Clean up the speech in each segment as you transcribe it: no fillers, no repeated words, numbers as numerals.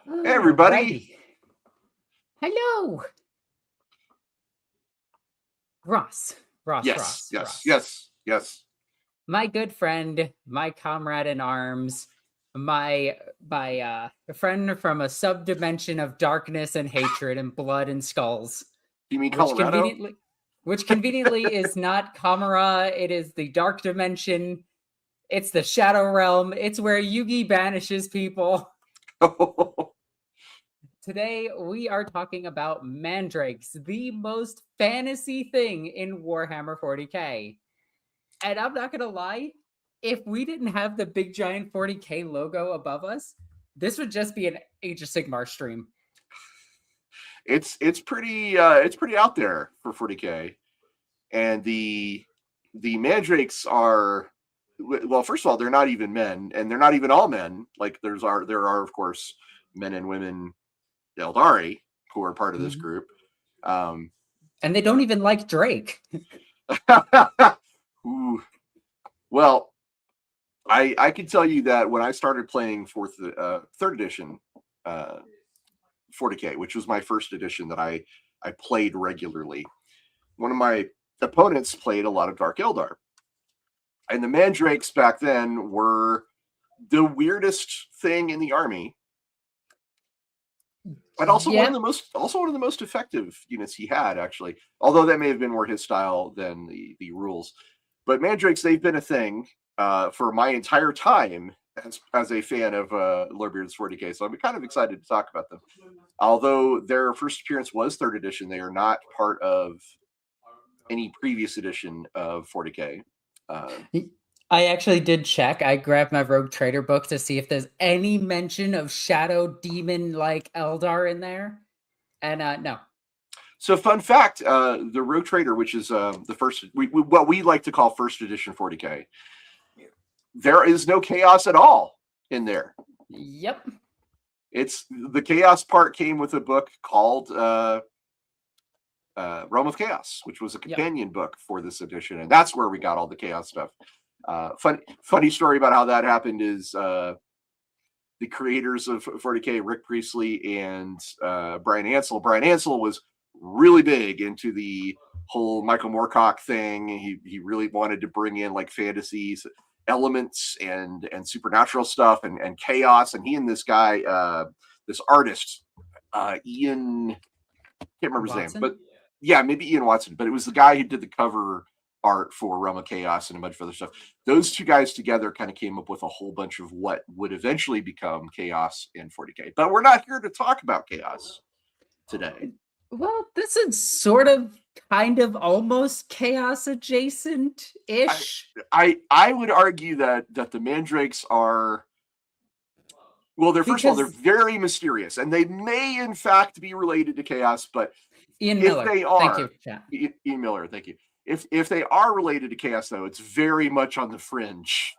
Hey, everybody. Alrighty. Hello. Ross. Ross, Yes, Ross, yes, Ross. yes, yes. My good friend, my comrade in arms, my friend from a sub-dimension of darkness and hatred and blood and skulls. You mean Which Colorado? conveniently which conveniently is not Kamara, it is the dark dimension. It's the Shadow Realm. It's where Yugi banishes people. Today, we are talking about Mandrakes, the most fantasy thing in Warhammer 40k. And I'm not going to lie, if we didn't have the big giant 40k logo above us, this would just be an Age of Sigmar stream. It's pretty out there for 40k, and the Mandrakes are, well, first of all, they're not even men, and they're not even all men. Like there are of course men and women Aeldari who are part of this group. And they don't even like Drake. Ooh. Well, I can tell you that when I started playing third edition 40k, which was my first edition that I played regularly, one of my opponents played a lot of Dark Eldar, and the Mandrakes back then were the weirdest thing in the army, and also one of the most effective units he had, actually. Although that may have been more his style than the rules. But Mandrakes, they've been a thing for my entire time as a fan of Lorebeards 40k, so I'm kind of excited to talk about them. Although their first appearance was third edition, they are not part of any previous edition of 40k. I actually did check. I grabbed my Rogue Trader book to see if there's any mention of Shadow Demon like Eldar in there. And no. So, fun fact: the Rogue Trader, which is the first, what we like to call first edition 40k, there is no chaos at all in there. Yep. It's the chaos part came with a book called Realm of Chaos, which was a companion book for this edition, and that's where we got all the chaos stuff. Funny story about how that happened is the creators of 40k, Rick Priestley and Brian Ansell. Brian Ansell was really big into the whole Michael Moorcock thing. He really wanted to bring in like fantasies elements and supernatural stuff and chaos. And he and this guy, this artist, Ian, can't remember his name, but yeah, maybe Ian Watson. But it was the guy who did the cover art for Realm of Chaos and a bunch of other stuff. Those two guys together kind of came up with a whole bunch of what would eventually become Chaos in 40k. But we're not here to talk about Chaos today. Well, this is sort of, kind of, almost Chaos adjacent-ish. I would argue that the Mandrakes are, well, first of all, they're very mysterious, and they may in fact be related to Chaos, but Ian if Miller. they are, thank you, chat. Ian Miller, thank you. If they are related to Chaos, though, it's very much on the fringe.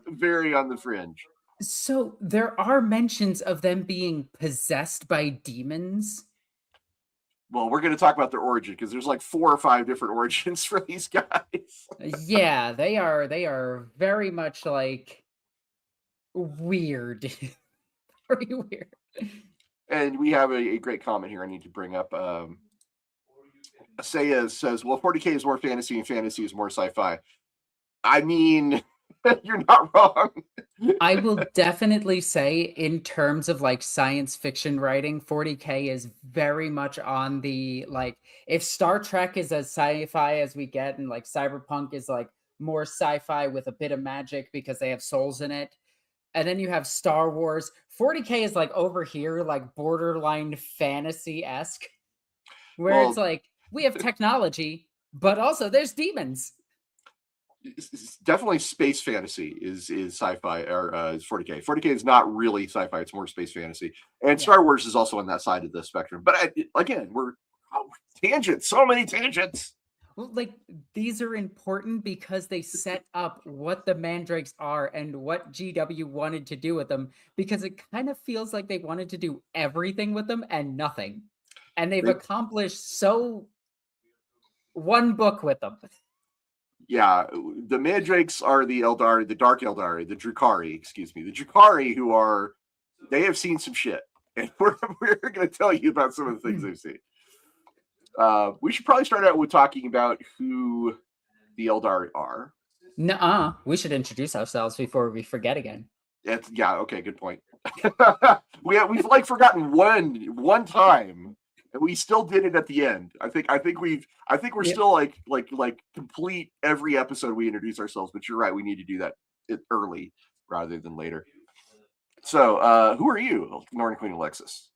Very on the fringe. So there are mentions of them being possessed by demons. Well, we're going to talk about their origin because there's like 4 or 5 different origins for these guys. Yeah, they are very much like weird. Very weird. And we have a great comment here I need to bring up. Asaya says, well, 40k is more fantasy and fantasy is more sci-fi. I mean, you're not wrong. I will definitely say, in terms of like science fiction writing, 40k is very much on the, like, if Star Trek is as sci-fi as we get, and like Cyberpunk is like more sci-fi with a bit of magic because they have souls in it, and then you have Star Wars, 40k is like over here, like borderline fantasy-esque, where it's like, we have technology, but also there's demons. It's definitely space fantasy is sci-fi, or is 40k. 40k is not really sci-fi; it's more space fantasy. And Star Wars is also on that side of the spectrum. But again, we're tangents, so many tangents. Well, like, these are important because they set up what the Mandrakes are and what GW wanted to do with them, because it kind of feels like they wanted to do everything with them and nothing. And they've accomplished so one book with them. Yeah, the Mandrakes are the Eldari, the Dark Eldari, the Drukhari, excuse me, the Drukhari, who are, they have seen some shit. and we're going to tell you about some of the things they've seen. We should probably start out with talking about who the Aeldari are. Nuh-uh. We should introduce ourselves before we forget again. Yeah, okay, good point. We've like forgotten one time, and we still did it at the end. I think we're still like complete every episode we introduce ourselves, but you're right, we need to do that early rather than later. So, who are you, Northern Queen Alexis?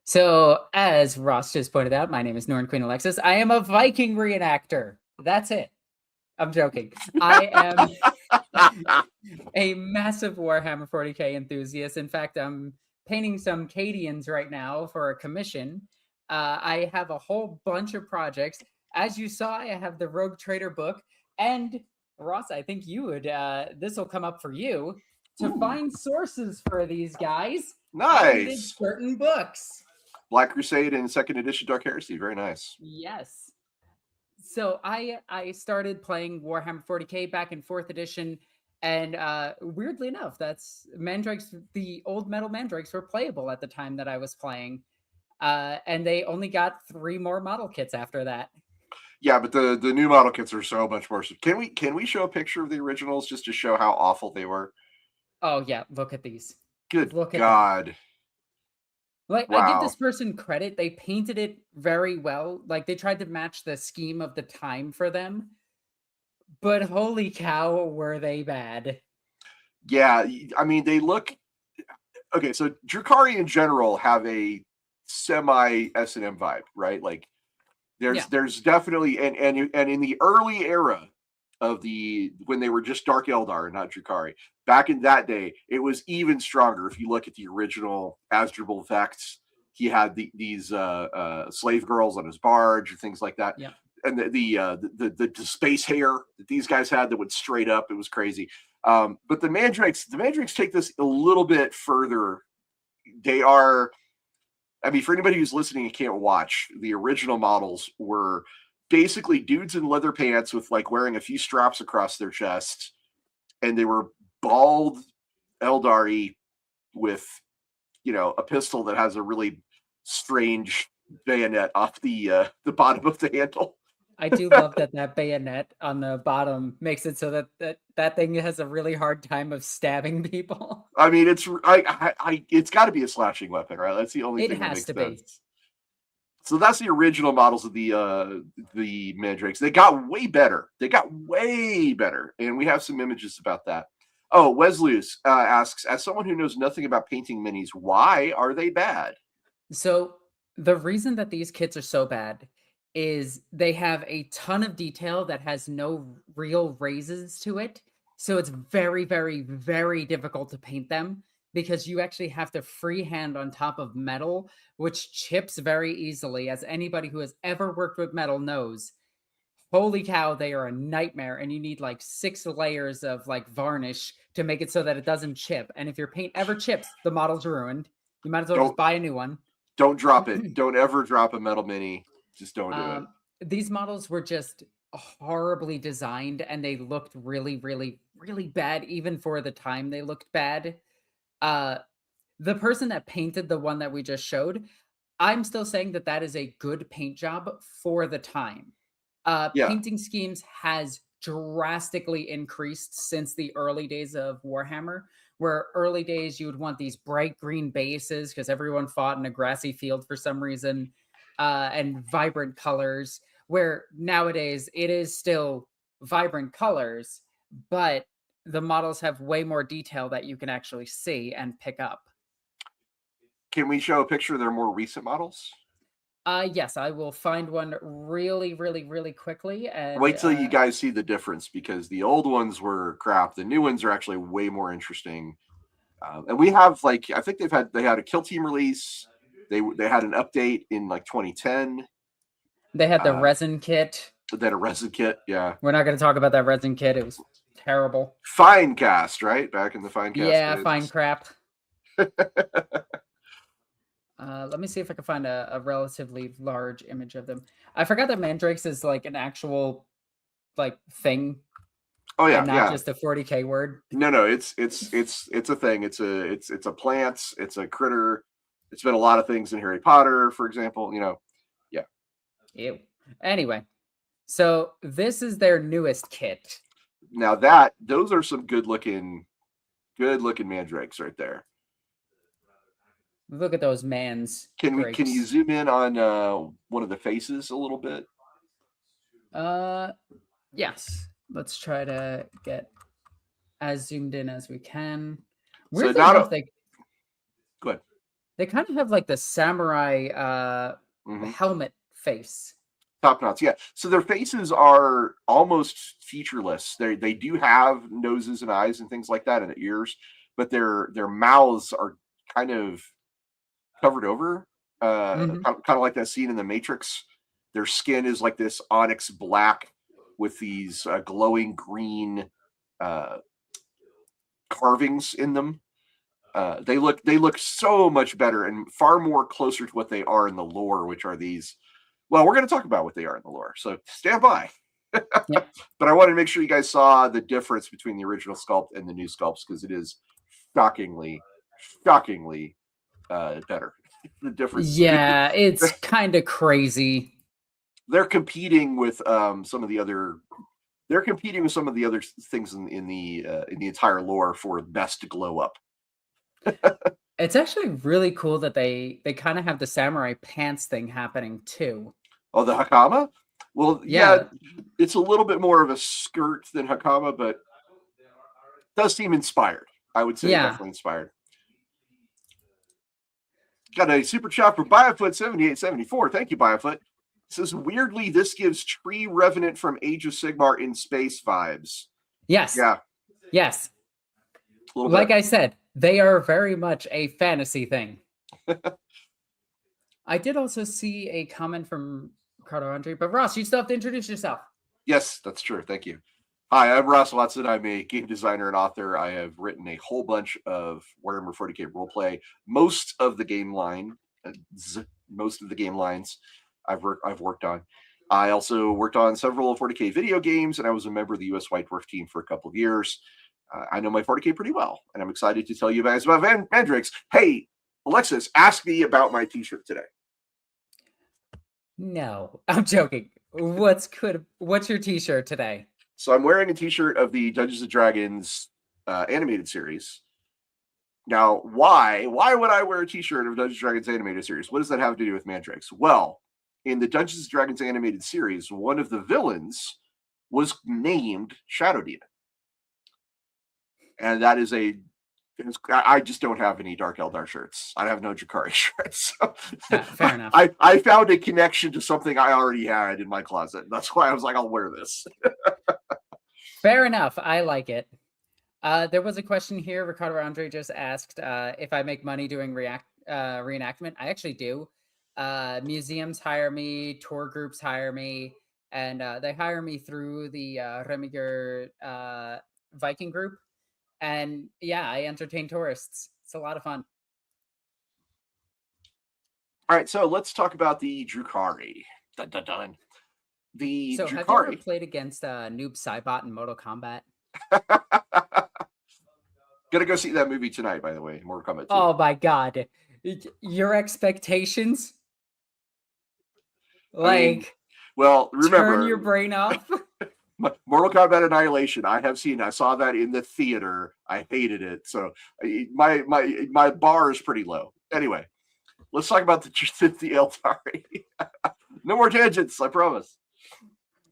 So, as Ross just pointed out, my name is Northern Queen Alexis. I am a Viking reenactor. That's it. I'm joking. I am a massive Warhammer 40k enthusiast. In fact, I'm painting some Cadians right now for a commission. I have a whole bunch of projects. As you saw, I have the Rogue Trader book. And Ross, I think you would, this will come up for you, to find sources for these guys. Nice. Certain books. Black Crusade and 2nd edition Dark Heresy. Very nice. Yes. So I started playing Warhammer 40k back in 4th edition, and weirdly enough, that's Mandrakes. The old metal Mandrakes were playable at the time that I was playing, and they only got 3 more model kits after that. Yeah, but the new model kits are so much more. Can we show a picture of the originals just to show how awful they were? Oh yeah, look at these. Good God. Like, wow. I give this person credit. They painted it very well. Like, they tried to match the scheme of the time for them. But holy cow, were they bad. Yeah, I mean, they look... Okay, so Drukhari in general have a semi-S&M vibe, right? Like, there's definitely... And in the early era of when they were just Dark Eldar, not Drukhari, back in that day, it was even stronger. If you look at the original Asdrubal Vex, he had these slave girls on his barge and things like that. Yeah. And the space hair that these guys had that went straight up, it was crazy. But the Mandrakes take this a little bit further. They are, I mean, for anybody who's listening and can't watch, the original models were basically dudes in leather pants with like wearing a few straps across their chest, and they were bald Aeldari with, you know, a pistol that has a really strange bayonet off the bottom of the handle. I do love that bayonet on the bottom makes it so that thing has a really hard time of stabbing people. I mean, it's got to be a slashing weapon, right? That's the only thing that makes sense. So that's the original models of the Mandrakes. They got way better. And we have some images about that. Oh, Wesleus asks, as someone who knows nothing about painting minis, why are they bad? So the reason that these kits are so bad is they have a ton of detail that has no real raises to it. So it's very, very, very difficult to paint them, because you actually have to freehand on top of metal, which chips very easily. As anybody who has ever worked with metal knows, holy cow, they are a nightmare, and you need like 6 layers of like varnish to make it so that it doesn't chip. And if your paint ever chips, the model's ruined. You might as well just buy a new one. Don't drop it. Don't ever drop a metal mini. Just don't do it. These models were just horribly designed, and they looked really, really, really bad. Even for the time, they looked bad. The person that painted the one that we just showed, I'm still saying that is a good paint job for the time. Painting schemes has drastically increased since the early days of Warhammer, where early days you would want these bright green bases because everyone fought in a grassy field for some reason, and vibrant colors, where nowadays it is still vibrant colors, but the models have way more detail that you can actually see and pick up. Can we show a picture of their more recent models? Yes, I will find one really, really, really quickly. And wait till you guys see the difference, because the old ones were crap. The new ones are actually way more interesting. And we have, like, I think they had a Kill Team release. They had an update in like 2010. They had the resin kit. They had a resin kit, yeah. We're not going to talk about that resin kit. It was terrible. Fine cast, right? Back in the fine cast. Yeah, days. Fine crap. Let me see if I can find a relatively large image of them. I forgot that Mandrakes is like an actual like thing. Oh yeah, and not just a 40k word. No, it's a thing. It's a plant. It's a critter. It's been a lot of things in Harry Potter, for example. Yeah. Ew. Anyway, so this is their newest kit. Now those are some good looking mandrakes right there. Look at those mans. Can you zoom in on one of the faces a little bit? Yes. Let's try to get as zoomed in as we can. Weirdly enough, they go ahead. They kind of have like the samurai helmet face. Top knots, yeah. So their faces are almost featureless. They do have noses and eyes and things like that, and ears, but their mouths are kind of covered over, kind of like that scene in the Matrix. Their skin is like this onyx black with these glowing green carvings in them. They look so much better and far more closer to what they are in the lore, which are these. Well, we're going to talk about what they are in the lore, so stand by. Yep. But I wanted to make sure you guys saw the difference between the original sculpt and the new sculpts, because it is shockingly better. The difference. Yeah, it's kind of crazy. They're competing with some of the other. They're competing with some of the other things in the entire lore for best glow up. It's actually really cool that they kind of have the samurai pants thing happening too. Oh, the hakama? Well, yeah, it's a little bit more of a skirt than hakama, but does seem inspired. I would say definitely inspired. Got a super chat for Biofoot 7874. Thank you, Biofoot. It says, weirdly, this gives Tree Revenant from Age of Sigmar in space vibes. Yes. Yeah. Yes. Like I said, they are very much a fantasy thing. I did also see a comment from Ricardo Andre, but Ross, you still have to introduce yourself. Yes, that's true. Thank you. Hi, I'm Ross Watson. I'm a game designer and author. I have written a whole bunch of Warhammer 40k roleplay. Most of the game lines I've worked on. I also worked on several 40k video games, and I was a member of the US White Dwarf team for a couple of years. I know my 40k pretty well, and I'm excited to tell you guys about Mandrakes. Hey, Alexis, ask me about my t-shirt today. No, I'm joking. What's your t-shirt today? So I'm wearing a t-shirt of the Dungeons & Dragons animated series. Now, why would I wear a t-shirt of Dungeons & Dragons animated series? What does that have to do with Mandrakes? Well, in the Dungeons & Dragons animated series, one of the villains was named Shadow Demon. And that is I just don't have any Dark Eldar shirts. I have no Drakari shirts. So fair enough. I found a connection to something I already had in my closet. That's why I was like, I'll wear this. Fair enough. I like it. There was a question here. Ricardo Andre just asked if I make money doing reenactment. I actually do. Museums hire me, tour groups hire me, and they hire me through the Remiger Viking group. And yeah, I entertain tourists. It's a lot of fun. All right, so let's talk about the Drakari. Dun, dun, dun. The so Drakari. Have you ever played against Noob Saibot in Mortal Kombat? Gonna go see that movie tonight, by the way. Mortal Kombat 2. Oh my god. Your expectations? Remember, turn your brain off. Mortal Kombat Annihilation. I saw that in the theater. I hated it. So my bar is pretty low. Anyway, let's talk about the Aeldari. No more tangents, I promise.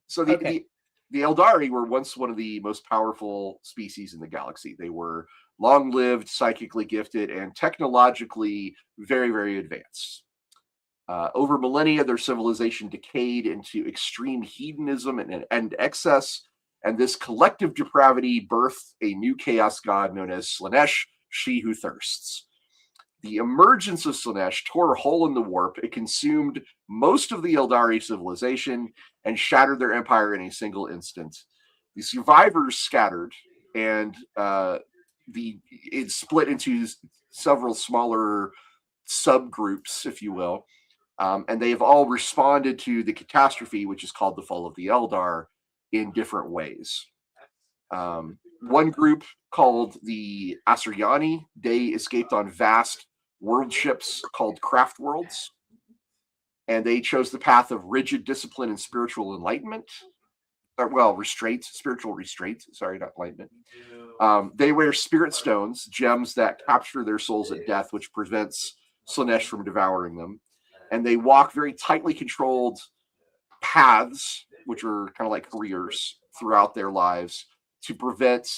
So the Aeldari were once one of the most powerful species in the galaxy. They were long-lived, psychically gifted, and technologically very, very advanced. Over millennia, their civilization decayed into extreme hedonism and excess, and this collective depravity birthed a new chaos god known as Slaanesh, she who thirsts. The emergence of Slaanesh tore a hole in the warp. It consumed most of the Aeldari civilization and shattered their empire in a single instant. The survivors scattered, and it split into several smaller subgroups, if you will. And they've all responded to the catastrophe, which is called the Fall of the Eldar, in different ways. One group called the Asuryani, they escaped on vast world ships called craft worlds. And they chose the path of rigid discipline and spiritual enlightenment. Spiritual restraint. Sorry, not enlightenment. They wear spirit stones, gems that capture their souls at death, which prevents Slaanesh from devouring them. And they walk very tightly controlled paths, which are kind of like careers throughout their lives, to prevent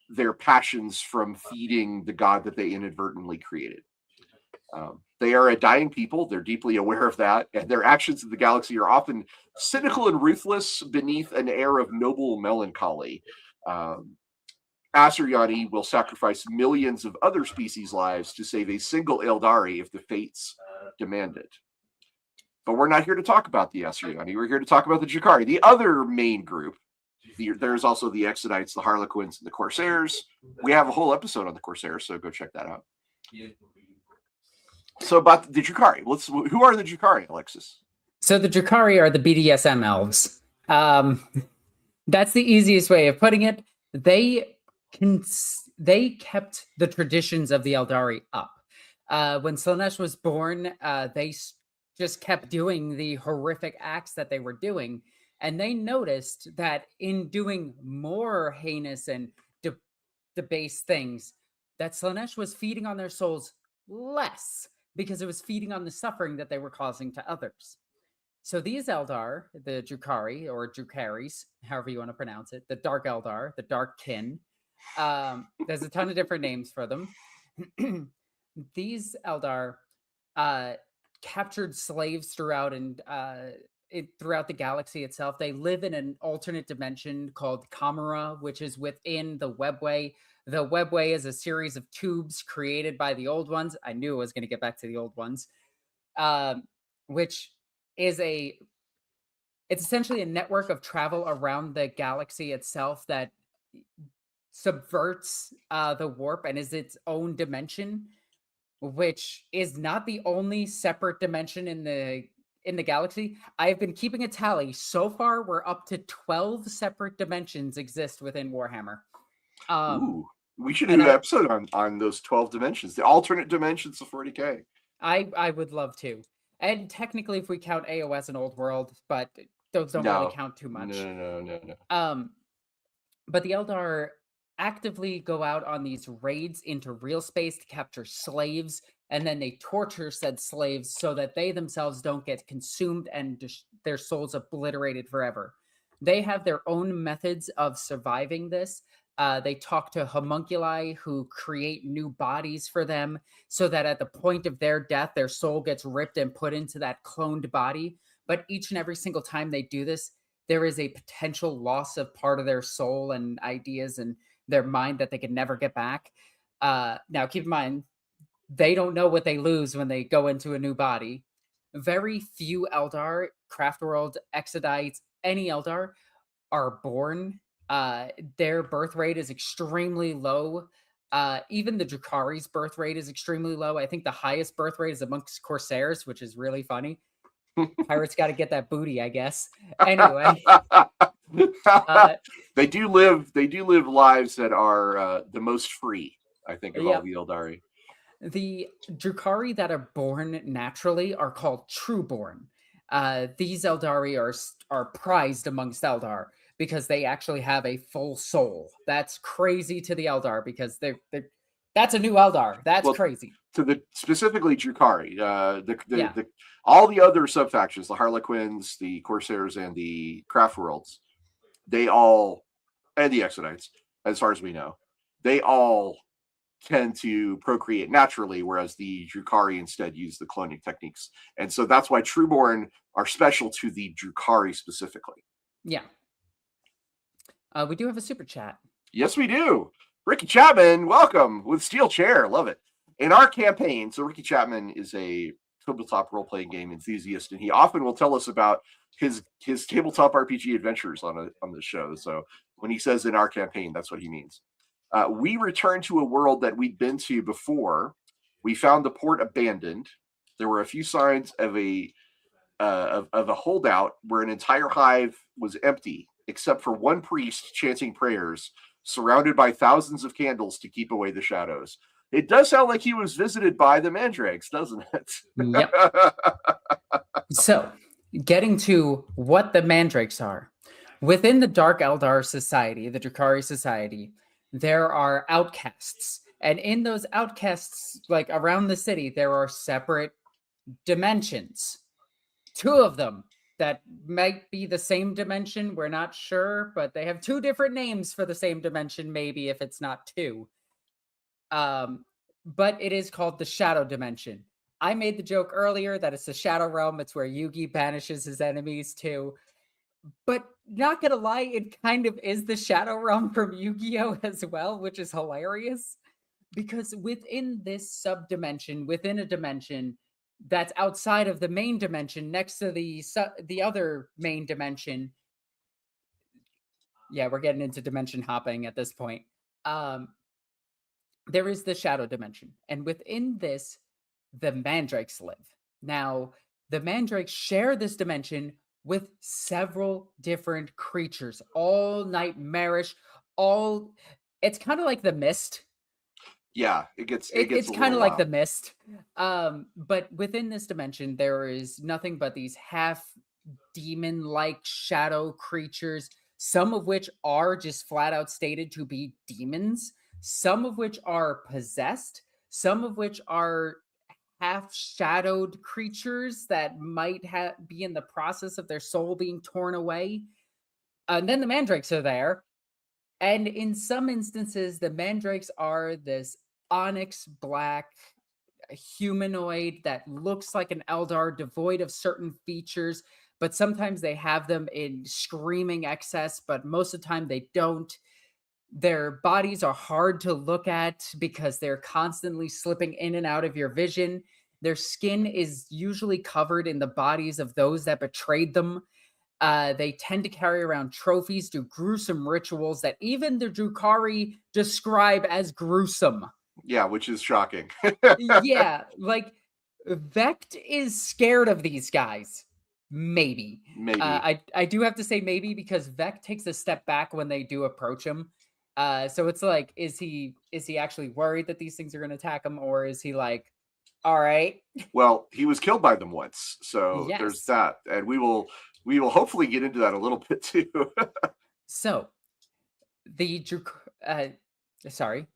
their passions from feeding the god that they inadvertently created. They are a dying people. They're deeply aware of that, and their actions in the galaxy are often cynical and ruthless beneath an air of noble melancholy. Asuryani will sacrifice millions of other species' lives to save a single Aeldari if the fates demand it. But we're not here to talk about the Asuryani. We're here to talk about the Drukhari, the other main group. There's also the Exodites, the Harlequins, and the Corsairs. We have a whole episode on the Corsairs, so go check that out. So about the Drukhari, who are the Drukhari, Alexis? So the Drukhari are the BDSM elves. That's the easiest way of putting it. They kept the traditions of the Aeldari up. When Slaanesh was born, they just kept doing the horrific acts that they were doing, and they noticed that in doing more heinous and debased things, that Slaanesh was feeding on their souls less, because it was feeding on the suffering that they were causing to others. So these Eldar, the Drukhari, or Drukharis, however you want to pronounce it, the Dark Eldar, the Dark Kin, there's a ton of different names for them. These Eldar captured slaves throughout the galaxy itself. They live in an alternate dimension called Kamara, which is within the Webway. The Webway is a series of tubes created by the Old Ones. I knew I was going to get back to the Old Ones, which is it's essentially a network of travel around the galaxy itself that subverts the warp and is its own dimension, which is not the only separate dimension in the galaxy. I've been keeping a tally. So far, we're up to 12 separate dimensions exist within Warhammer. Ooh, we should do an episode on those 12 dimensions, the alternate dimensions of 40K. I would love to. And technically, if we count AOS and Old World, but those don't really count too much. No. But the Eldar actively go out on these raids into real space to capture slaves, and then they torture said slaves so that they themselves don't get consumed and their souls obliterated forever. They have their own methods of surviving this. They talk to homunculi who create new bodies for them so that at the point of their death, their soul gets ripped and put into that cloned body. But each and every single time they do this, there is a potential loss of part of their soul and ideas and their mind that they can never get back. Now, keep in mind, they don't know what they lose when they go into a new body. Very few Eldar, Craftworld, Exodites, any Eldar are born. Their birth rate is extremely low. Even the Drukhari's birth rate is extremely low. I think the highest birth rate is amongst Corsairs, which is really funny. Pirates got to get that booty, I guess. Anyway, they do live lives that are the most free, I think, of all the Aeldari. The Drukhari that are born naturally are called trueborn. These Aeldari are prized amongst Eldar because they actually have a full soul. That's crazy to the Eldar because that's a new Eldar. That's crazy. To the specifically Drukhari, all the other subfactions, the Harlequins, the Corsairs, and the Craftworlds, and the Exodites, as far as we know, they all tend to procreate naturally, whereas the Drukhari instead use the cloning techniques. And so that's why Trueborn are special to the Drukhari specifically. Yeah. We do have a super chat. Yes, we do. Ricky Chapman, welcome with Steel Chair. Love it. In our campaign, so Ricky Chapman is a tabletop role-playing game enthusiast, and he often will tell us about his tabletop RPG adventures on the show. So when he says in our campaign, that's what he means. We returned to a world that we'd been to before. We found the port abandoned. There were a few signs of a holdout where an entire hive was empty, except for one priest chanting prayers, surrounded by thousands of candles to keep away the shadows. It does sound like he was visited by the Mandrakes, doesn't it? Yep. So, getting to what the Mandrakes are. Within the Dark Eldar Society, the Drakari Society, there are outcasts. And in those outcasts, like around the city, there are separate dimensions. 2 of them that might be the same dimension. We're not sure, but they have 2 different names for the same dimension, maybe if it's not 2. But it is called the Shadow Dimension. I made the joke earlier that it's the Shadow Realm. It's where Yugi banishes his enemies to. But not gonna lie, it kind of is the Shadow Realm from Yu-Gi-Oh! As well, which is hilarious. Because within this sub-dimension, within a dimension that's outside of the main dimension, next to the other main dimension. Yeah, we're getting into dimension hopping at this point. There is the Shadow Dimension. And within this, the Mandrakes live. Now, the Mandrakes share this dimension with several different creatures, all nightmarish, all... It's kind of like the Mist. Yeah, it's kind of like the Mist. But within this dimension, there is nothing but these half demon-like shadow creatures, some of which are just flat out stated to be demons, some of which are possessed, some of which are half-shadowed creatures that might be in the process of their soul being torn away. And then the Mandrakes are there. And in some instances, the Mandrakes are this onyx black humanoid that looks like an Eldar, devoid of certain features, but sometimes they have them in screaming excess, but most of the time they don't. Their bodies are hard to look at because they're constantly slipping in and out of your vision. Their skin is usually covered in the bodies of those that betrayed them. They tend to carry around trophies, do gruesome rituals that even the Drakari describe as gruesome. Yeah, which is shocking. Yeah, like Vect is scared of these guys. Maybe. I do have to say maybe because Vect takes a step back when they do approach him. So it's like, is he actually worried that these things are going to attack him, or is he like, all right? Well, he was killed by them once, so there's that, and we will hopefully get into that a little bit too. So, the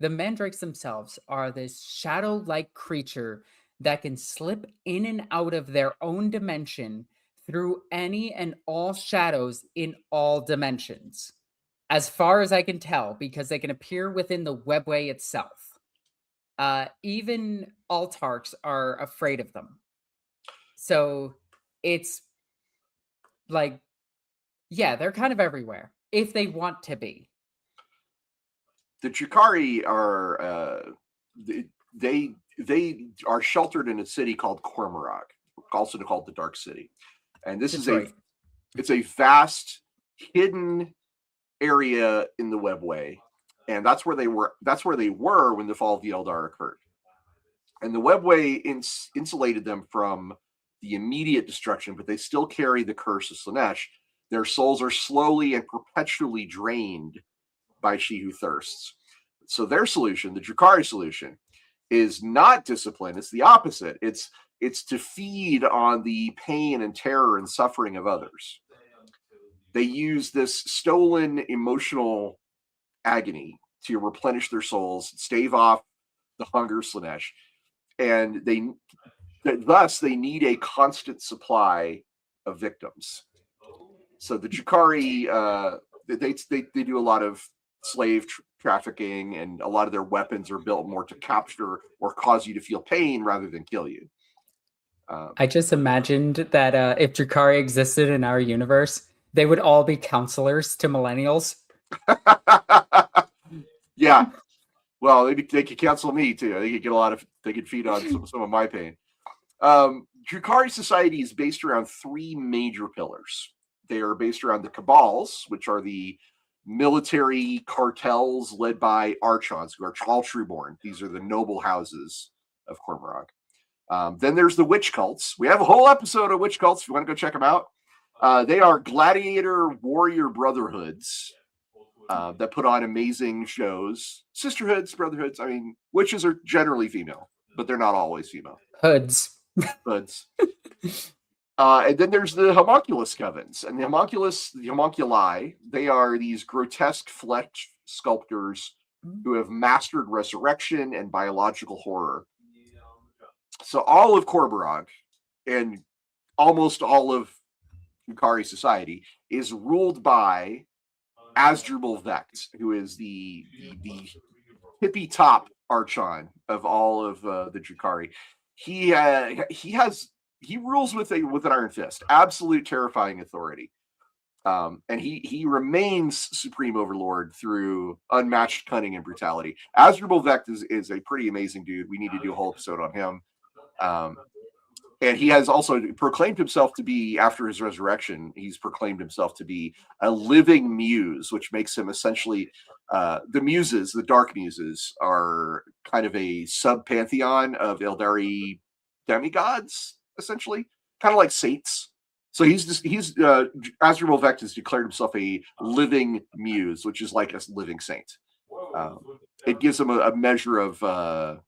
Mandrakes themselves are this shadow-like creature that can slip in and out of their own dimension through any and all shadows in all dimensions. As far as I can tell, because they can appear within the webway itself. Even Altarks are afraid of them. So it's like, yeah, they're kind of everywhere if they want to be. The Drakari are they are sheltered in a city called Cormorag, also called the Dark City, and this is it's a vast hidden area in the webway, and that's where they were when the fall of the Eldar occurred. And the webway insulated them from the immediate destruction, but they still carry the curse of Slaanesh. Their souls are slowly and perpetually drained by She Who Thirsts. So their solution, the Drakari solution, is not discipline. It's the opposite. It's to feed on the pain and terror and suffering of others. They use this stolen emotional agony to replenish their souls, stave off the hunger of Slaanesh, and thus they need a constant supply of victims. So the Drakari, they do a lot of slave trafficking, and a lot of their weapons are built more to capture or cause you to feel pain rather than kill you. I just imagined that if Drakari existed in our universe, they would all be counselors to millennials. Yeah. Well, they could counsel me too. They could get they could feed on some of my pain. Drakari society is based around 3 major pillars. They are based around the Cabals, which are the military cartels led by Archons, who are all trueborn. These are the noble houses of Cormorag. Then there's the witch cults. We have a whole episode of witch cults if you want to go check them out. They are gladiator warrior brotherhoods that put on amazing shows, sisterhoods, brotherhoods. I mean, witches are generally female, but they're not always female. Hoods. Hoods. And then there's the homunculus covens, and the homunculi, they are these grotesque flesh sculptors who have mastered resurrection and biological horror. So all of Korborog and almost all of Drukhari society is ruled by Asdrubal Vecht, who is the hippie top archon of all of the Drukhari. He rules with an iron fist, absolute terrifying authority. And he remains supreme overlord through unmatched cunning and brutality. Asdrubal Vecht is a pretty amazing dude. We need to do a whole episode on him. And he has also proclaimed himself to be, after his resurrection, he's proclaimed himself to be a living muse, which makes him essentially the muses, the dark muses, are kind of a sub-pantheon of Aeldari demigods, essentially, kind of like saints. So Asdrubal Vecht has declared himself a living muse, which is like a living saint. It gives him a measure of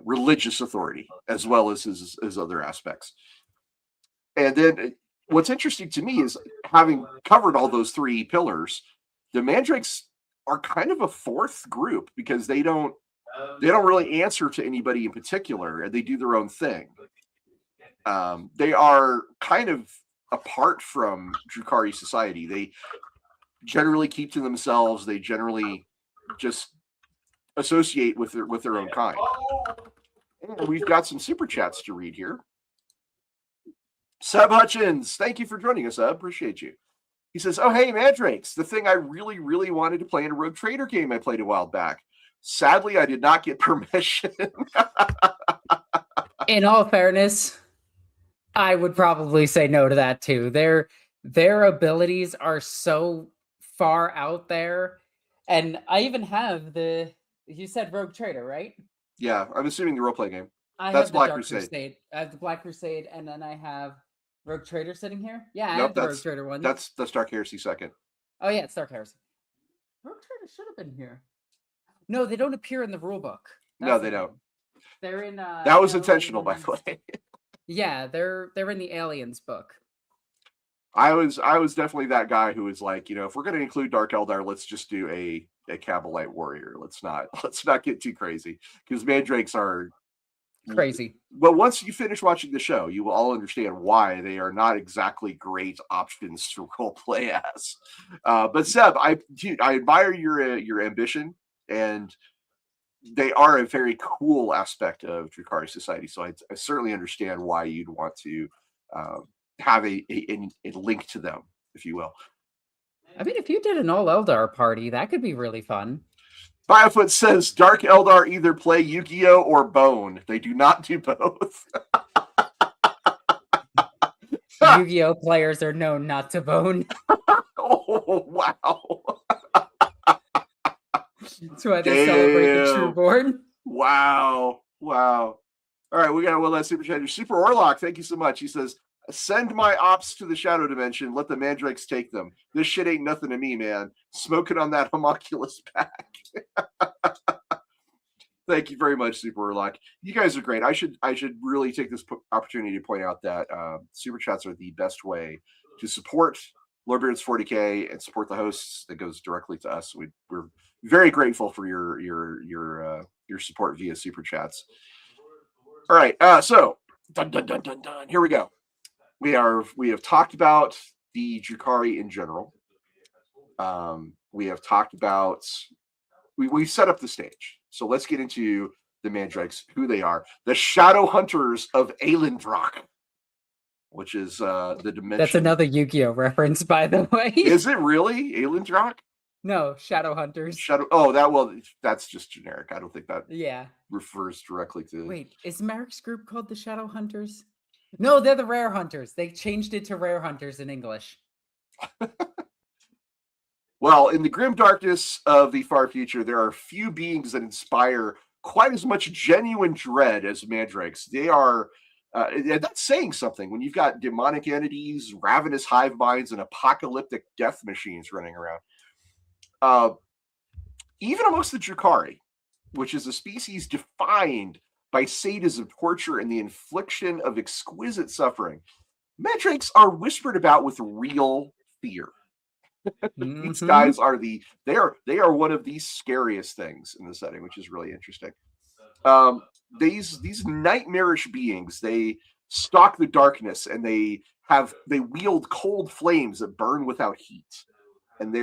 religious authority, as well as his other aspects. And then what's interesting to me is, having covered all those three pillars, the Mandrakes are kind of a fourth group, because they don't really answer to anybody in particular, and they do their own thing. They are kind of apart from Drukhari society. They generally keep to themselves. They generally just associate with their own kind. And we've got some super chats to read here. Seb Hutchins, thank you for joining us, Seb. Appreciate you. He says, "Oh, hey, Mandrakes, the thing I really, really wanted to play in a Rogue Trader game I played a while back. Sadly, I did not get permission." In all fairness, I would probably say no to that too. Their abilities are so far out there. And I even have you said Rogue Trader, right? Yeah, I'm assuming the role-play game. That's Black Crusade. I have the Black Crusade, and then I have Rogue Trader sitting here. Yeah, I have the Rogue Trader one. That's Dark Heresy second. Oh yeah, it's Dark Heresy. Rogue Trader should have been here. No, they don't appear in the rule book. No, they don't. They're in. That was intentional, by the way. Yeah, they're in the Aliens book. I was definitely that guy who was like, if we're going to include Dark Eldar, let's just do a Cabalite warrior. Let's not get too crazy, because Mandrakes are crazy. But once you finish watching the show, you will all understand why they are not exactly great options to role play as. But Seb, I admire your ambition, and they are a very cool aspect of Drukhari society. So I certainly understand why you'd want to have a link to them, if you will. I mean, if you did an all Eldar party, that could be really fun. Biofoot says Dark Eldar either play Yu-Gi-Oh or Bone. They do not do both. Yu-Gi-Oh players are known not to bone. Oh, wow. That's why they celebrate the Trueborn. Wow. All right, we got one last super chat. Super Orlock, thank you so much. He says, "Send my ops to the Shadow Dimension. Let the Mandrakes take them. This shit ain't nothing to me, man. Smoking on that homunculus pack." Thank you very much, Super Orlock. You guys are great. I should really take this opportunity to point out that super chats are the best way to support Lorebeards 40K and support the hosts. That goes directly to us. We're very grateful for your support via super chats. All right, so dun. Here we go. We have talked about the Drukhari in general. We have talked about we've set up the stage. So let's get into the Mandrakes, who they are. The Shadow Hunters of Aeldari, which is the dimension. That's another Yu-Gi-Oh reference, by the way. Is it really Aeldari? No, Shadow Hunters. That's just generic. I don't think that refers directly to. Wait, is Merrick's group called the Shadow Hunters? No, they're the Rare Hunters. They changed it to Rare Hunters in English. Well, in the grim darkness of the far future, there are few beings that inspire quite as much genuine dread as Mandrakes. They are, that's saying something when you've got demonic entities, ravenous hive minds, and apocalyptic death machines running around. Even amongst the Drukhari, which is a species defined by sadism, torture, and the infliction of exquisite suffering, Mandrakes are whispered about with real fear. These guys are they are one of the scariest things in the setting, which is really interesting. These nightmarish beings, they stalk the darkness, and they wield cold flames that burn without heat, and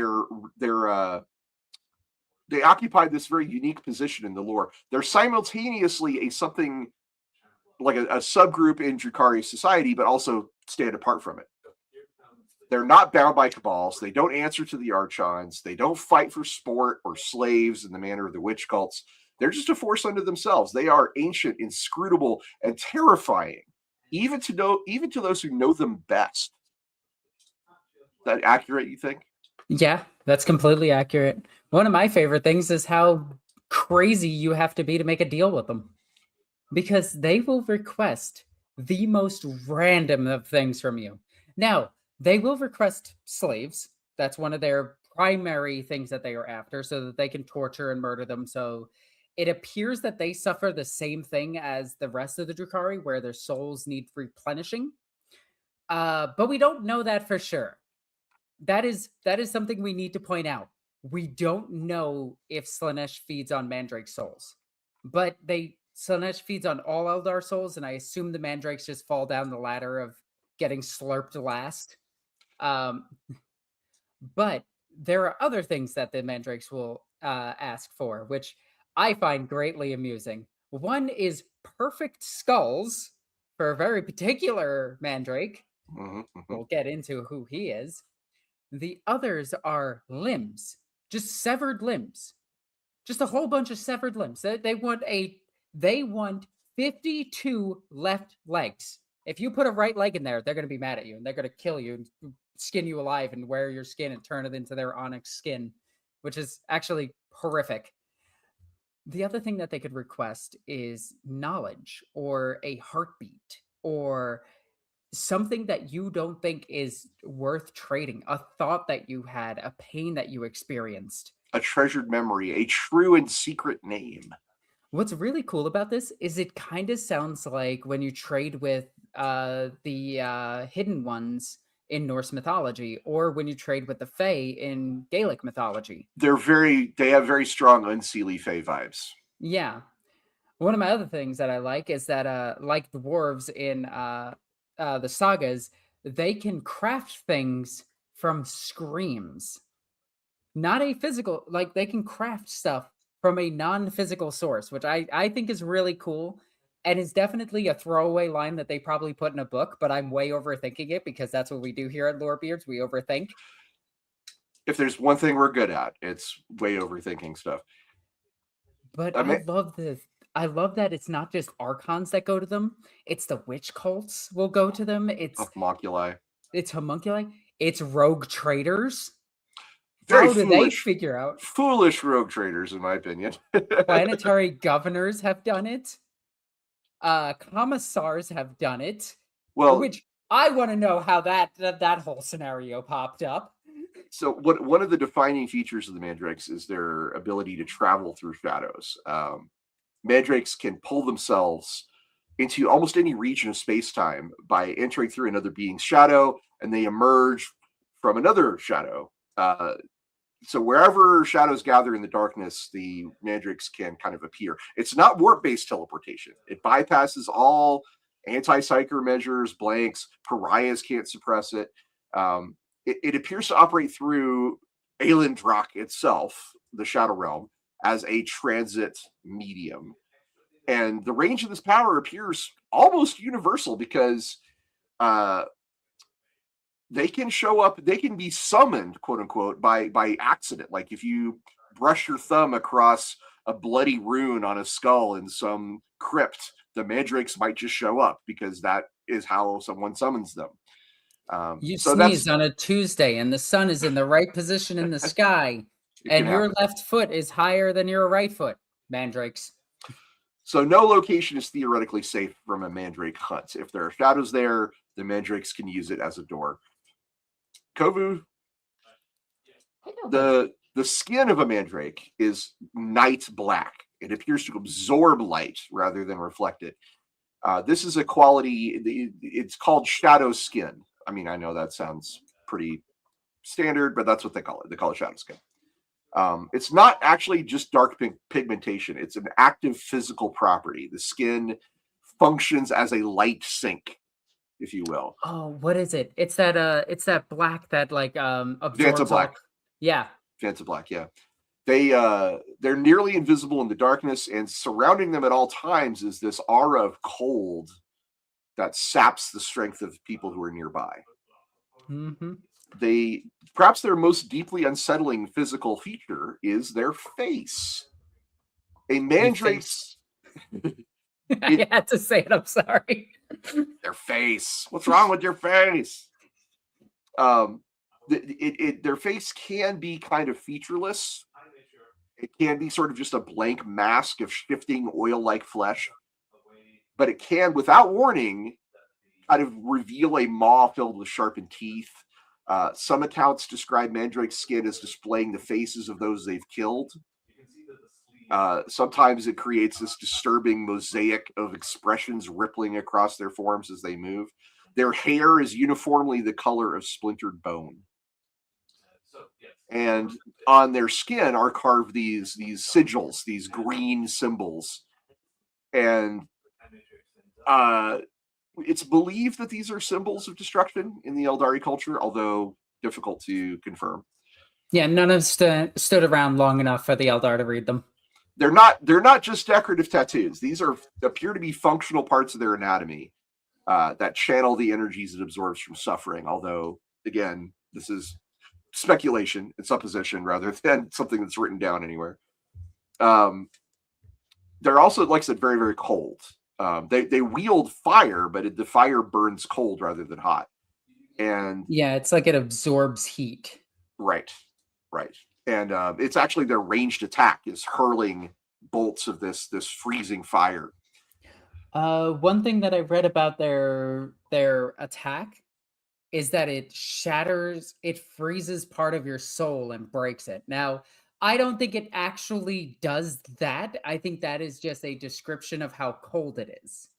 they occupy this very unique position in the lore. They're simultaneously something like a subgroup in Drukhari society, but also stand apart from it. They're not bound by cabals. They don't answer to the archons. They don't fight for sport or slaves in the manner of the witch cults. They're just a force unto themselves. They are ancient, inscrutable, and terrifying, even to those who know them best. Is that accurate, you think? Yeah, that's completely accurate. One of my favorite things is how crazy you have to be to make a deal with them, because they will request the most random of things from you. Now, they will request slaves. That's one of their primary things that they are after, so that they can torture and murder them. So it appears that they suffer the same thing as the rest of the Drukhari, where their souls need replenishing. But we don't know that for sure. That is something we need to point out. We don't know if Slaanesh feeds on Mandrake souls, but Slaanesh feeds on all Eldar souls, and I assume the Mandrakes just fall down the ladder of getting slurped last. But there are other things that the Mandrakes will ask for, which I find greatly amusing. One is perfect skulls for a very particular Mandrake. We'll get into who he is. The others are limbs, just severed limbs, just a whole bunch of severed limbs. They want 52 left legs. If you put a right leg in there, they're going to be mad at you, and they're going to kill you and skin you alive and wear your skin and turn it into their onyx skin, which is actually horrific. The other thing that they could request is knowledge, or a heartbeat, or something that you don't think is worth trading, a thought that you had, a pain that you experienced, a treasured memory, a true and secret name. What's really cool about this is it kind of sounds like when you trade with the hidden ones in Norse mythology, or when you trade with the Fae in Gaelic mythology. They have very strong Unseelie Fae vibes. Yeah. One of my other things that I like is that like the dwarves in the sagas, they can craft things from screams. Not a physical, like they can craft stuff from a non-physical source, which I think is really cool, and is definitely a throwaway line that they probably put in a book, but I'm way overthinking it, because that's what we do here at Lorebeards. We overthink. If there's one thing we're good at, it's way overthinking stuff. But I love that it's not just archons that go to them. It's the witch cults will go to them. It's homunculi. It's rogue traders. Very How do they figure out? Foolish rogue traders, in my opinion. Planetary governors have done it. Commissars have done it. Well, which I want to know how that whole scenario popped up. So one of the defining features of the Mandrakes is their ability to travel through shadows. Mandrakes can pull themselves into almost any region of space-time by entering through another being's shadow, and they emerge from another shadow. So wherever shadows gather in the darkness, the Mandrakes can kind of appear. It's not warp-based teleportation. It bypasses all anti-psyker measures, blanks. Pariahs can't suppress it. It appears to operate through Aeldari itself, the Shadow Realm, as a transit medium. And the range of this power appears almost universal, because they can show up, they can be summoned, quote unquote, by accident. Like if you brush your thumb across a bloody rune on a skull in some crypt, the Mandrakes might just show up, because that is how someone summons them. You sneeze on a Tuesday and the sun is in the right position in the sky, and your left foot is higher than your right foot. Mandrakes. So no location is theoretically safe from a Mandrake hunt. If there are shadows there, the Mandrakes can use it as a door. Kovu, the The skin of a mandrake is night black. It appears to absorb light rather than reflect it. This is a quality, it's called shadow skin. I mean, I know that sounds pretty standard, but that's what they call it. They call it shadow skin. It's not actually just dark pigmentation. It's an active physical property. The skin functions as a light sink, if you will. Oh, what is it? It's that black that like absorbs Vanta black. Yeah. Vanta black, yeah. They're nearly invisible in the darkness, and surrounding them at all times is this aura of cold that saps the strength of people who are nearby. Mm-hmm. Perhaps their most deeply unsettling physical feature is their face. A mandrake's I had to say it, I'm sorry. Their face. What's wrong with your face? Their face can be kind of featureless. It can be sort of just a blank mask of shifting oil-like flesh, but it can, without warning, kind of reveal a maw filled with sharpened teeth. Some accounts describe mandrake's skin as displaying the faces of those they've killed. Sometimes it creates this disturbing mosaic of expressions rippling across their forms as they move. Their hair is uniformly the color of splintered bone. And on their skin are carved these sigils, these green symbols. And it's believed that these are symbols of destruction in the Aeldari culture, although difficult to confirm. Yeah, none have stood around long enough for the Eldar to read them. They're not just decorative tattoos. These appear to be functional parts of their anatomy that channel the energies it absorbs from suffering. Although, again, this is speculation and supposition rather than something that's written down anywhere. They're also, like I said, very, very cold. They wield fire, but the fire burns cold rather than hot. And yeah, it's like it absorbs heat. Right. And it's actually their ranged attack is hurling bolts of this freezing fire. One thing that I read about their attack is that it freezes part of your soul and breaks it. Now, I don't think it actually does that. I think that is just a description of how cold it is.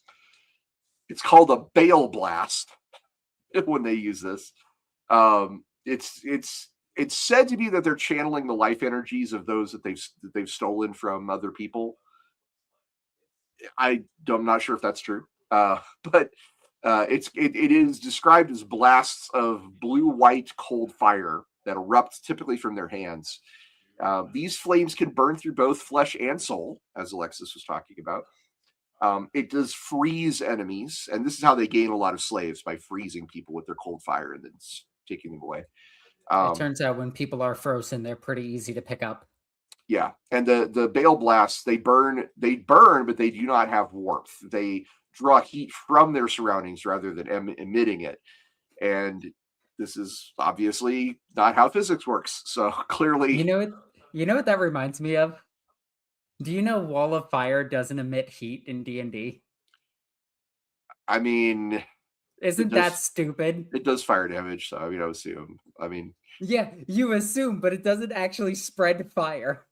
It's called a bale blast when they use this. It's said to be that they're channeling the life energies of those that they've stolen from other people. I'm not sure if that's true, but it is described as blasts of blue-white cold fire that erupt typically from their hands. These flames can burn through both flesh and soul, as Alexis was talking about. It does freeze enemies, and this is how they gain a lot of slaves, by freezing people with their cold fire and then taking them away. It turns out when people are frozen, they're pretty easy to pick up. Yeah, and the bale blasts, they burn, but they do not have warmth. They draw heat from their surroundings rather than emitting it. And this is obviously not how physics works. So clearly, you know what that reminds me of? Do you know Wall of Fire doesn't emit heat in D&D? I mean, isn't that stupid? It does fire damage, so I would assume. Yeah, you assume, but it doesn't actually spread fire.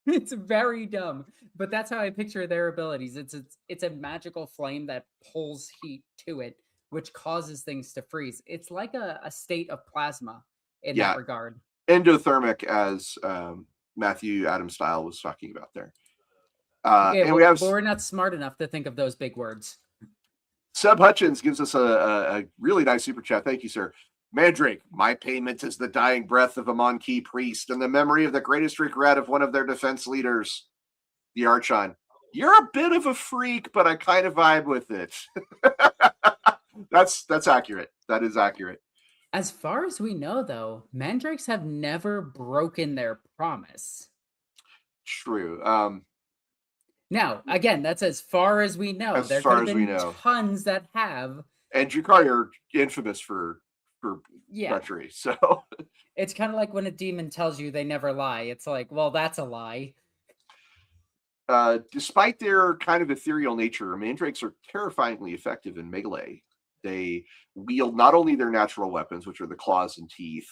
It's very dumb, but that's how I picture their abilities. It's a magical flame that pulls heat to it, which causes things to freeze. It's like a state of plasma in that regard. Endothermic, as Matthew Adams Style was talking about there. And we're not smart enough to think of those big words. Seb Hutchins gives us a really nice super chat. Thank you, sir. Mandrake, my payment is the dying breath of a Monkey priest and the memory of the greatest regret of one of their defense leaders, the Archon. You're a bit of a freak, but I kind of vibe with it. That's accurate. That is accurate. As far as we know, though, Mandrakes have never broken their promise. True. Now, again, that's as far as we know. There could have been tons that have. And Drukhari are infamous for treachery. So it's kind of like when a demon tells you they never lie. It's like, well, that's a lie. Despite their kind of ethereal nature, mandrakes are terrifyingly effective in melee. They wield not only their natural weapons, which are the claws and teeth,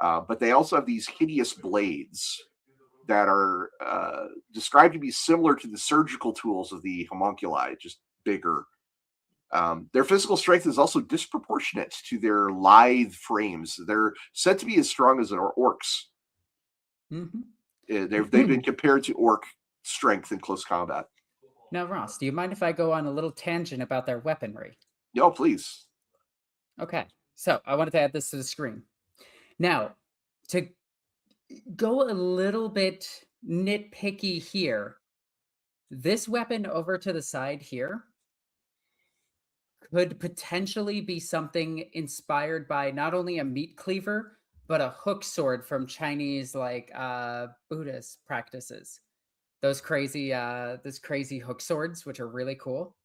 But they also have these hideous blades that are described to be similar to the surgical tools of the homunculi, just bigger. Their physical strength is also disproportionate to their lithe frames. They're said to be as strong as orcs. Mm-hmm. They've been compared to orc strength in close combat. Now, Ross, do you mind if I go on a little tangent about their weaponry? No, please. Okay, so I wanted to add this to the screen. Now, to go a little bit nitpicky here, this weapon over to the side here could potentially be something inspired by not only a meat cleaver, but a hook sword from Chinese like Buddhist practices. Those crazy hook swords, which are really cool.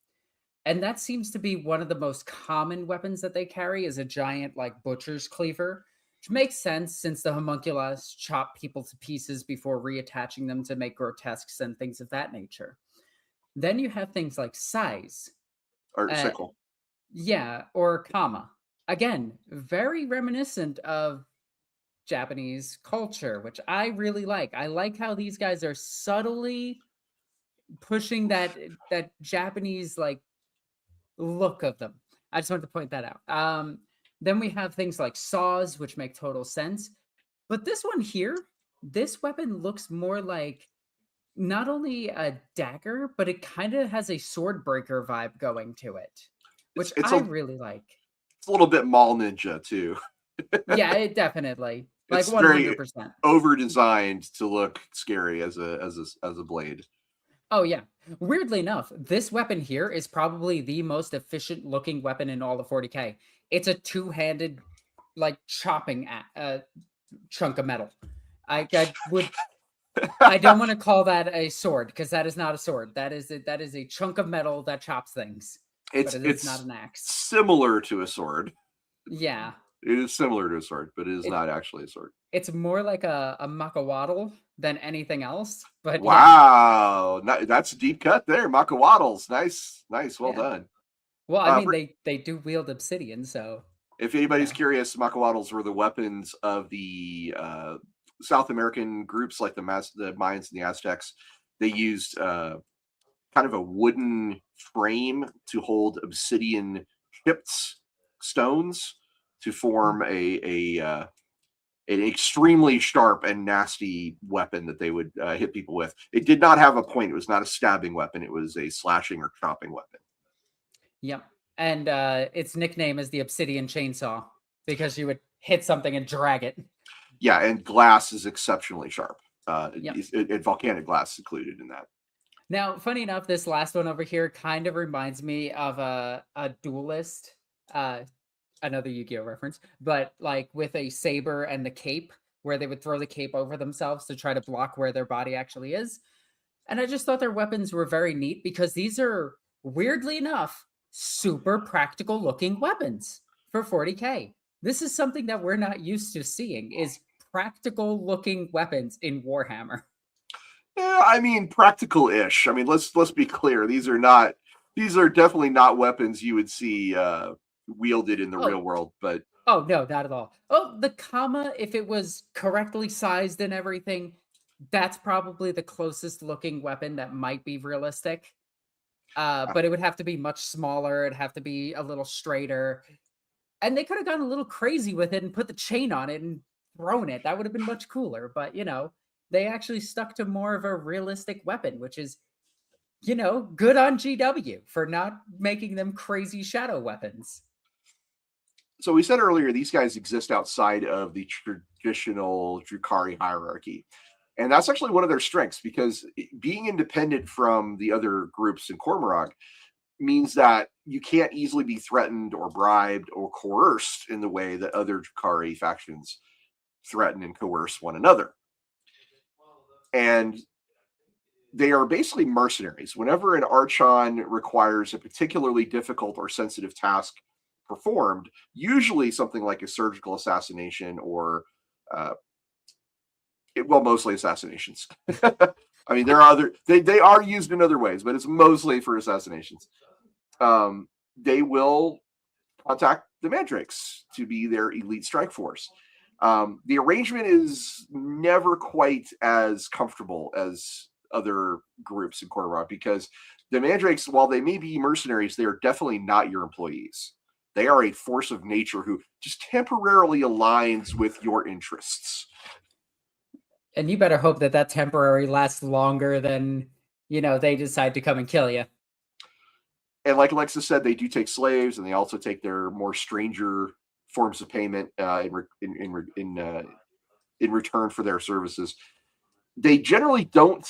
And that seems to be one of the most common weapons that they carry is a giant like butcher's cleaver, which makes sense since the homunculus chop people to pieces before reattaching them to make grotesques and things of that nature. Then you have things like sais. Or sickle. Yeah, or kama. Again, very reminiscent of Japanese culture, which I really like. I like how these guys are subtly pushing that Japanese like look of them. I just wanted to point that out. Then we have things like saws, which make total sense. But this one here, this weapon looks more like not only a dagger, but it kind of has a sword breaker vibe going to it, which I really like. It's a little bit mall ninja too. Yeah, it definitely like it's 100%. Very over designed to look scary as a blade. Oh yeah. Weirdly enough, this weapon here is probably the most efficient looking weapon in all of 40K. It's a two-handed, like chopping chunk of metal. I don't want to call that a sword because that is not a sword. That is a chunk of metal that chops things. It's not an axe. Similar to a sword. Yeah. It is similar to a sword, but it is not actually a sword. It's more like a macawaddle than anything else. But wow, yeah. That's a deep cut there. Macawaddles, nice, well done. Well, I mean, they do wield obsidian, so if anybody's curious, macawaddles were the weapons of the South American groups like the Mayans and the Aztecs. They used kind of a wooden frame to hold obsidian chipped stones to form an extremely sharp and nasty weapon that they would hit people with. It did not have a point. It was not a stabbing weapon. It was a slashing or chopping weapon. Yep. And its nickname is the obsidian chainsaw because you would hit something and drag it. Yeah, and glass is exceptionally sharp. Volcanic glass included in that. Now, funny enough, this last one over here kind of reminds me of a duelist, another Yu-Gi-Oh reference, but like with a saber and the cape, where they would throw the cape over themselves to try to block where their body actually is. And I just thought their weapons were very neat because these are, weirdly enough, super practical looking weapons for 40K. This is something that we're not used to seeing, is practical looking weapons in Warhammer. Yeah, I mean practical-ish. I mean, let's be clear. These are definitely not weapons you would see wielded in the real world, but oh no, not at all. Oh, the kama, if it was correctly sized and everything, that's probably the closest looking weapon that might be realistic. But it would have to be much smaller. It'd have to be a little straighter. And they could have gone a little crazy with it and put the chain on it and thrown it. That would have been much cooler. But, they actually stuck to more of a realistic weapon, which is, good on GW for not making them crazy shadow weapons. So we said earlier, these guys exist outside of the traditional Drukhari hierarchy. And that's actually one of their strengths, because being independent from the other groups in Cormorag means that you can't easily be threatened or bribed or coerced in the way that other Drukhari factions threaten and coerce one another. And they are basically mercenaries. Whenever an Archon requires a particularly difficult or sensitive task performed, usually something like a surgical assassination or mostly assassinations. I mean, there are they are used in other ways, but it's mostly for assassinations. They will contact the Mandrakes to be their elite strike force. The arrangement is never quite as comfortable as other groups in Corridor because the Mandrakes, while they may be mercenaries, they are definitely not your employees. They are a force of nature who just temporarily aligns with your interests. And you better hope that that temporary lasts longer than, they decide to come and kill you. And like Alexis said, they do take slaves, and they also take their more stranger forms of payment in return for their services. They generally don't.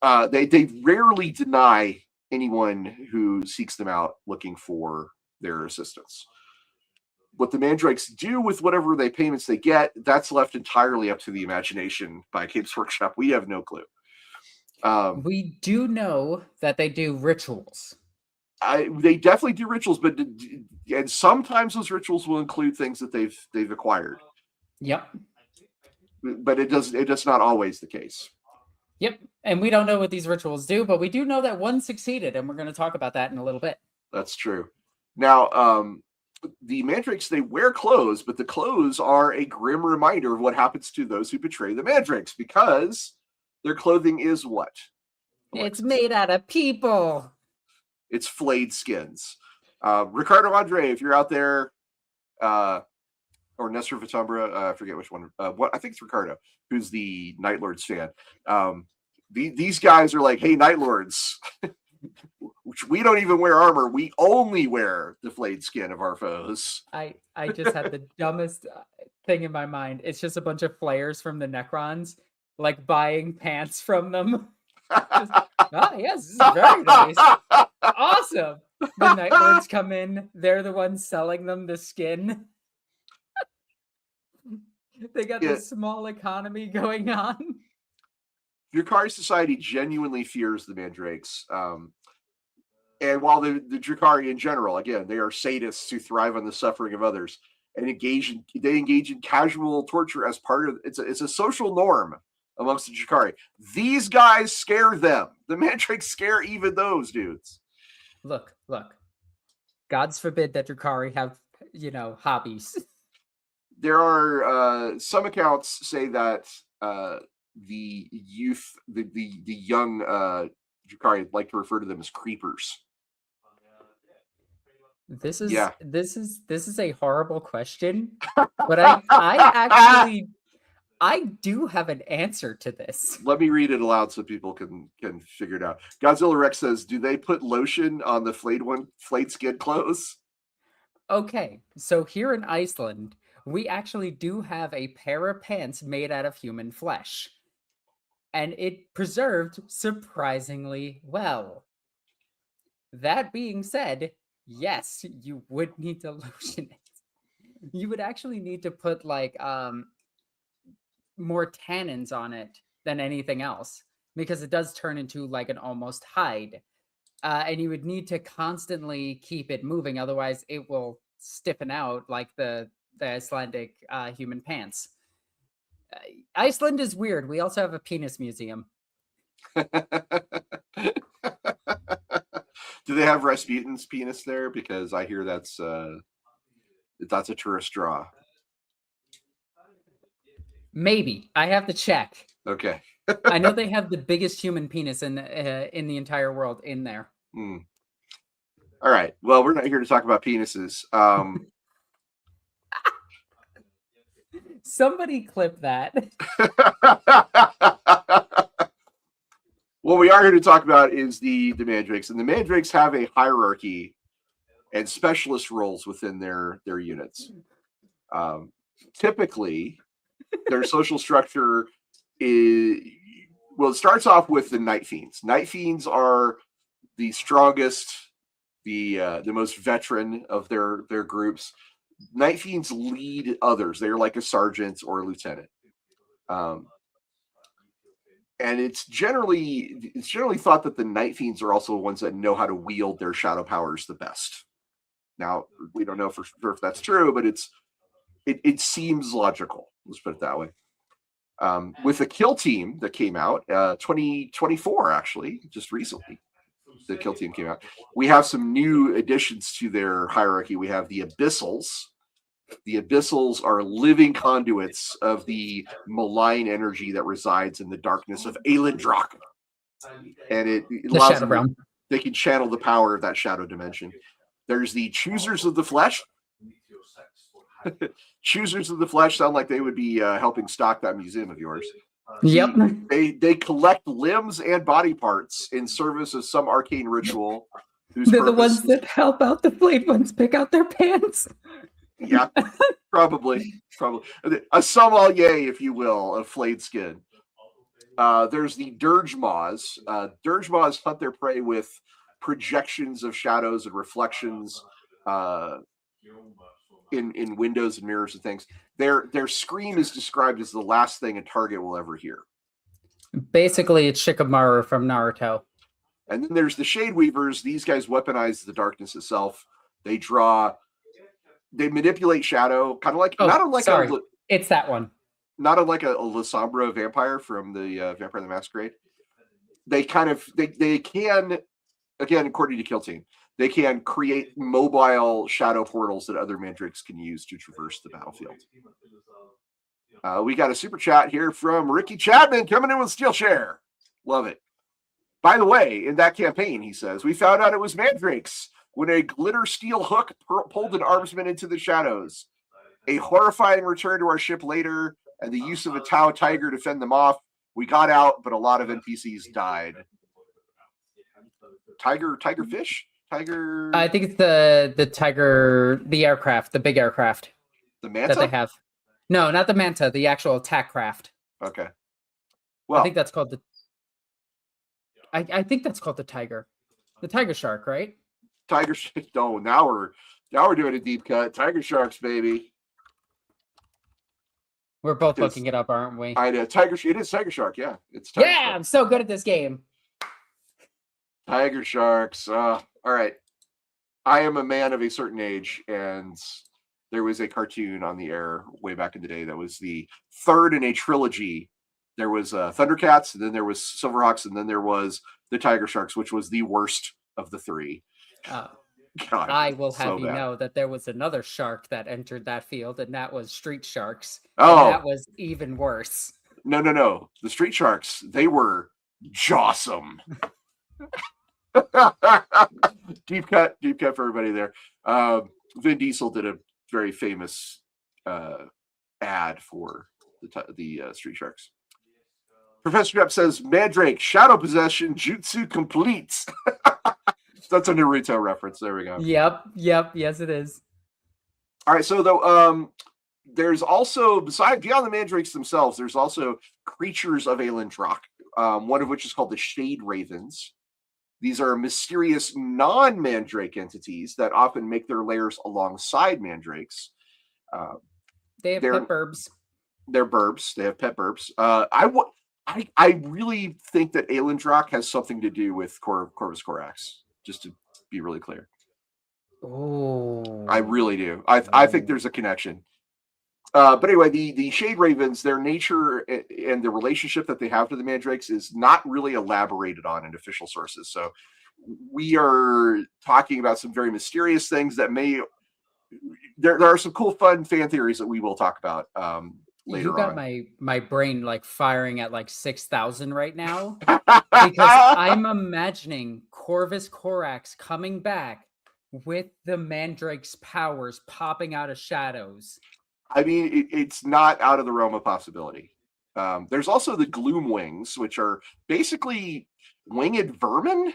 They rarely deny anyone who seeks them out looking for their assistance. What the Mandrakes do with whatever payments they get, that's left entirely up to the imagination by Games Workshop. We have no clue. We do know that they do rituals. They definitely do rituals, and sometimes those rituals will include things that they've acquired. Yep. But it's not always the case. Yep. And we don't know what these rituals do, but we do know that one succeeded, and we're going to talk about that in a little bit. That's true. Now, the Mandrakes, they wear clothes, but the clothes are a grim reminder of what happens to those who betray the Mandrakes, because their clothing is what? It's made out of people. It's flayed skins. Ricardo Andre, if you're out there, or Nestor Vitumbra, I forget which one. I think it's Ricardo, who's the Night Lords fan. These guys are like, hey, Night Lords, we don't even wear armor. We only wear the flayed skin of our foes. I just had the dumbest thing in my mind. It's just a bunch of flayers from the Necrons, like buying pants from them. Yes, this is very nice. Awesome. The Night Lords come in. They're the ones selling them the skin. They got this small economy going on. Drukhari society genuinely fears the Mandrakes. And while the Drukhari in general, again, they are sadists who thrive on the suffering of others and they engage in casual torture as part of it's a social norm amongst the Drukhari. These guys scare them. The Mandrakes scare even those dudes. Look. Gods forbid that Drukhari have, hobbies. There are some accounts say that the youth, the young Drukhari like to refer to them as creepers. This is a horrible question, but I do have an answer to this. Let me read it aloud so people can figure it out. Godzilla Rex says, "Do they put lotion on the flayed skin clothes?" Okay, so here in Iceland, we actually do have a pair of pants made out of human flesh. And it preserved surprisingly well. That being said, yes, you would need to lotion it. You would actually need to put more tannins on it than anything else, because it does turn into like an almost hide. And you would need to constantly keep it moving, otherwise it will stiffen out like the Icelandic human pants. Iceland is weird. We also have a penis museum. Do they have Rasputin's penis there? Because I hear that's a tourist draw. Maybe. I have to check. Okay. I know they have the biggest human penis in the entire world in there. All right. Well, we're not here to talk about penises. Somebody clip that. What we are here to talk about is the Mandrakes, and the Mandrakes have a hierarchy and specialist roles within their units. Typically, their social structure is, well, it starts off with the Night Fiends. Night Fiends are the strongest, the most veteran of their groups. Night Fiends lead others. They're like a sergeant or a lieutenant. And it's generally thought that the Night Fiends are also the ones that know how to wield their shadow powers the best. Now, we don't know for sure if that's true, but it seems logical. Let's put it that way. With the Kill Team that came out, 2024 actually, just recently, the Kill Team came out. We have some new additions to their hierarchy. We have the Abyssals, The abyssals are living conduits of the malign energy that resides in the darkness of Aeldari. And it allows Shadow them, Realm. they can channel the power of that shadow dimension. There's the choosers of the flesh. Choosers of the flesh sound like they would be helping stock that museum of yours. Yep. They collect limbs and body parts in service of some arcane ritual. They're the ones that help out the flayed ones pick out their pants. Yeah, probably. A sommelier, if you will, of flayed skin. There's the dirge maws. Dirge maws hunt their prey with projections of shadows and reflections in windows and mirrors and things. Their scream is described as the last thing a target will ever hear. Basically, it's Shikamaru from Naruto. And then there's the Shade Weavers. These guys weaponize the darkness itself. They manipulate shadow, kind of like it's that one. Not unlike a Lasombra vampire from the Vampire the Masquerade. They can, again, according to Kill Team, they can create mobile shadow portals that other Mandrakes can use to traverse the battlefield. We got a super chat here from Ricky Chapman coming in with Steelshare. Love it. By the way, in that campaign, he says, we found out it was Mandrakes when a glitter steel hook pulled an armsman into the shadows. A horrifying return to our ship later, and the use of a Tau tiger to fend them off. We got out, but a lot of NPCs died. Tigerfish? Tiger? I think it's the tiger, the aircraft, the big aircraft. The Manta? That they have. No, not the Manta, the actual attack craft. Okay. Well, I think that's called the... I think that's called the tiger. The tiger shark, right? Tiger shark. No, now we're doing a deep cut. Tiger sharks, baby. We're both looking it up, aren't we? I know. It is tiger shark, yeah. It's tiger shark. I'm so good at this game. Tiger sharks. All right. I am a man of a certain age, and there was a cartoon on the air way back in the day that was the third in a trilogy. There was Thundercats, and then there was Silverhawks, and then there was the Tiger Sharks, which was the worst of the three. God, I will have you know that there was another shark that entered that field, and that was Street Sharks. Oh, and that was even worse. No. The Street Sharks, they were jawsome. Deep cut for everybody there. Vin Diesel did a very famous ad for the Street Sharks. Professor Depp says, Mandrake, shadow possession, jutsu completes. That's a Naruto reference. There we go. Yep. Yes, it is. All right, so though, there's also, beyond the Mandrakes themselves, there's also creatures of Aeldari, one of which is called the Shade Ravens. These are mysterious non-Mandrake entities that often make their lairs alongside Mandrakes. They have pet burbs. They're burbs. They have pet burbs. I really think that Aeldari has something to do with Corvus Corax, just to be really clear. Oh, I really do. I think there's a connection. But anyway, the Shade Ravens, their nature and the relationship that they have to the Mandrakes is not really elaborated on in official sources. So we are talking about some very mysterious things that may... There are some cool, fun fan theories that we will talk about later on. You got my brain like firing at like 6,000 right now because I'm imagining Corvus Corax coming back with the Mandrake's powers popping out of shadows. I mean, it's not out of the realm of possibility. There's also the Gloom Wings, which are basically winged vermin.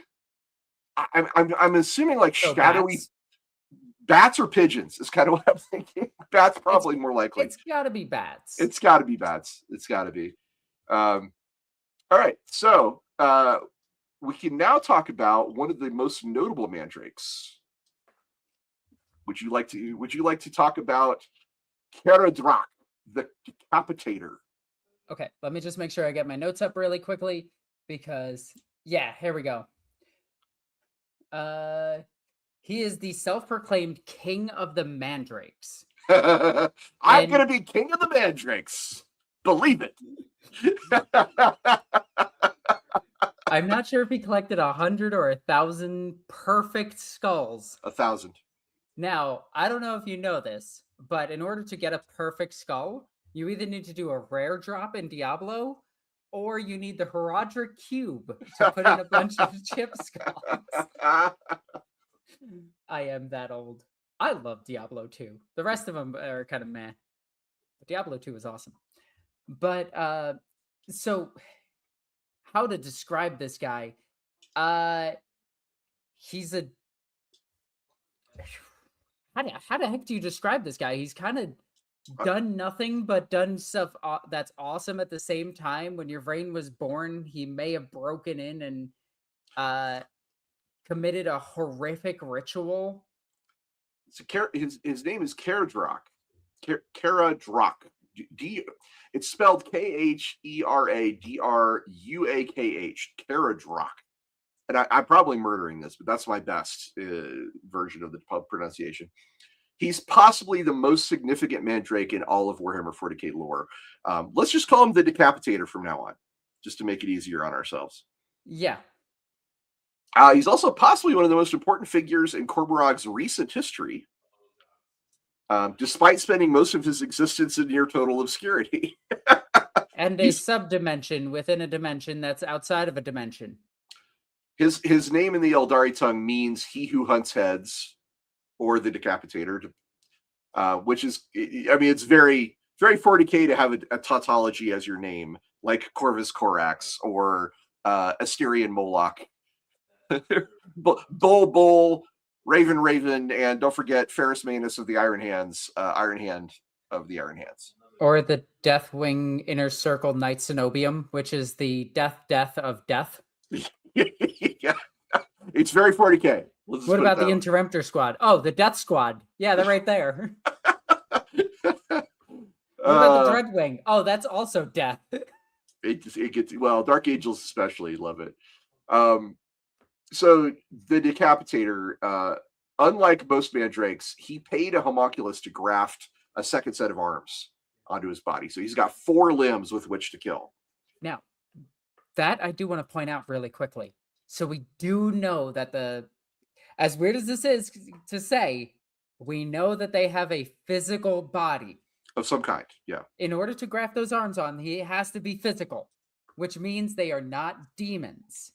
I'm assuming like so shadowy bats or pigeons is kind of what I'm thinking. Bats probably more likely. It's got to be bats. It's got to be bats. It's got to be. All right, so we can now talk about one of the most notable Mandrakes. Would you like to talk about Caradrak, the Decapitator? Okay, let me just make sure I get my notes up really quickly because, yeah, here we go. He is the self-proclaimed king of the Mandrakes. I'm going to be king of the Mandrakes. Believe it. I'm not sure if he collected 100 or 1,000 perfect skulls. 1,000. Now, I don't know if you know this, but in order to get a perfect skull, you either need to do a rare drop in Diablo, or you need the Herodric Cube to put in a bunch of chip skulls. I am that old. I love Diablo 2. The rest of them are kind of meh. But Diablo 2 is awesome. But so how to describe this guy? He's a how the heck do you describe this guy? He's kind of done nothing but done stuff that's awesome at the same time. When your brain was born, he may have broken in and committed a horrific ritual. His name is Kharadrak. Kharadrak. It's spelled Kheradrakh. Kharadrak. And I'm probably murdering this, but that's my best version of the pronunciation. He's possibly the most significant Mandrake in all of Warhammer 40k lore. Let's just call him the Decapitator from now on, just to make it easier on ourselves. Yeah. He's also possibly one of the most important figures in Cormorag's recent history, despite spending most of his existence in near total obscurity. And a subdimension within a dimension that's outside of a dimension. His name in the Aeldari tongue means "he who hunts heads," or the Decapitator, which is, I mean, it's very, very 40k to have a tautology as your name, like Corvus Corax or Asterion Moloch. Bull, Raven, and don't forget Ferrus Manus of the Iron Hands, Iron Hand of the Iron Hands. Or the Deathwing Inner Circle Knight Cenobium, which is the death of death. Yeah. It's very 40k. What about the Interrupter Squad? Oh, the Death Squad. Yeah, they're right there. What about the Dreadwing? Oh, that's also death. It gets, well, Dark Angels especially love it. So the Decapitator, unlike most Mandrakes, he paid a homunculus to graft a second set of arms onto his body. So he's got 4 limbs with which to kill. Now, that I do want to point out really quickly. So we do know that as weird as this is to say, we know that they have a physical body. Of some kind, yeah. In order to graft those arms on, he has to be physical, which means they are not demons.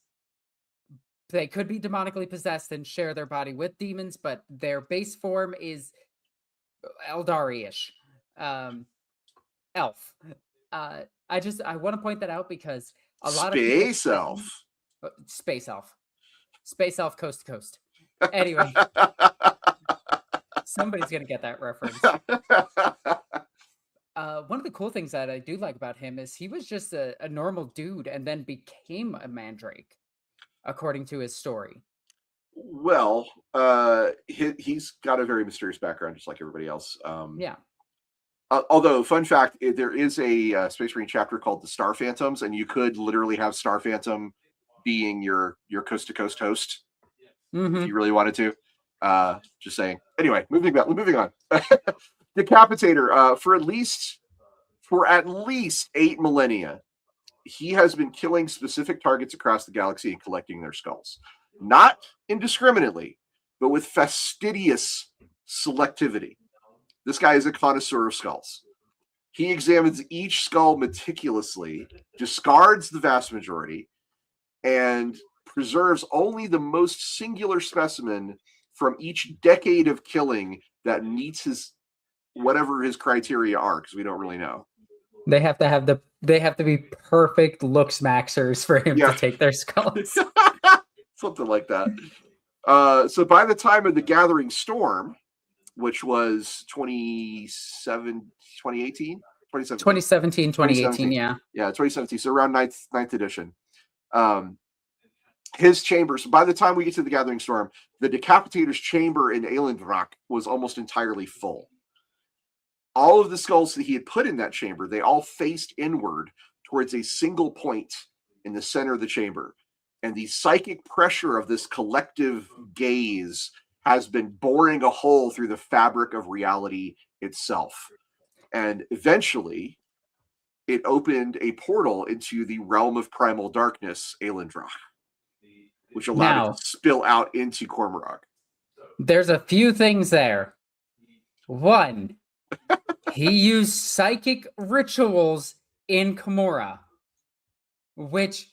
They could be demonically possessed and share their body with demons, but their base form is Aeldari-ish. Elf. I want to point that out because a lot of elf. Space elf coast to coast. Anyway, somebody's gonna get that reference. One of the cool things that I do like about him is he was just a normal dude and then became a Mandrake, according to his story. Well, he's got a very mysterious background, just like everybody else. Yeah. Although, fun fact, there is a Space Marine chapter called the Star Phantoms, and you could literally have Star Phantom being your coast to coast host if you really wanted to. Just saying. Anyway, moving on. Decapitator, for at least 8 millennia, he has been killing specific targets across the galaxy and collecting their skulls, not indiscriminately, but with fastidious selectivity. This guy is a connoisseur of skulls. He examines each skull meticulously, discards the vast majority, and preserves only the most singular specimen from each decade of killing that meets whatever his criteria are, because we don't really know. They have to be perfect looks maxers for him to take their skulls. Something like that. So by the time of the Gathering Storm, which was 2018, 2017, yeah. Yeah, 2017. So around 9th edition. His chamber. So by the time we get to the Gathering Storm, the Decapitator's chamber in Aeldari was almost entirely full. All of the skulls that he had put in that chamber, they all faced inward towards a single point in the center of the chamber. And the psychic pressure of this collective gaze has been boring a hole through the fabric of reality itself. And eventually, it opened a portal into the realm of primal darkness, Aeldari, which allowed it to spill out into Cormorag. There's a few things there. One, he used psychic rituals in Kimura, which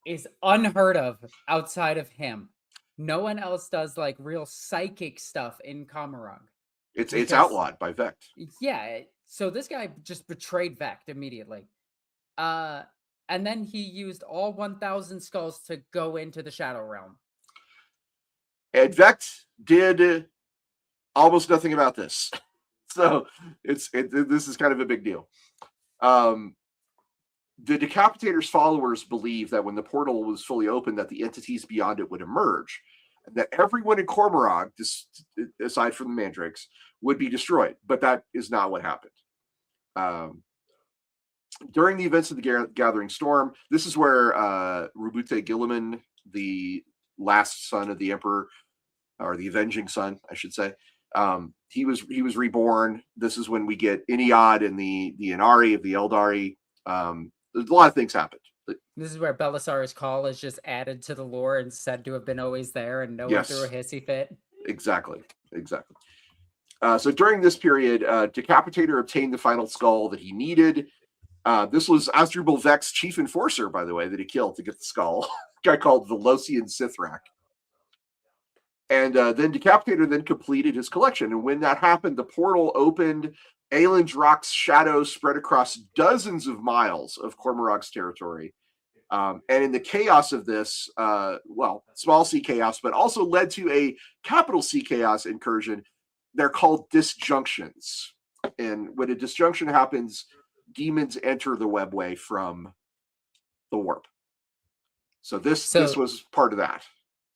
is unheard of outside of him. No one else does like real psychic stuff in Kamarug. It's outlawed by Vect. Yeah, so this guy just betrayed Vect immediately. And then he used all 1,000 skulls to go into the Shadow Realm. And Vect did almost nothing about this. So this is kind of a big deal. The Decapitator's followers believe that when the portal was fully open, that the entities beyond it would emerge, and that everyone in Cormorog, aside from the Mandrakes, would be destroyed. But that is not what happened. During the events of the Gathering Storm, this is where Rubute Gilliman, the last son of the Emperor, or the Avenging Son, I should say, he was reborn. This is when we get Iniad and the Inari of the Aeldari. There's a lot of things happened. This is where Belisari's call is just added to the lore and said to have been always there, and no one threw a hissy fit. Exactly. So during this period, Decapitator obtained the final skull that he needed. This was Asdrubal Vect's chief enforcer, by the way, that he killed to get the skull. A guy called Velocian Sithrak. And then Decapitator then completed his collection. And when that happened, the portal opened. Aeldari's shadow spread across dozens of miles of Cormorog's territory. And in the chaos of this, small C chaos, but also led to a capital C chaos incursion. They're called disjunctions. And when a disjunction happens, demons enter the webway from the warp. So this was part of that.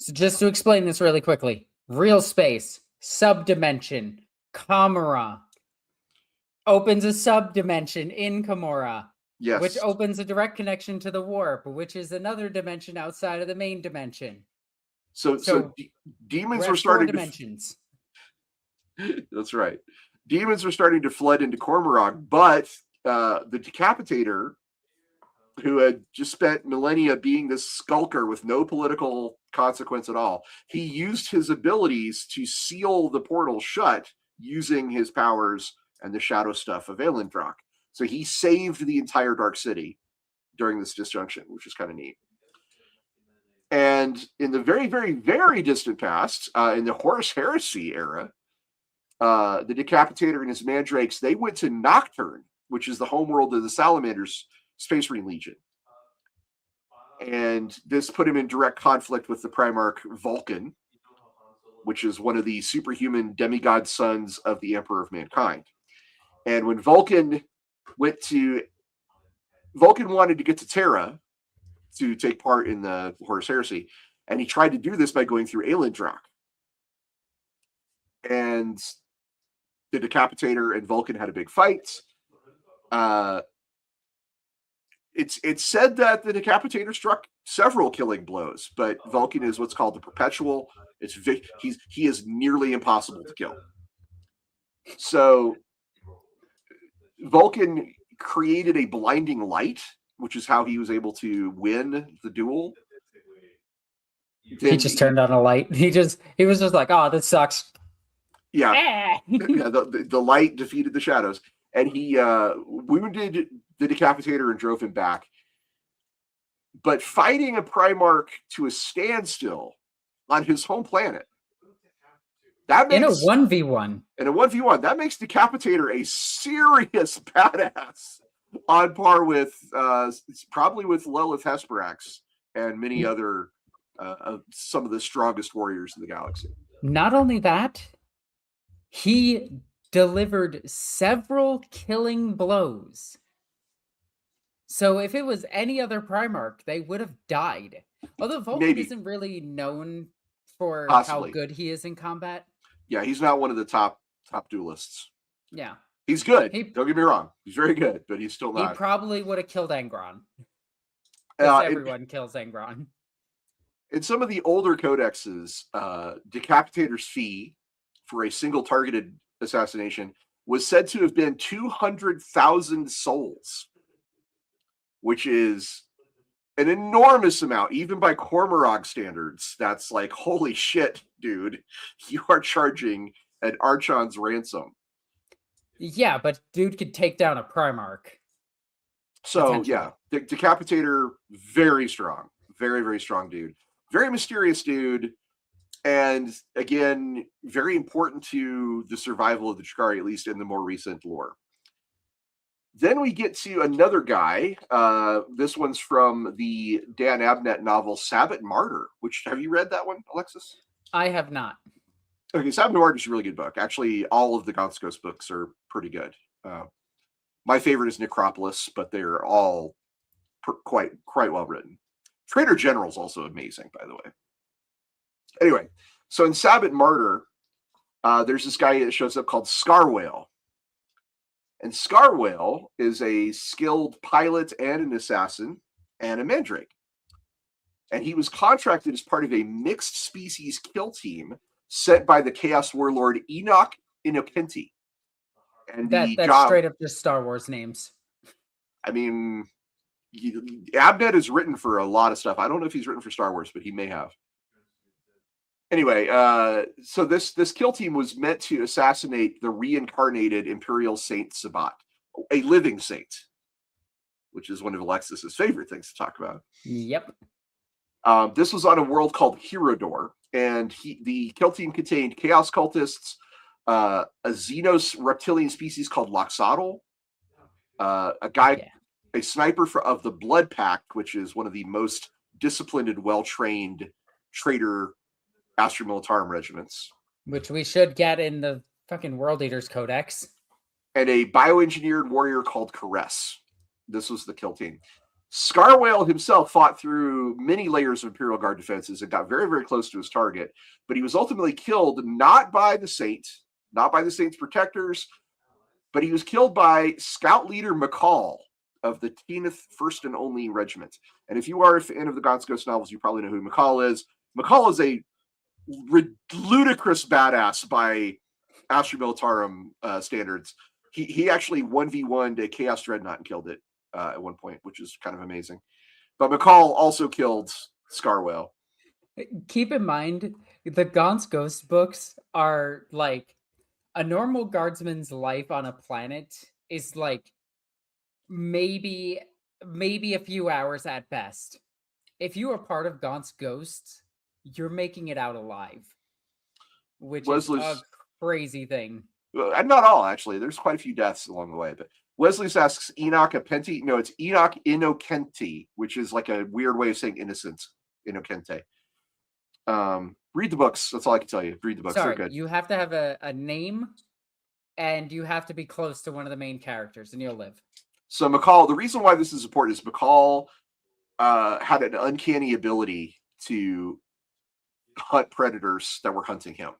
So just to explain this really quickly, real space, subdimension, Kamara opens a subdimension in Kimura, yes, which opens a direct connection to the warp, which is another dimension outside of the main dimension. So demons were starting dimensions. That's right. Demons were starting to flood into Cormorog, but the Decapitator, who had just spent millennia being this skulker with no political consequence at all, he used his abilities to seal the portal shut using his powers and the shadow stuff of Aeldari. So he saved the entire Dark City during this disjunction, which is kind of neat. And in the very, very, very distant past, in the Horus Heresy era, the Decapitator and his Mandrakes, they went to Nocturne, which is the homeworld of the Salamanders Space Marine Legion. And this put him in direct conflict with the Primarch Vulcan, which is one of the superhuman demigod sons of the Emperor of Mankind. And when Vulcan wanted to get to Terra to take part in the Horus Heresy, and he tried to do this by going through Aeldari. And the Decapitator and Vulcan had a big fight. It's said that the Decapitator struck several killing blows, but Vulcan is what's called the Perpetual. He is nearly impossible to kill. So Vulcan created a blinding light, which is how he was able to win the duel. He just turned on a light. He was just like, "Oh, this sucks." Yeah, the light defeated the shadows, and he wounded the Decapitator and drove him back. But fighting a Primarch to a standstill on his home planet, that makes, in a 1v1. In a 1v1, that makes Decapitator a serious badass, on par with probably with Lilith Hesperax and many other some of the strongest warriors in the galaxy. Not only that, he delivered several killing blows. So if it was any other Primarch, they would have died. Although Vulcan isn't really known for how good he is in combat. Yeah, he's not one of the top duelists. Yeah. He's good. Don't get me wrong. He's very good, but he's still not. He probably would have killed Angron. Everyone kills Angron. In some of the older codexes, Decapitator's fee for a single targeted assassination was said to have been 200,000 souls, which is an enormous amount, even by Cormorant standards. That's like, holy shit, dude. You are charging an Archon's ransom. Yeah, but dude could take down a Primarch. So, yeah, Decapitator, very strong. Very, very strong dude. Very mysterious dude. And again, very important to the survival of the Chikari, at least in the more recent lore. Then we get to another guy. This one's from the Dan Abnett novel Sabbath Martyr, which, have you read that one, Alexis? I have not. Okay, Sabbath Martyr is a really good book. Actually, all of the Gaunt's Ghost books are pretty good. My favorite is Necropolis, but they're all quite well written. Trader General is also amazing, by the way. Anyway, so in Sabbath Martyr, there's this guy that shows up called Scarwhale. And Scarwhale is a skilled pilot and an assassin and a mandrake. And he was contracted as part of a mixed species kill team sent by the Chaos Warlord Enoch Inokenti. And that's straight up just Star Wars names. I mean, Abnett is written for a lot of stuff. I don't know if he's written for Star Wars, but he may have. Anyway, so this kill team was meant to assassinate the reincarnated Imperial Saint Sabbat, a living saint, which is one of Alexis's favorite things to talk about. Yep. This was on a world called Herodor, and the kill team contained Chaos cultists, a Xenos reptilian species called Loxodal, a sniper of the Blood Pact, which is one of the most disciplined and well-trained traitor Astra Militarum regiments, which we should get in the fucking World Eaters Codex, and a bioengineered warrior called Caress. This was the kill team. Scarwhale himself fought through many layers of Imperial Guard defenses and got very, very close to his target, but he was ultimately killed not by the Saints protectors, but he was killed by Scout Leader McCall of the 10th First and Only Regiment. And if you are a fan of the Gaunt's Ghost novels, you probably know who McCall is. McCall is a ludicrous badass by Astra Militarum standards. He actually 1v1'd a Chaos Dreadnought and killed it at one point, which is kind of amazing. But McCall also killed Scarwhale. Keep in mind, the Gaunt's Ghost books are like a normal guardsman's life on a planet is like maybe a few hours at best. If you are part of Gaunt's Ghosts, you're making it out alive, which is a crazy thing. Not all, actually. There's quite a few deaths along the way. But Wesley asks Enoch Apenti. No, it's Enoch Inokenti, which is like a weird way of saying innocent. Inokente. Read the books. That's all I can tell you. Read the books. Sorry, they're good. You have to have a name, and you have to be close to one of the main characters, and you'll live. So McCall, the reason why this is important is McCall had an uncanny ability to hunt predators that were hunting him.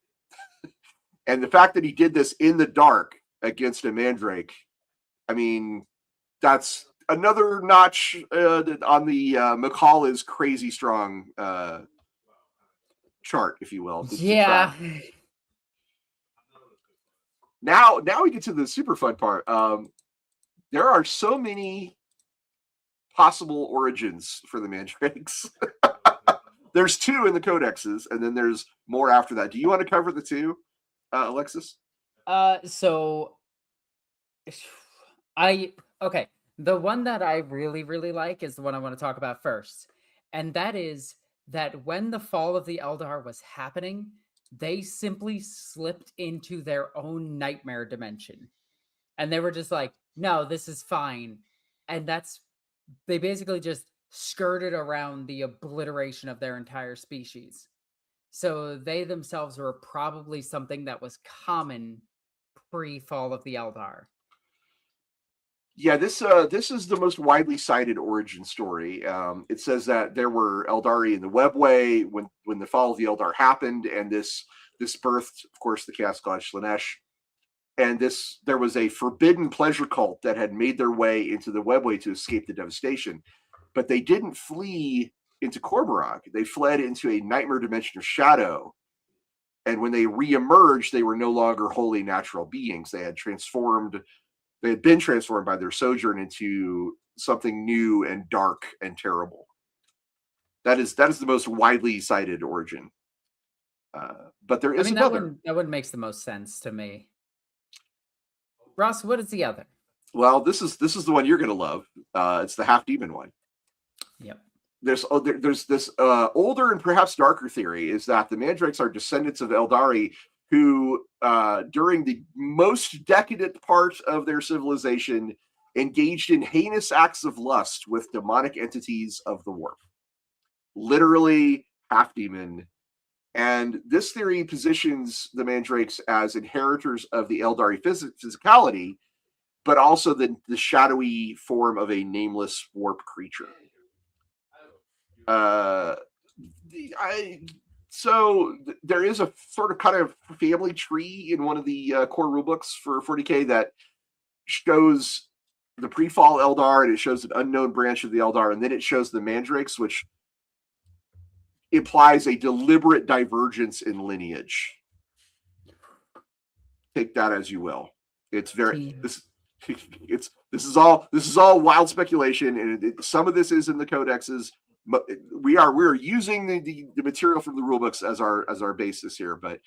And the fact that he did this in the dark against a mandrake, I mean, that's another notch on the McCall is crazy strong chart, if you will. Yeah. Now we get to the super fun part. There are so many possible origins for the mandrakes. There's 2 in the codexes, and then there's more after that. Do you want to cover the 2, Alexis? So the one that I really, really like is the one I want to talk about first. And that is that when the fall of the Eldar was happening, they simply slipped into their own nightmare dimension. And they were just like, no, this is fine. And they basically just skirted around the obliteration of their entire species. So they themselves were probably something that was common pre-fall of the Eldar. Yeah, this is the most widely cited origin story. It says that there were Eldari in the Webway when the fall of the Eldar happened, and this birthed, of course, the Chaos God Slanesh. And there was a forbidden pleasure cult that had made their way into the Webway to escape the devastation. But they didn't flee into Cormorant. They fled into a nightmare dimension of shadow. And when they re-emerged, they were no longer wholly natural beings. They had been transformed by their sojourn into something new and dark and terrible. That is the most widely cited origin. But there is another. That one makes the most sense to me. Ross, what is the other? Well, this is the one you're going to love. It's the half demon one. Yep. There's this older and perhaps darker theory is that the Mandrakes are descendants of Aeldari who, during the most decadent part of their civilization, engaged in heinous acts of lust with demonic entities of the warp. Literally half demon. And this theory positions the Mandrakes as inheritors of the Aeldari physicality, but also the shadowy form of a nameless warp creature. So there is a sort of kind of family tree in one of the core rulebooks for 40k that shows the pre-fall Eldar, and it shows an unknown branch of the Eldar, and then it shows the Mandrakes, which implies a deliberate divergence in lineage. Take that as you will. It's very this is all wild speculation, and some of this is in the codexes. We're using the material from the rulebooks as our basis here, but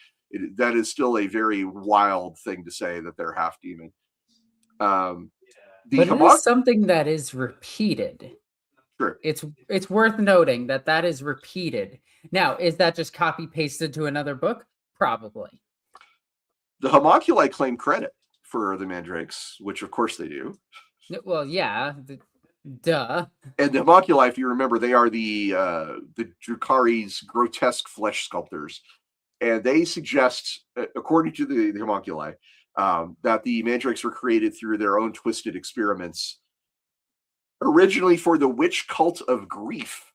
that is still a very wild thing to say that they're half demon. But it is something that is repeated. Sure. It's worth noting that is repeated. Now, is that just copy pasted to another book? Probably. The homunculi claim credit for the Mandrakes, which of course they do. Well, yeah, duh. And the homunculi, if you remember, they are the Drukhari's grotesque flesh sculptors, and they suggest, according to the homunculi, that the Mandrakes were created through their own twisted experiments, originally for the witch cult of grief,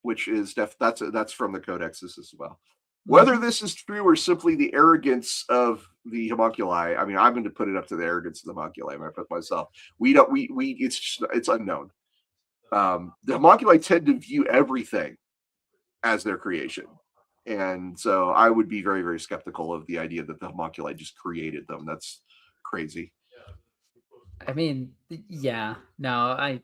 which is that's from the codexes as well. Whether this is true or simply the arrogance of the homunculi, I mean, I'm going to put it up to the arrogance of the homunculi. I put myself. It's unknown. The homunculi tend to view everything as their creation, and so I would be very, very skeptical of the idea that the homunculi just created them. That's crazy. I mean, yeah, no,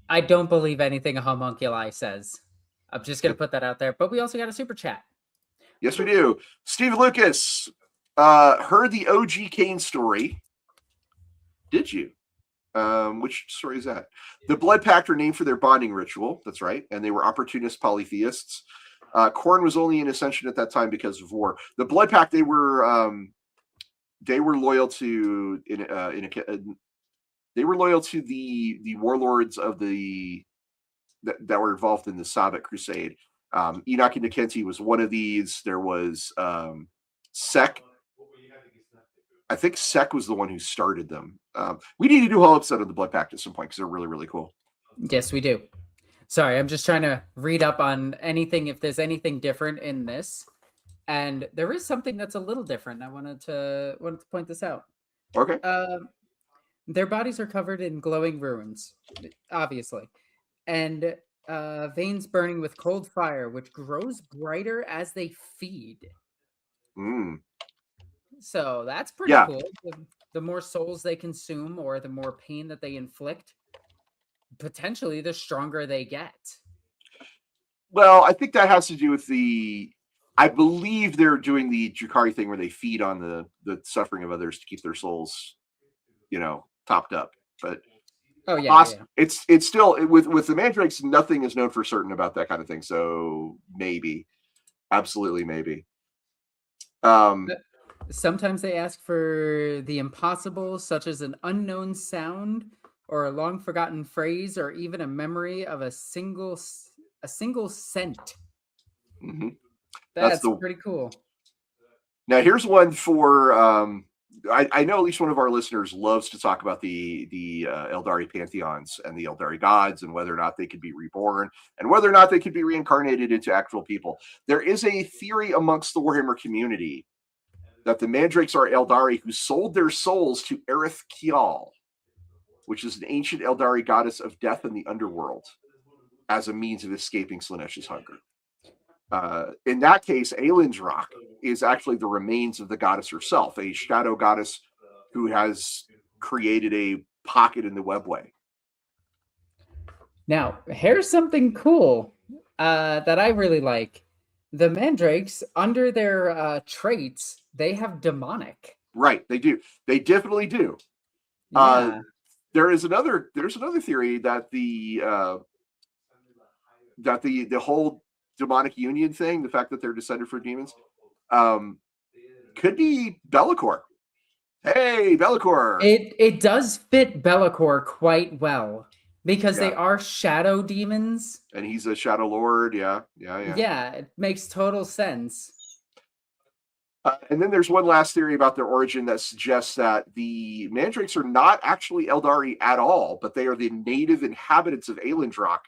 I don't believe anything a homunculi says. I'm just going to put that out there. But we also got a super chat. Yes, we do. Steve Lucas heard the OG Kane story. Did you? Which story is that? The Blood Pact are named for their bonding ritual. That's right. And they were opportunist polytheists. Khorne was only in ascension at that time because of war. The Blood Pact, they were loyal to they were loyal to the warlords of that were involved in the Sabbath Crusade. Enoch and Nikenti was one of these. There was Sek. I think Sek was the one who started them. We need to do a whole episode of the Blood Pact at some point because they're really, really cool. Yes, we do. Sorry, I'm just trying to read up on anything, if there's anything different in this. And there is something that's a little different. I wanted to point this out. Okay. Their bodies are covered in glowing runes, obviously. And veins burning with cold fire, which grows brighter as they feed. So that's pretty cool. The more souls they consume, or the more pain that they inflict, potentially the stronger they get. Well, I think that has to do with I believe they're doing the Drukhari thing where they feed on the suffering of others to keep their souls, topped up. But it's still with the Mandrakes, nothing is known for certain about that kind of thing. So maybe, absolutely maybe. Sometimes they ask for the impossible, such as an unknown sound or a long forgotten phrase, or even a memory of a single scent. Mm-hmm. That's pretty cool. Now here's one for I know at least one of our listeners loves to talk about the Aeldari pantheons and the Aeldari gods, and whether or not they could be reborn, and whether or not they could be reincarnated into actual people. There is a theory amongst the Warhammer community that the Mandrakes are Aeldari who sold their souls to Aerith Kial, which is an ancient Aeldari goddess of death in the underworld, as a means of escaping Slaaneish's hunger. In that case, Aelindrach is actually the remains of the goddess herself, a shadow goddess who has created a pocket in the webway. Now, here's something cool that I really like. The Mandrakes, under their traits, they have demonic. Right, they do. They definitely do. Yeah. There's another theory that the whole demonic union thing, the fact that they're descended from demons, could be Be'lakor. Hey, Be'lakor. It does fit Be'lakor quite well because they Yeah. are shadow demons. And he's a shadow lord. Yeah. Yeah, it makes total sense. And then there's one last theory about their origin that suggests that the Mandrakes are not actually Aeldari at all, but they are the native inhabitants of Aeldari,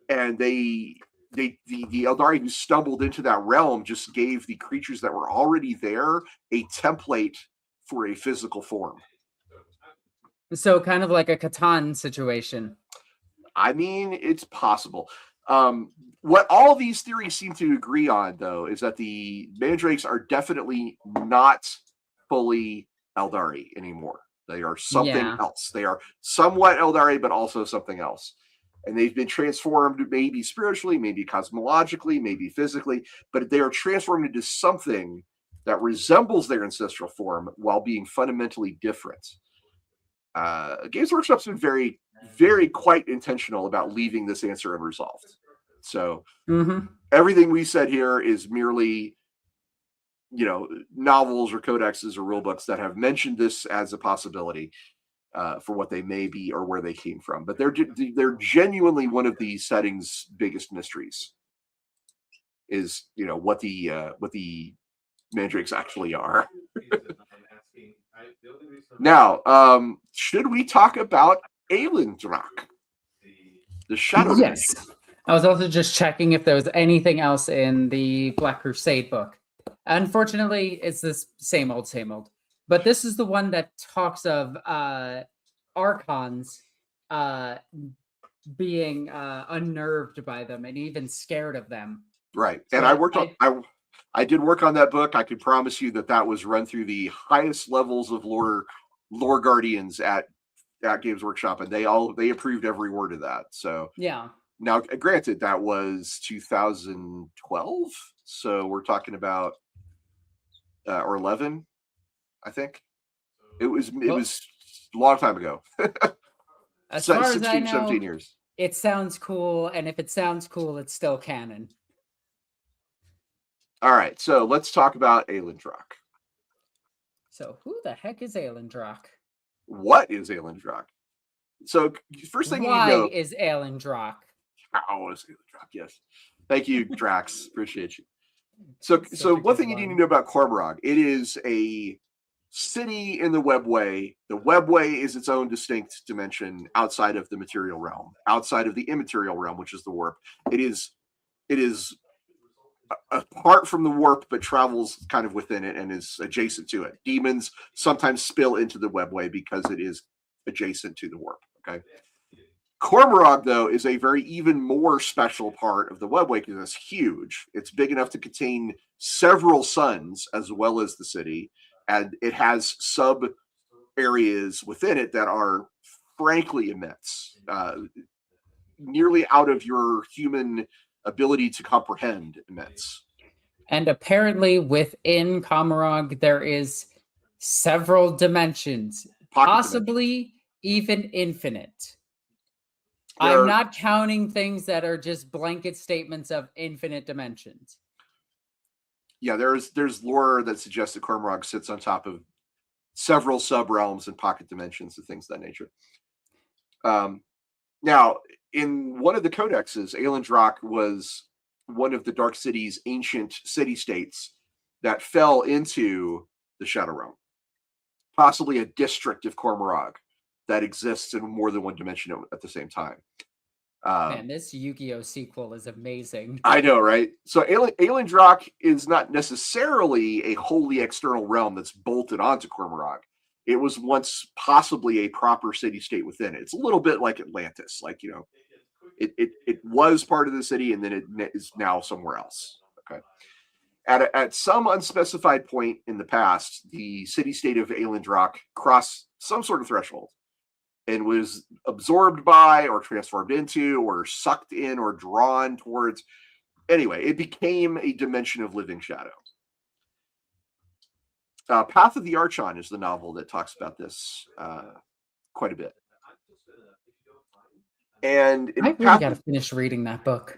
and the Aeldari who stumbled into that realm just gave the creatures that were already there a template for a physical form. So kind of like a Catan situation. I mean, it's possible. What all these theories seem to agree on, though, is that the Mandrakes are definitely not fully Aeldari anymore. They are something else. They are somewhat Aeldari, but also something else. And they've been transformed, maybe spiritually, maybe cosmologically, maybe physically, but they are transformed into something that resembles their ancestral form while being fundamentally different. Games Workshop's been very, very quite intentional about leaving this answer unresolved. So everything we said here is merely, novels or codexes or rule books that have mentioned this as a possibility for what they may be or where they came from. But they're genuinely one of the setting's biggest mysteries. Is what the Mandrakes actually are. Now, should we talk about Aeldari, the Shadow? Yes. I was also just checking if there was anything else in the Black Crusade book. Unfortunately, it's this same old. But this is the one that talks of archons being unnerved by them and even scared of them. Right. And I did work on that book. I can promise you that was run through the highest levels of lore guardians at Games Workshop, and they approved every word of that. So yeah. Now, granted, that was 2012, so we're talking about or 11, I think. It was a long time ago. As far 16, as I know, 17 years. It sounds cool, and if it sounds cool, it's still canon. All right, so let's talk about Aeldari. So who the heck is Aeldari? What is Aeldari? So first thing Why you know, is Aeldari? How is Aeldari? Yes. Thank you, Drax. Appreciate you. So one thing you need to know about Cormorag, it is a city in the webway. The webway is its own distinct dimension outside of the material realm, outside of the immaterial realm, which is the warp. It is apart from the warp, but travels kind of within it and is adjacent to it. Demons sometimes spill into the webway because it is adjacent to the warp. Okay. Cormorag, though, is a very even more special part of the webway because it's huge. It's big enough to contain several suns as well as the city, and it has sub areas within it that are frankly immense, nearly out of your human ability to comprehend immense. And apparently within Cormorag, there is several dimensions, possibly even infinite. I'm not counting things that are just blanket statements of infinite dimensions. Yeah, there's lore that suggests that Cormorag sits on top of several sub-realms and pocket dimensions and things of that nature. Now, in one of the codexes, Aeldari was one of the Dark City's ancient city-states that fell into the Shadow Realm, possibly a district of Cormorag that exists in more than one dimension at the same time. Man, this Yu-Gi-Oh sequel is amazing. I know, right? So Aeldari is not necessarily a wholly external realm that's bolted onto Cormorag. It was once possibly a proper city-state within it. It's a little bit like Atlantis. Like, it was part of the city and then it is now somewhere else. Okay. At some unspecified point in the past, the city-state of Aeldari crossed some sort of threshold. and was absorbed by or transformed into or sucked in or drawn towards. Anyway, it became a dimension of living shadow. Path of the Archon is the novel that talks about this quite a bit. And I really got to finish reading that book.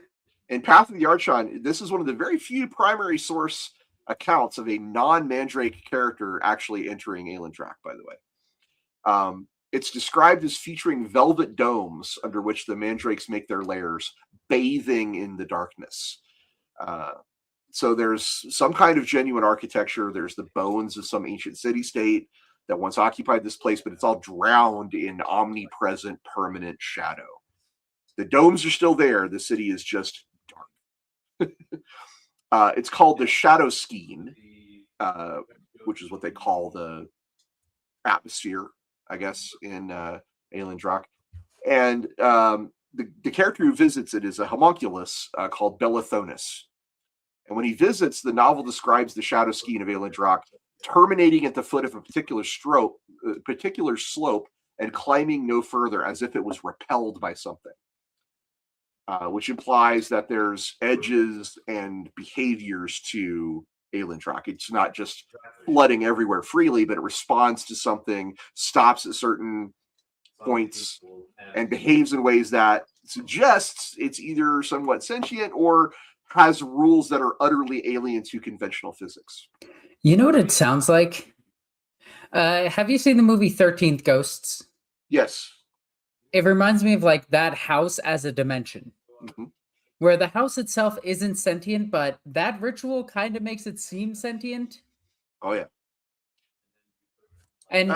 In Path of the Archon, this is one of the very few primary source accounts of a non-Mandrake character actually entering Aeldari, by the way. It's described as featuring velvet domes under which the Mandrakes make their lairs, bathing in the darkness. So there's some kind of genuine architecture. There's the bones of some ancient city-state that once occupied this place, but it's all drowned in omnipresent, permanent shadow. The domes are still there. The city is just dark. It's called the Shadow Skein, which is what they call the atmosphere, I guess, in Aeldari. And the character who visits it is a homunculus called Bellathonis. And when he visits, the novel describes the Shadow Skein of Aeldari terminating at the foot of a particular slope and climbing no further, as if it was repelled by something. Which implies that there's edges and behaviors to Aeldari. It's not just flooding everywhere freely, but it responds to something, stops at certain points, and behaves in ways that suggests it's either somewhat sentient or has rules that are utterly alien to conventional physics. You know what it sounds like? Have you seen the movie 13th Ghosts? Yes. It reminds me of like that house as a dimension, where the house itself isn't sentient, but that ritual kind of makes it seem sentient. Oh, yeah. And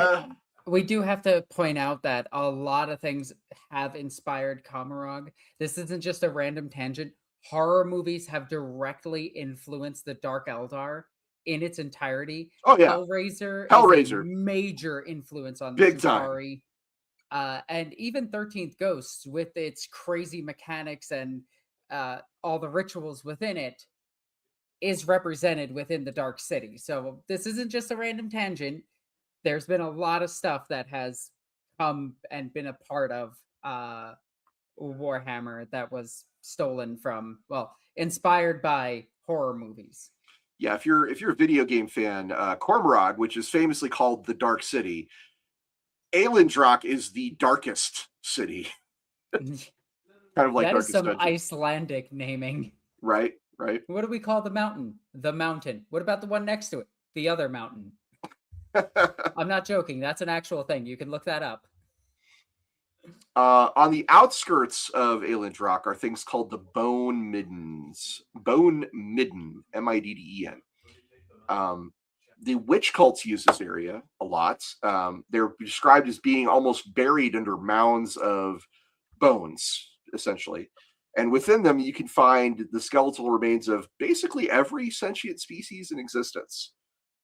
we do have to point out that a lot of things have inspired Kamarog. This isn't just a random tangent. Horror movies have directly influenced the Dark Eldar in its entirety. Oh, yeah. Hellraiser is a major influence on big this time. story. And even 13th Ghosts, with its crazy mechanics and all the rituals within it, is represented within the Dark City. So this isn't just a random tangent. There's been a lot of stuff that has come and been a part of Warhammer that was stolen from, well, inspired by horror movies. Yeah, if you're a video game fan, Cormorog, which is famously called the Dark City, Aeldari is the darkest city. Kind of like that Darkest is some Dungeon. Icelandic naming. Right. What do we call the mountain? The mountain. What about the one next to it? The other mountain. I'm not joking. That's an actual thing. You can look that up. On the outskirts of Aeldari are things called the Bone Middens. Bone Midden, Midden. The witch cults use this area a lot. They're described as being almost buried under mounds of bones, essentially. And within them, you can find the skeletal remains of basically every sentient species in existence.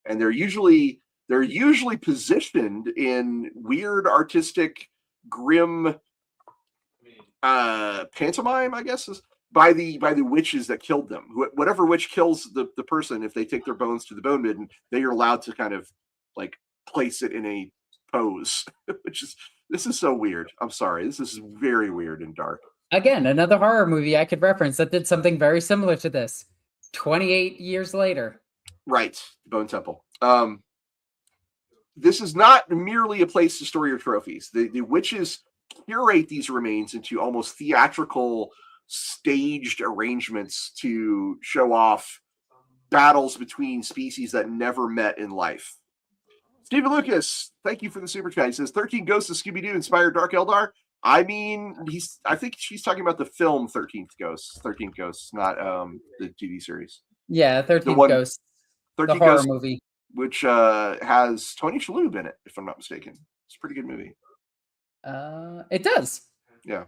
And they're usually positioned in weird, artistic, grim pantomime, I guess, by the witches that killed them. Whatever witch kills the person, if they take their bones to the Bone Midden, they are allowed to kind of like place it in a pose, this is so weird. I'm sorry. This is very weird and dark. Again, another horror movie I could reference that did something very similar to this 28 years later. Right. Bone Temple. This is not merely a place to store your trophies. The witches curate these remains into almost theatrical, staged arrangements to show off battles between species that never met in life. Stephen Lucas, thank you for the super chat. He says 13 Ghosts of Scooby-Doo inspired Dark Eldar. I mean, I think she's talking about the film 13th Ghosts, not the TV series. Yeah, 13th Ghosts. 13 the horror movie. Which has Tony Shalhoub in it, if I'm not mistaken. It's a pretty good movie. It does. Yeah.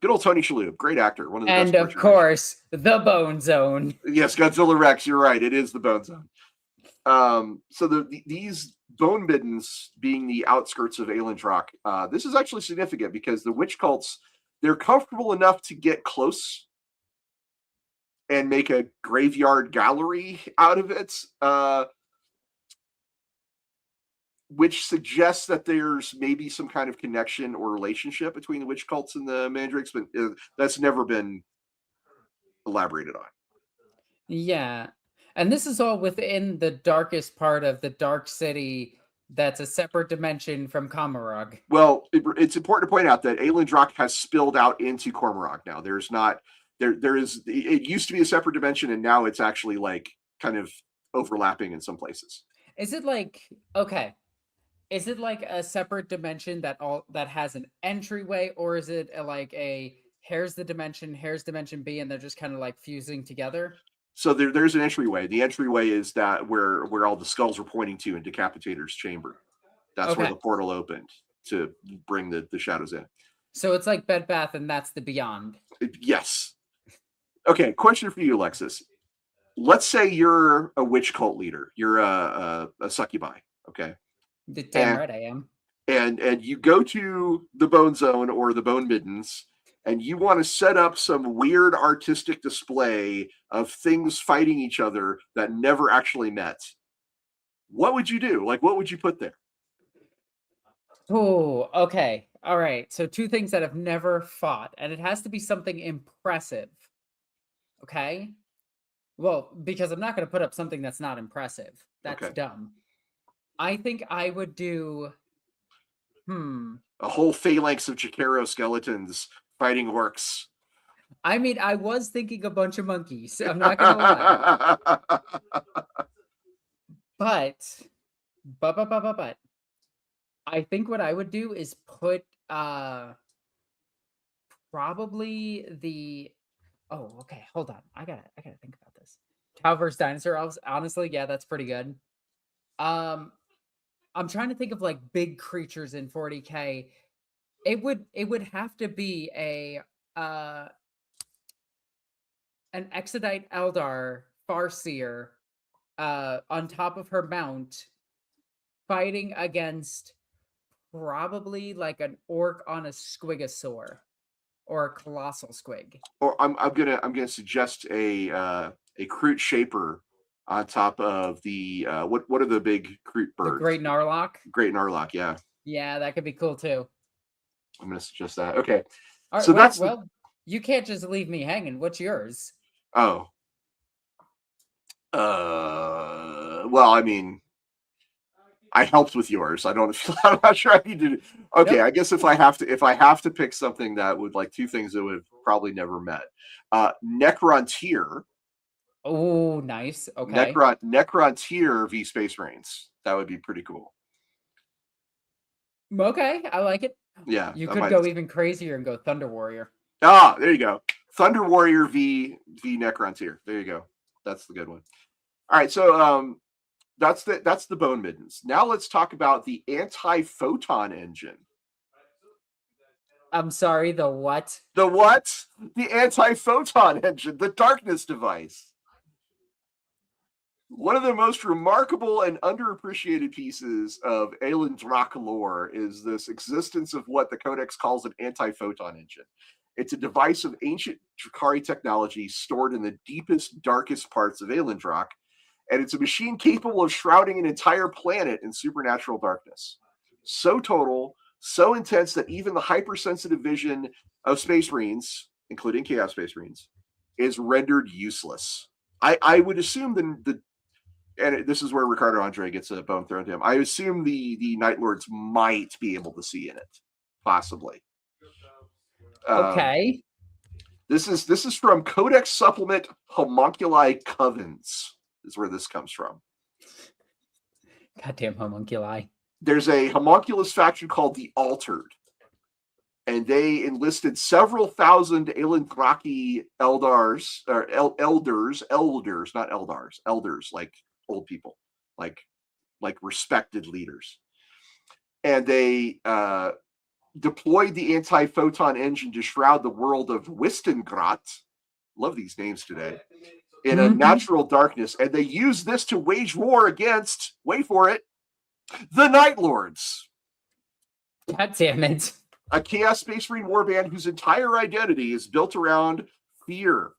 Good old Tony Shalhoub. Great actor. One of the and best of course, the Bone Zone. Yes, Godzilla Rex. You're right. It is the Bone Zone. So these Bone Middens being the outskirts of Aeldari, this is actually significant because the witch cults, they're comfortable enough to get close and make a graveyard gallery out of it. which suggests that there's maybe some kind of connection or relationship between the witch cults and the Mandrakes, but that's never been elaborated on. Yeah. And this is all within the darkest part of the Dark City that's a separate dimension from Kamarog. Well, it's important to point out that Aeldari has spilled out into Cormorog now. There's not there is it used to be a separate dimension, and now it's actually like kind of overlapping in some places. Is it like okay? Is it like a separate dimension that has an entryway, or is it like a here's dimension B, and they're just kind of like fusing together? So there's an entryway. The entryway is that where all the skulls were pointing to in Decapitator's chamber. That's where the portal opened to bring the shadows in. So it's like Bed Bath, and that's the beyond. Yes. Okay, question for you, Alexis. Let's say you're a witch cult leader. You're a succubi, okay? Damn right I am. And you go to the Bone Zone or the Bone Middens, and you want to set up some weird artistic display of things fighting each other that never actually met. What would you do? Like, what would you put there? Oh, okay. All right. So two things that have never fought, and it has to be something impressive. Okay. Well, because I'm not going to put up something that's not impressive. That's dumb. I think I would do. A whole phalanx of Jakaro skeletons fighting orcs. I mean, I was thinking a bunch of monkeys. I'm not going to lie. But. I think what I would do is put probably the. Oh, okay. Hold on. I gotta think about this. Cow vs. Dinosaur. Honestly, yeah, that's pretty good. I'm trying to think of like big creatures in 40K. It would have to be an Exodite Eldar Farseer on top of her mount fighting against probably like an orc on a squigosaur or a colossal squig. Or I'm gonna suggest a Kroot Shaper on top of the what are the big Kroot birds? The Great Narlock. Great Narlock, yeah. Yeah, that could be cool too. I'm gonna suggest that. Okay. All right, so well, you can't just leave me hanging. What's yours? Oh. Well, I mean, I helped with yours. I'm not sure I need to. Okay, nope. I guess if I have to pick something that would like two things that would have probably never met. Necrontyr. Oh, nice. Okay. Necrontyr v Space Marines. That would be pretty cool. Okay, I like it. Yeah. You could go even crazier and go Thunder Warrior. Ah, there you go. Thunder Warrior v Necrontyr. There you go. That's the good one. All right, so that's the Bone Middens. Now let's talk about the anti-photon engine. I'm sorry, the what? The what? The anti-photon engine, the darkness device. One of the most remarkable and underappreciated pieces of Aeldari lore is this existence of what the Codex calls an anti-photon engine. It's a device of ancient Drukhari technology stored in the deepest, darkest parts of Aeldari, and it's a machine capable of shrouding an entire planet in supernatural darkness. So total, so intense that even the hypersensitive vision of Space Marines, including Chaos Space Marines, is rendered useless. I would assume and this is where Ricardo Andre gets a bone thrown to him. I assume the Night Lords might be able to see in it, possibly. Okay. This is from Codex Supplement Homunculi Covens. Is where this comes from. Goddamn homunculi. There's a homunculus faction called the Altered, and they enlisted several thousand Aeldari eldars, or elders, not eldars, elders, like old people, like respected leaders. And they deployed the anti-photon engine to shroud the world of Wistengrat. Love these names today. In a natural darkness, and they use this to wage war against, wait for it, the Night Lords. God damn it. A Chaos Space Marine warband whose entire identity is built around fear,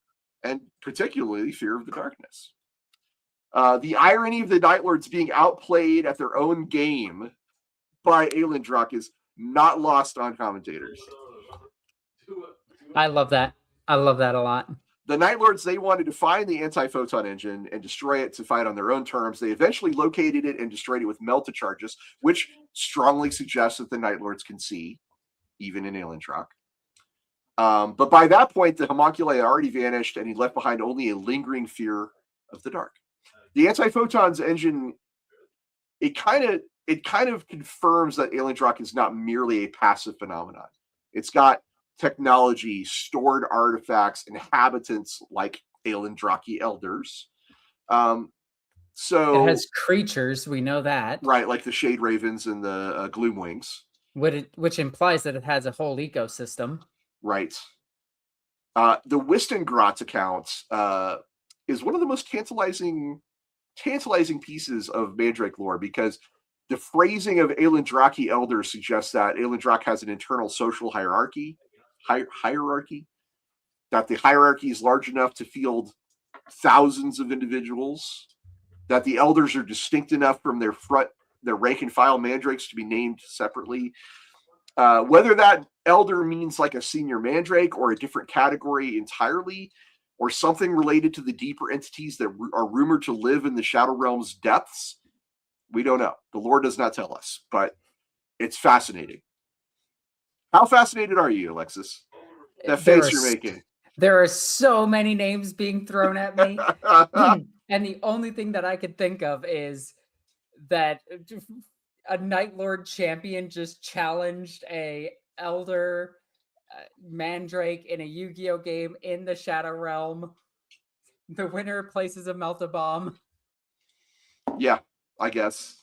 and particularly fear of the darkness. The irony of the Night Lords being outplayed at their own game by Aeldari is not lost on commentators. I love that. I love that a lot. The Night Lords, they wanted to find the anti-photon engine and destroy it to fight on their own terms. They eventually located it and destroyed it with melta charges, which strongly suggests that the Night Lords can see, even in Aeldari. But by that point, the homunculi had already vanished, and he left behind only a lingering fear of the dark. The anti-photons engine, it kind of confirms that Aeldari is not merely a passive phenomenon. It's got technology, stored artifacts, inhabitants like Aeldari elders. So it has creatures, we know that. Right, like the Shade Ravens and the Gloomwings. Which implies that it has a whole ecosystem. Right. The Wistengrot account is one of the most tantalizing pieces of Mandrake lore, because the phrasing of Aeldari elders suggests that Aeldari has an internal social hierarchy, that the hierarchy is large enough to field thousands of individuals, that the elders are distinct enough from their rank and file mandrakes to be named separately. Whether that elder means like a senior mandrake or a different category entirely, or something related to the deeper entities that are rumored to live in the Shadow Realm's depths, we don't know. The lore does not tell us, but it's fascinating. How fascinated are you, Alexis? That face you're making. There are so many names being thrown at me. And the only thing that I could think of is that a Night Lord champion just challenged a elder mandrake in a Yu-Gi-Oh game in the Shadow Realm. The winner places a Melta Bomb. Yeah, I guess.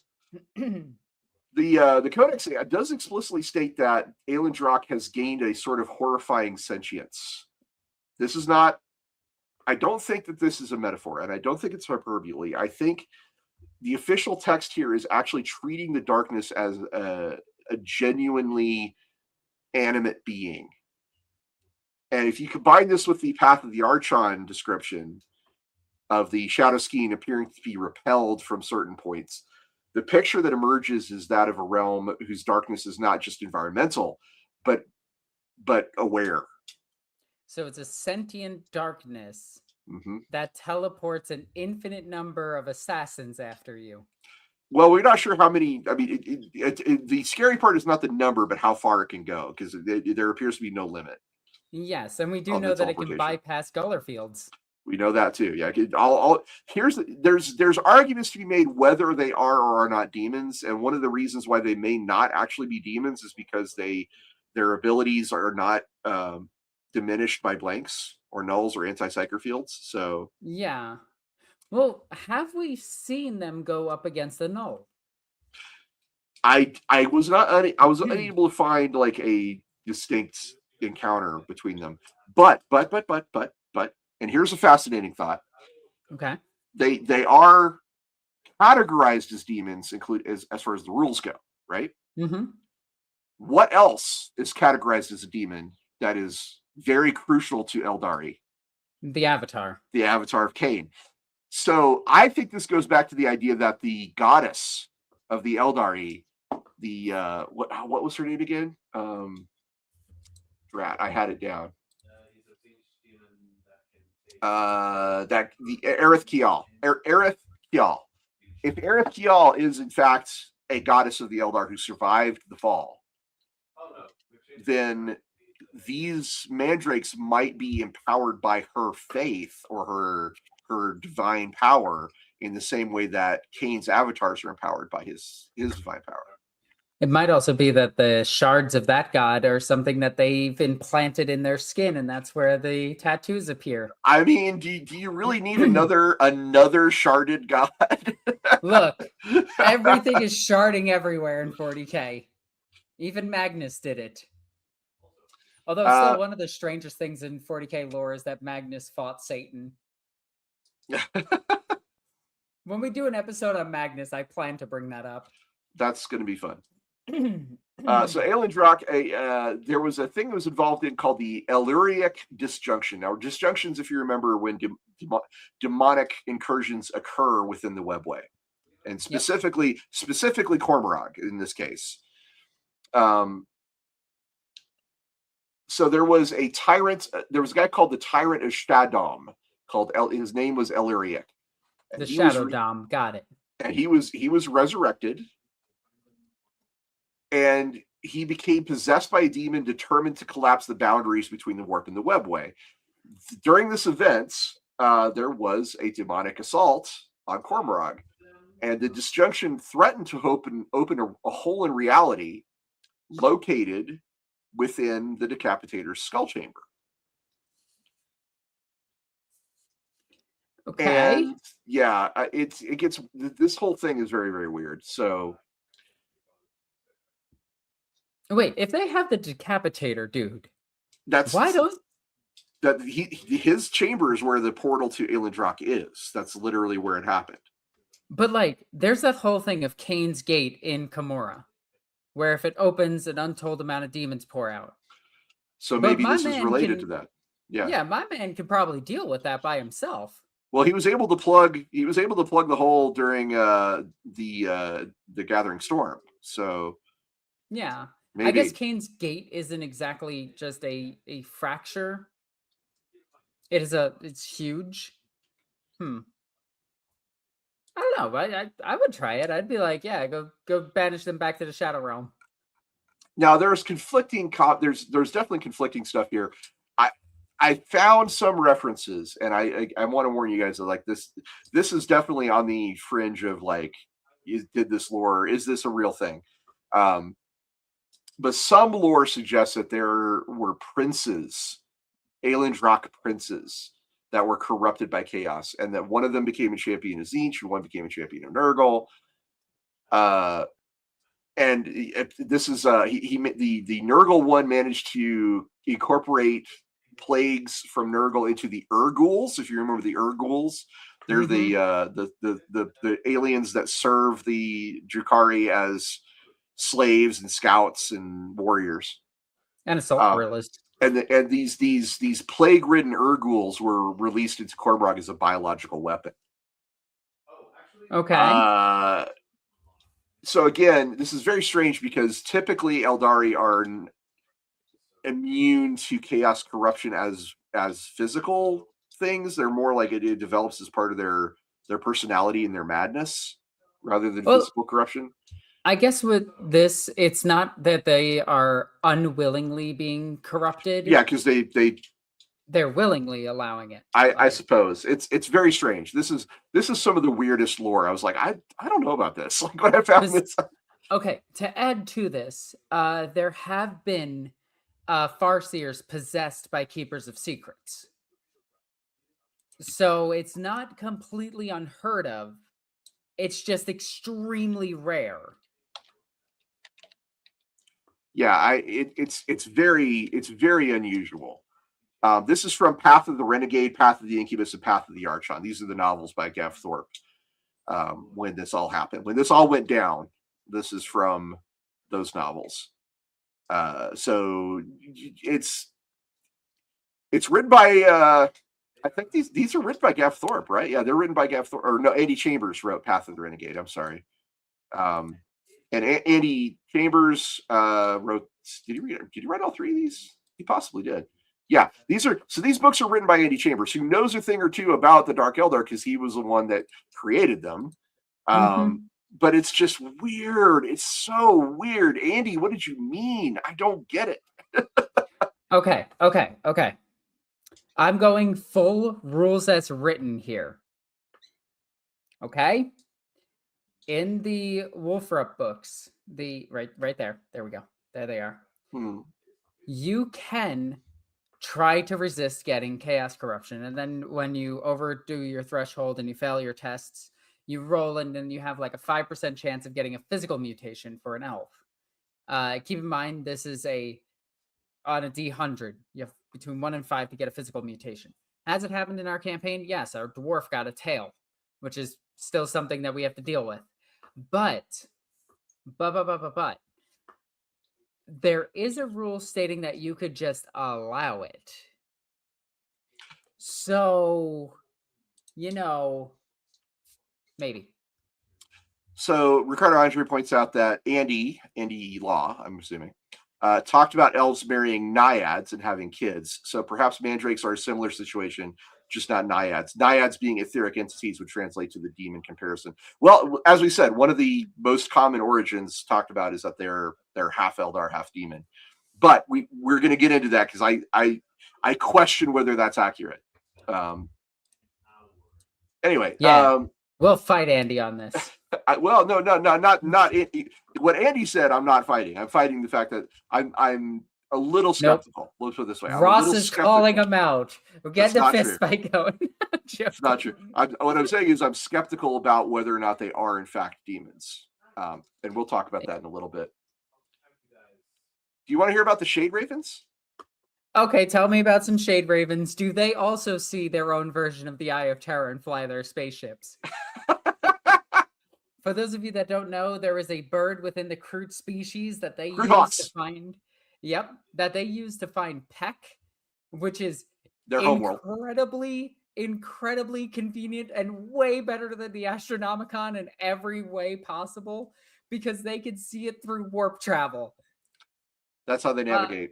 The Codex does explicitly state that Aeldari has gained a sort of horrifying sentience. This is not, I don't think that this is a metaphor, and I don't think it's hyperbole. I think the official text here is actually treating the darkness as a genuinely animate being. And if you combine this with the Path of the Archon description of the shadow skiing appearing to be repelled from certain points, the picture that emerges is that of a realm whose darkness is not just environmental, but aware. So it's a sentient darkness that teleports an infinite number of assassins after you. Well, we're not sure how many. I mean, the scary part is not the number, but how far it can go, because there appears to be no limit. Yes, and we do know that it can bypass Guller fields. We know that too. Yeah. There's arguments to be made whether they are or are not demons, and one of the reasons why they may not actually be demons is because their abilities are not diminished by blanks or nulls or anti-psyker fields. So yeah. Well, have we seen them go up against the null? I was unable to find like a distinct encounter between them. But and here's a fascinating thought. Okay. They are categorized as demons, as far as the rules go, right? Mm-hmm. What else is categorized as a demon that is very crucial to Aeldari? The Avatar. The Avatar of Cain. So I think this goes back to the idea that the goddess of the Aeldari, the what was her name again? Drat, I had it down. That the Aerith Kial. Aerith Kial. If Aerith Kial is in fact a goddess of the Eldar who survived the fall, then these mandrakes might be empowered by her faith or her divine power in the same way that Cain's avatars are empowered by his divine power. It might also be that the shards of that god are something that they've implanted in their skin, and that's where the tattoos appear. I mean, do you really need another sharded god? Look, everything is sharding everywhere in 40K. Even Magnus did it. Although still one of the strangest things in 40K lore is that Magnus fought Satan. When we do an episode on Magnus, I plan to bring that up. That's going to be fun. So Aeldari, there was a thing that was involved in called the Eluriac disjunction. Now, disjunctions, if you remember, when demonic incursions occur within the webway, and specifically Cormorag in this case. So there was a tyrant. There was a guy called the Tyrant of Stadom. His name was Eliric. The Shadow Dom. Got it. And he was resurrected, and he became possessed by a demon determined to collapse the boundaries between the warp and the webway. During this event, there was a demonic assault on Cormorag, and the disjunction threatened to open a hole in reality located within the Decapitator's skull chamber. Okay. And yeah, it gets, this whole thing is very, very weird. So wait, if they have the Decapitator, dude, his chamber is where the portal to Aeldari is. That's literally where it happened. But like, there's that whole thing of Cain's Gate in Kimura, where if it opens, an untold amount of demons pour out. So maybe this is related to that. Yeah, my man could probably deal with that by himself. Well, he was able to plug the hole during the Gathering Storm. So yeah, maybe. I guess Cain's Gate isn't exactly just a fracture. It's huge. I don't know. I would try it. I'd be like, yeah, go banish them back to the Shadow Realm. Now there's definitely conflicting stuff here. I found some references, and I want to warn you guys that like this is definitely on the fringe of like, did this lore, is this a real thing? But some lore suggests that there were princes, Aeldari princes, that were corrupted by chaos, and that one of them became a champion of Tzeentch, and one became a champion of Nurgle. And this is the Nurgle one managed to incorporate plagues from Nurgle into the Urguls. If you remember the Urguls, they're the aliens that serve the Drukhari as slaves and scouts and warriors and assault gorillas. And these plague-ridden Urguls were released into Cormorag as a biological weapon. Okay. So again, this is very strange because typically Aeldari are immune to chaos corruption as physical things. They're more like it develops as part of their personality and their madness rather than physical corruption. I guess with this, it's not that they are unwillingly being corrupted. Yeah, because they're willingly allowing it. I suppose it's very strange. This is some of the weirdest lore. I was like, I don't know about this. Like when I found this. Okay, to add to this, there have been Farseers possessed by Keepers of Secrets. So it's not completely unheard of. It's just extremely rare. Yeah, it's very unusual. This is from Path of the Renegade, Path of the Incubus, and Path of the Archon. These are the novels by Gav Thorpe. When this all happened, when this all went down, this is from those novels. So it's written by I think these are written by Gav Thorpe, right? Yeah, they're written by Gav Thorpe. Or no, Andy Chambers wrote Path of the Renegade. I'm sorry. And Andy Chambers wrote. Did he write all three of these? He possibly did. Yeah, these books are written by Andy Chambers, who knows a thing or two about the Dark Eldar because he was the one that created them. But it's just weird. It's so weird. Andy, what did you mean? I don't get it. Okay. I'm going full rules as written here. Okay? In the Wolfrup books, right there. There we go. There they are. You can try to resist getting chaos corruption, and then when you overdo your threshold and you fail your tests, you roll and then you have like a 5% chance of getting a physical mutation for an elf. Keep in mind, this is on a D100. You have between 1 and 5 to get a physical mutation. Has it happened in our campaign? Yes, our dwarf got a tail, which is still something that we have to deal with. But there is a rule stating that you could just allow it. So, maybe. So Ricardo Andre points out that Andy Law, I'm assuming, talked about elves marrying naiads and having kids. So perhaps mandrakes are a similar situation, just not naiads. Naiads being etheric entities would translate to the demon comparison. Well, as we said, one of the most common origins talked about is that they're half Eldar, half demon. But we're going to get into that because I question whether that's accurate. Anyway, yeah, we'll fight Andy on this. Well, no, not what Andy said. I'm not fighting. I'm fighting the fact that I'm a little skeptical. Nope. Let's put it this way. Ross is calling him out. We're getting a fist fight going. It's not true. What I'm saying is I'm skeptical about whether or not they are in fact demons. And we'll talk about that in a little bit. Do you want to hear about the Shade Ravens? Okay, tell me about some Shade Ravens. Do they also see their own version of the Eye of Terror and fly their spaceships? For those of you that don't know, there is a bird within the Kroot species that they use to find. Yep, that they use to find Peck, which is their incredibly convenient and way better than the Astronomicon in every way possible because they can see it through warp travel. That's how they navigate.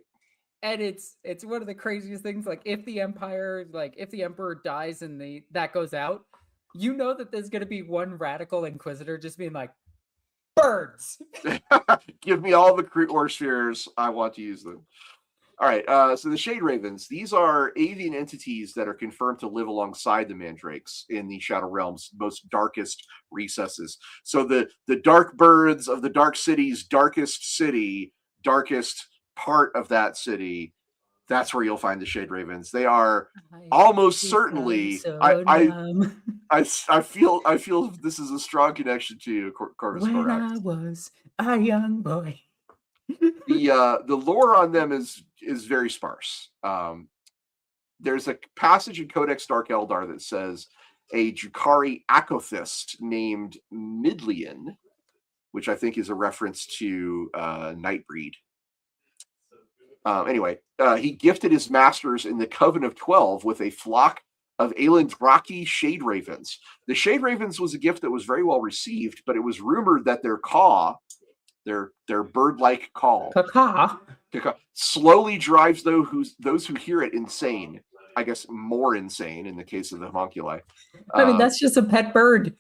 And it's one of the craziest things. Like if the Emperor dies and that goes out, you know that there's going to be one radical Inquisitor just being like, birds! Give me all the Kroot Ore spheres. I want to use them. All right, so the Shade Ravens, these are avian entities that are confirmed to live alongside the Mandrakes in the Shadow Realm's most darkest recesses. So the dark birds of the Dark City's darkest city, darkest part of that city, that's where you'll find the Shade Ravens. They are almost certainly. I feel this is a strong connection to Corvus When Corax. I was a young boy. The lore on them is very sparse. There's a passage in Codex Dark Eldar that says a Drukhari Akothist named Midlian, which I think is a reference to Nightbreed. Anyway, he gifted his masters in the Coven of 12 with a flock of Aeldari Shade Ravens. The Shade Ravens was a gift that was very well received, but it was rumored that their caw, their bird-like call, slowly drives those who hear it insane. I guess more insane in the case of the homunculi. I mean, that's just a pet bird.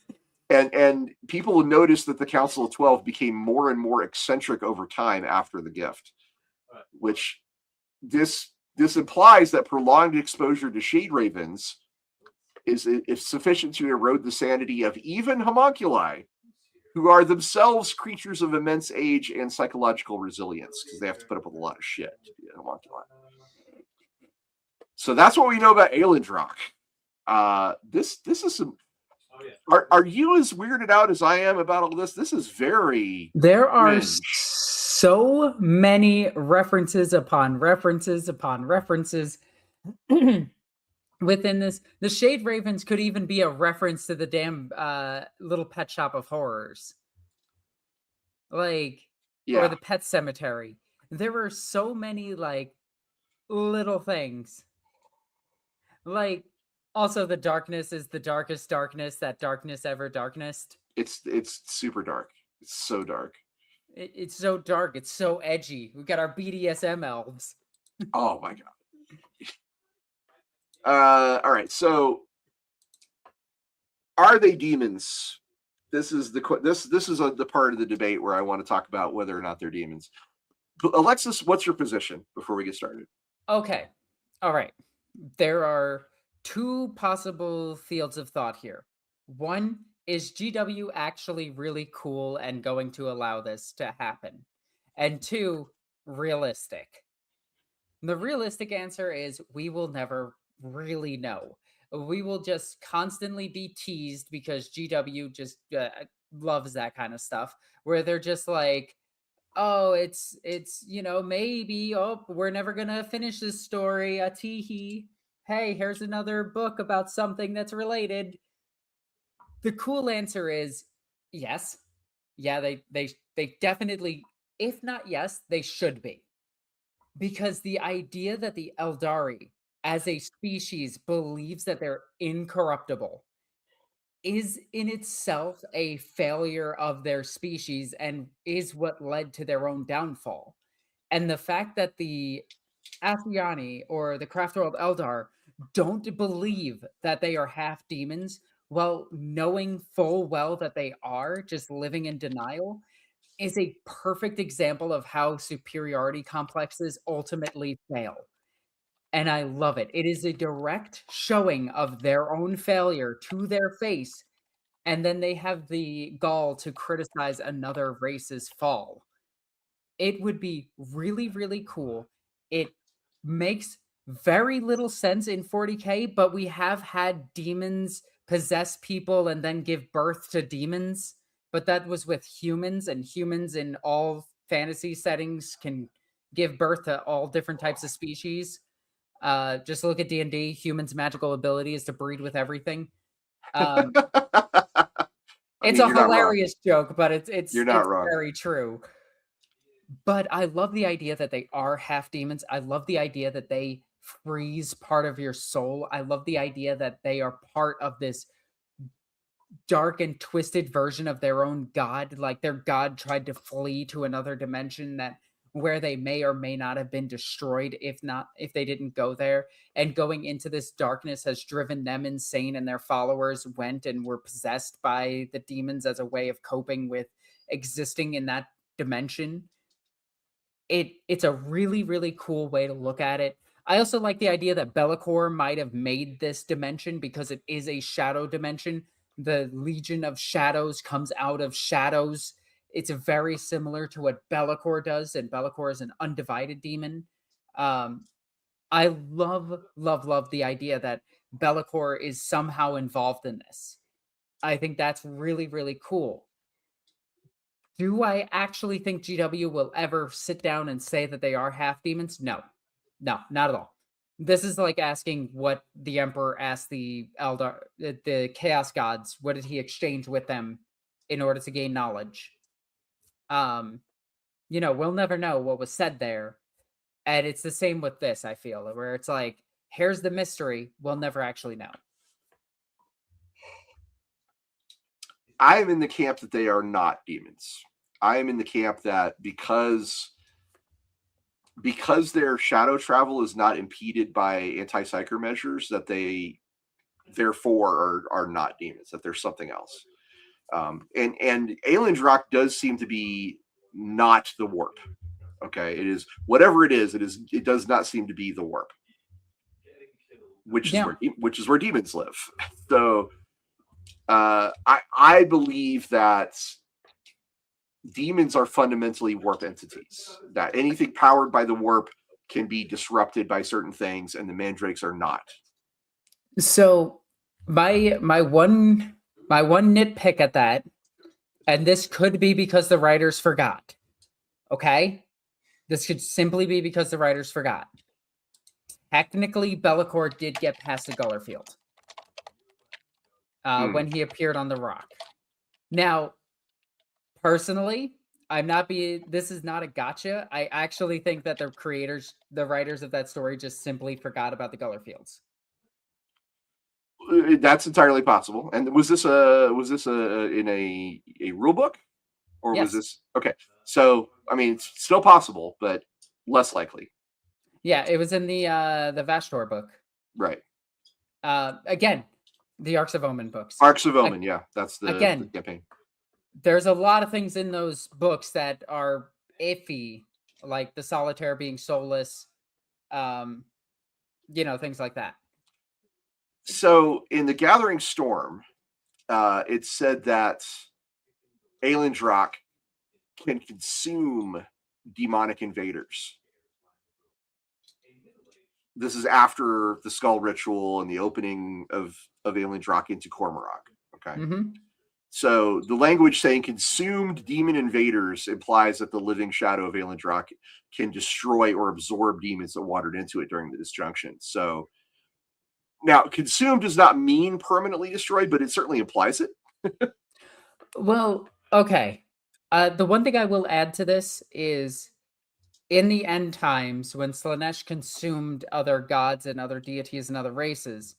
And people will notice that the Council of 12 became more and more eccentric over time after the gift, which this implies that prolonged exposure to Shade Ravens is sufficient to erode the sanity of even homunculi, who are themselves creatures of immense age and psychological resilience, because they have to put up with a lot of shit to be a homunculi. So that's what we know about Aeldari. This is some. Are you as weirded out as I am about all this? This is very. There are so many references upon references upon references within this. The Shade Ravens could even be a reference to the damn Little Pet Shop of Horrors, or the Pet Cemetery. There are so many little things. Also, the darkness is the darkest darkness, that darkness ever darknessed. It's super dark. It's so dark. It's so dark. It's so edgy. We got our BDSM elves. Oh my god. All right. So, are they demons? This is the part of the debate where I want to talk about whether or not they're demons. Alexis, what's your position before we get started? Okay. All right. There are two possible fields of thought here. One, is GW actually really cool and going to allow this to happen? And two, realistic. The realistic answer is we will never really know. We will just constantly be teased because GW just loves that kind of stuff, where they're just like, oh, it's maybe, we're never gonna finish this story, a teehee. Hey, here's another book about something that's related. The cool answer is yes. Yeah, they definitely, if not yes, they should be. Because the idea that the Aeldari as a species believes that they're incorruptible is in itself a failure of their species and is what led to their own downfall. And the fact that the Athiani or the Craftworld Eldar don't believe that they are half demons, while knowing full well that they are, just living in denial, is a perfect example of how superiority complexes ultimately fail. And I love it. It is a direct showing of their own failure to their face, and then they have the gall to criticize another race's fall. It would be really, really cool. It makes very little sense in 40K, but we have had demons possess people and then give birth to demons. But that was with humans, and humans in all fantasy settings can give birth to all different types of species. Just look at D&D. Humans' magical ability is to breed with everything. I It's mean, a you're not wrong. hilarious joke, but it's You're not wrong. very true. But I love the idea that they are half demons. I love the idea that they freeze part of your soul. I love the idea that they are part of this dark and twisted version of their own god. Like their god tried to flee to another dimension that where they may or may not have been destroyed if they didn't go there. And going into this darkness has driven them insane, and their followers went and were possessed by the demons as a way of coping with existing in that dimension. It's a really, really cool way to look at it. I also like the idea that Be'lakor might have made this dimension because it is a shadow dimension. The Legion of Shadows comes out of shadows. It's very similar to what Be'lakor does, and Be'lakor is an undivided demon. Um, I love, love, love the idea that Be'lakor is somehow involved in this. I think that's really, really cool. Do I actually think GW will ever sit down and say that they are half demons? No. No, not at all. This is like asking what the Emperor asked the the Chaos Gods. What did he exchange with them in order to gain knowledge? We'll never know what was said there. And it's the same with this, I feel, where it's like, here's the mystery. We'll never actually know. I am in the camp that they are not demons. I am in the camp that because their shadow travel is not impeded by anti-psyker measures, that they therefore are not demons, that there's something else. And Aeldari does seem to be not the warp. Okay, it is whatever it is. It does not seem to be the warp, which is where demons live. So I believe that demons are fundamentally warp entities. That anything powered by the warp can be disrupted by certain things, and the Mandrakes are not. So my one nitpick at that, and this could be because the writers forgot. Okay? This could simply be because the writers forgot. Technically, Be'lakor did get past the Gullerfield when he appeared on the rock. Now, personally, this is not a gotcha. I actually think that the writers of that story just simply forgot about the Gullerfields. That's entirely possible. And was this in a rule book, or Yes. was this okay? So I mean, it's still possible, but less likely. Yeah, it was in the Vashtor book. Right. Again, the Arcs of Omen books. Arcs of Omen, yeah, that's the campaign. There's a lot of things in those books that are iffy, like the Solitaire being soulless, things like that. So in the Gathering Storm, it said that Aeldari can consume demonic invaders. This is after the Skull Ritual and the opening of Aeldari into Cormorant. Okay. Mm-hmm. So the language saying consumed demon invaders implies that the living shadow of Aeldari can destroy or absorb demons that wandered into it during the disjunction. So now consumed does not mean permanently destroyed, but it certainly implies it. Well, okay. The one thing I will add to this is in the end times, when Slaanesh consumed other gods and other deities and other races,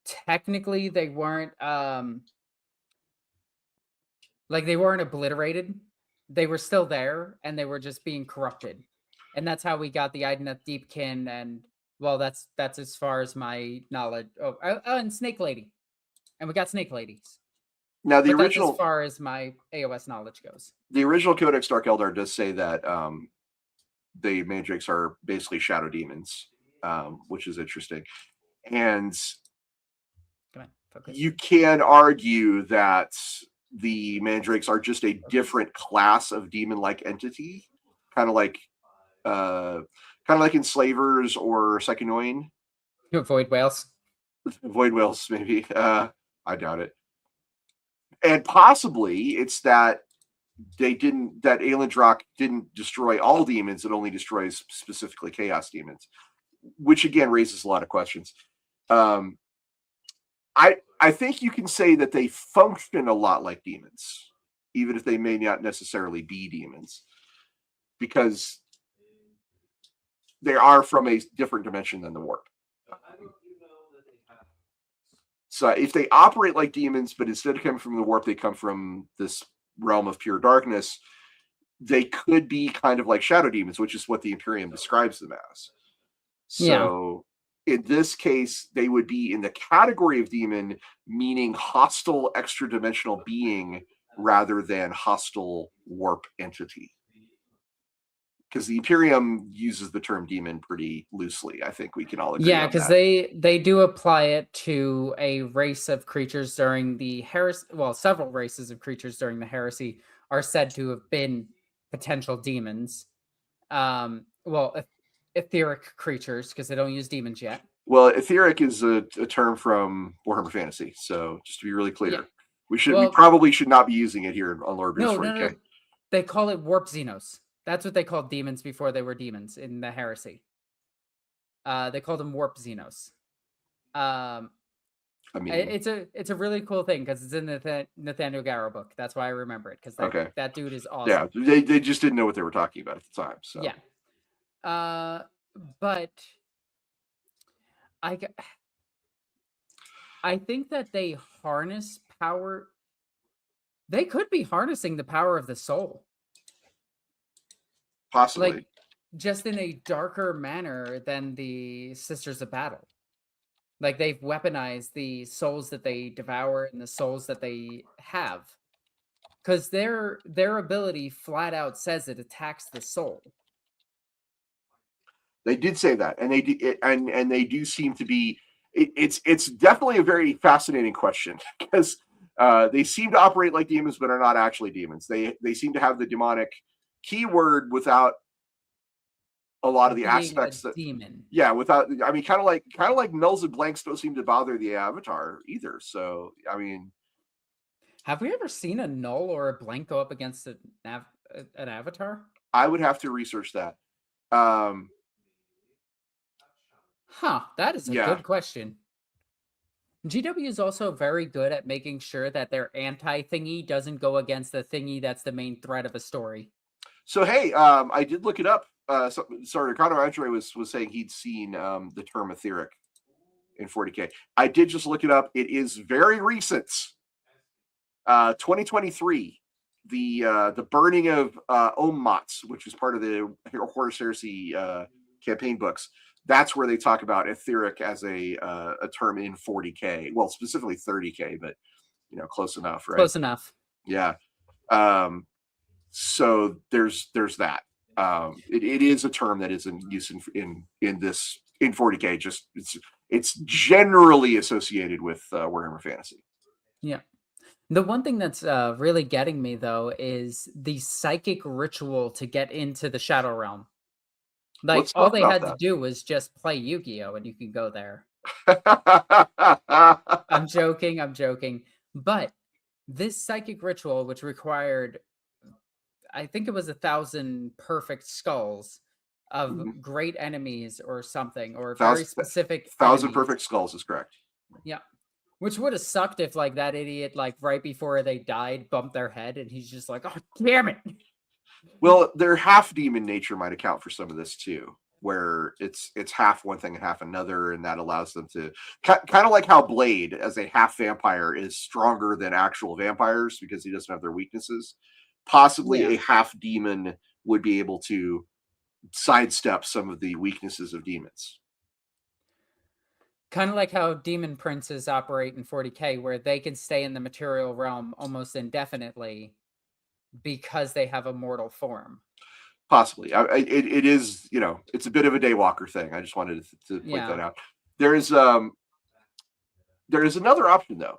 technically they weren't they weren't obliterated. They were still there, and they were just being corrupted. And that's how we got the Idoneth Deepkin, and well, that's as far as my knowledge. Oh, and Snake Lady, and we got Snake Ladies. Now the But that's original, as far as my AOS knowledge goes. the original Codex Dark Eldar does say that the Mandrakes are basically shadow demons, which is interesting. And Come on, focus. you can argue that the Mandrakes are just a different class of demon-like entity, kind of like enslavers or Psychonoin. Void whales. Void whales, maybe. I doubt it. And possibly it's that that Aeldari didn't destroy all demons, it only destroys specifically chaos demons, which again raises a lot of questions. I think you can say that they function a lot like demons, even if they may not necessarily be demons, because they are from a different dimension than the warp. So if they operate like demons, but instead of coming from the warp, they come from this realm of pure darkness, they could be kind of like shadow demons, which is what the Imperium describes them as. So in this case, they would be in the category of demon, meaning hostile extra-dimensional being rather than hostile warp entity. Because the Imperium uses the term demon pretty loosely. I think we can all agree on that. Because they do apply it to a race of creatures during the heresy. Well, several races of creatures during the heresy are said to have been potential demons. Etheric creatures, because they don't use demons yet. Well, etheric is a term from Warhammer Fantasy, so just to be really clear, we probably should not be using it here on Lorebeards 40K. No. They call it warp xenos. That's what they called demons before they were demons in the heresy. They called them warp xenos. It's a really cool thing because it's in the Nathaniel Garrow book. That's why I remember it, because that dude is awesome. Yeah, they just didn't know what they were talking about at the time. So but I think that they harness power. They could be harnessing the power of the soul. Possibly. Like, just in a darker manner than the Sisters of Battle. Like, they've weaponized the souls that they devour and the souls that they have. Because their ability flat out says it attacks the soul. They did say that, and they do seem to be. It's definitely a very fascinating question, because they seem to operate like demons, but are not actually demons. They seem to have the demonic keyword without a lot of the aspects that demon. Yeah, without. I mean, kind of like nulls and blanks don't seem to bother the avatar either. So I mean, have we ever seen a null or a blank go up against an avatar? I would have to research that. That is a good question. GW is also very good at making sure that their anti-thingy doesn't go against the thingy that's the main thread of a story. So, hey, I did look it up. Ricardo Andre was saying he'd seen the term etheric in 40K. I did just look it up. It is very recent. 2023. The burning of Omats, which is part of the Horus Heresy campaign books. That's where they talk about etheric as a term in 40K. Well, specifically 30K, but close enough, right? Close enough. Yeah. So there's that. It is a term that is in use in 40K. Just it's generally associated with Warhammer Fantasy. Yeah. The one thing that's really getting me though is the psychic ritual to get into the Shadow Realm. Like, all they had to do was just play Yu-Gi-Oh! And you can go there. I'm joking. But this psychic ritual, which required, I think it was 1,000 perfect skulls of great enemies or something, or very specific 1,000 perfect skulls is correct. Yeah. Which would have sucked if, like, that idiot, like, right before they died, bumped their head, and he's just like, oh, damn it. Well, their half-demon nature might account for some of this, too. where it's half one thing and half another, and that allows them to kind of like how Blade, as a half vampire, is stronger than actual vampires because he doesn't have their weaknesses. Possibly a half demon would be able to sidestep some of the weaknesses of demons. Kind of like how demon princes operate in 40K, where they can stay in the material realm almost indefinitely because they have a mortal form. Possibly. It is, it's a bit of a daywalker thing. I just wanted to point that out. There is another option, though.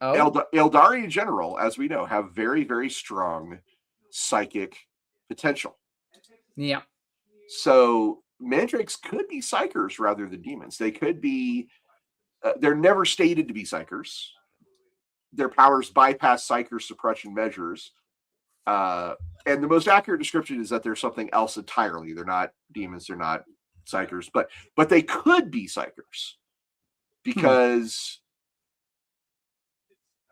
Aeldari in general, as we know, have very, very strong psychic potential. Yeah. So Mandrakes could be psychers rather than demons. They could be, they're never stated to be psychers. Their powers bypass psyker suppression measures. And the most accurate description is that they're something else entirely. They're not demons, they're not psychers, but they could be psychers because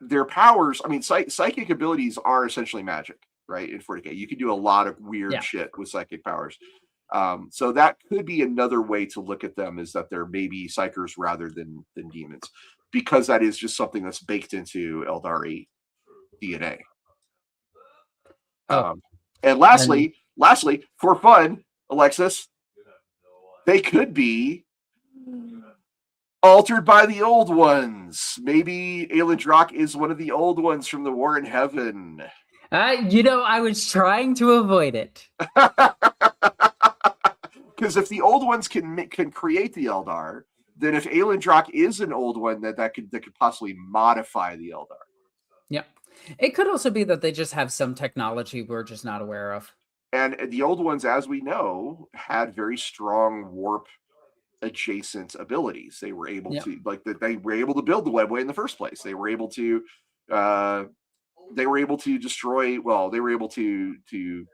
their powers, I mean, psychic abilities are essentially magic, right? In 40K, you can do a lot of weird shit with psychic powers. So that could be another way to look at them, is that they're maybe psychers rather than demons, because that is just something that's baked into Aeldari DNA. And lastly, for fun, Alexis, they could be altered by the old ones. Maybe Aeldari is one of the old ones from the War in Heaven. I was trying to avoid it. Because if the old ones can create the Eldar, then if Aeldari is an old one, that could possibly modify the Eldar. Yep. It could also be that they just have some technology we're just not aware of. And the old ones, as we know, had very strong warp adjacent abilities. They were able to they were able to build the webway in the first place. They were able to destroy. Well, they were able to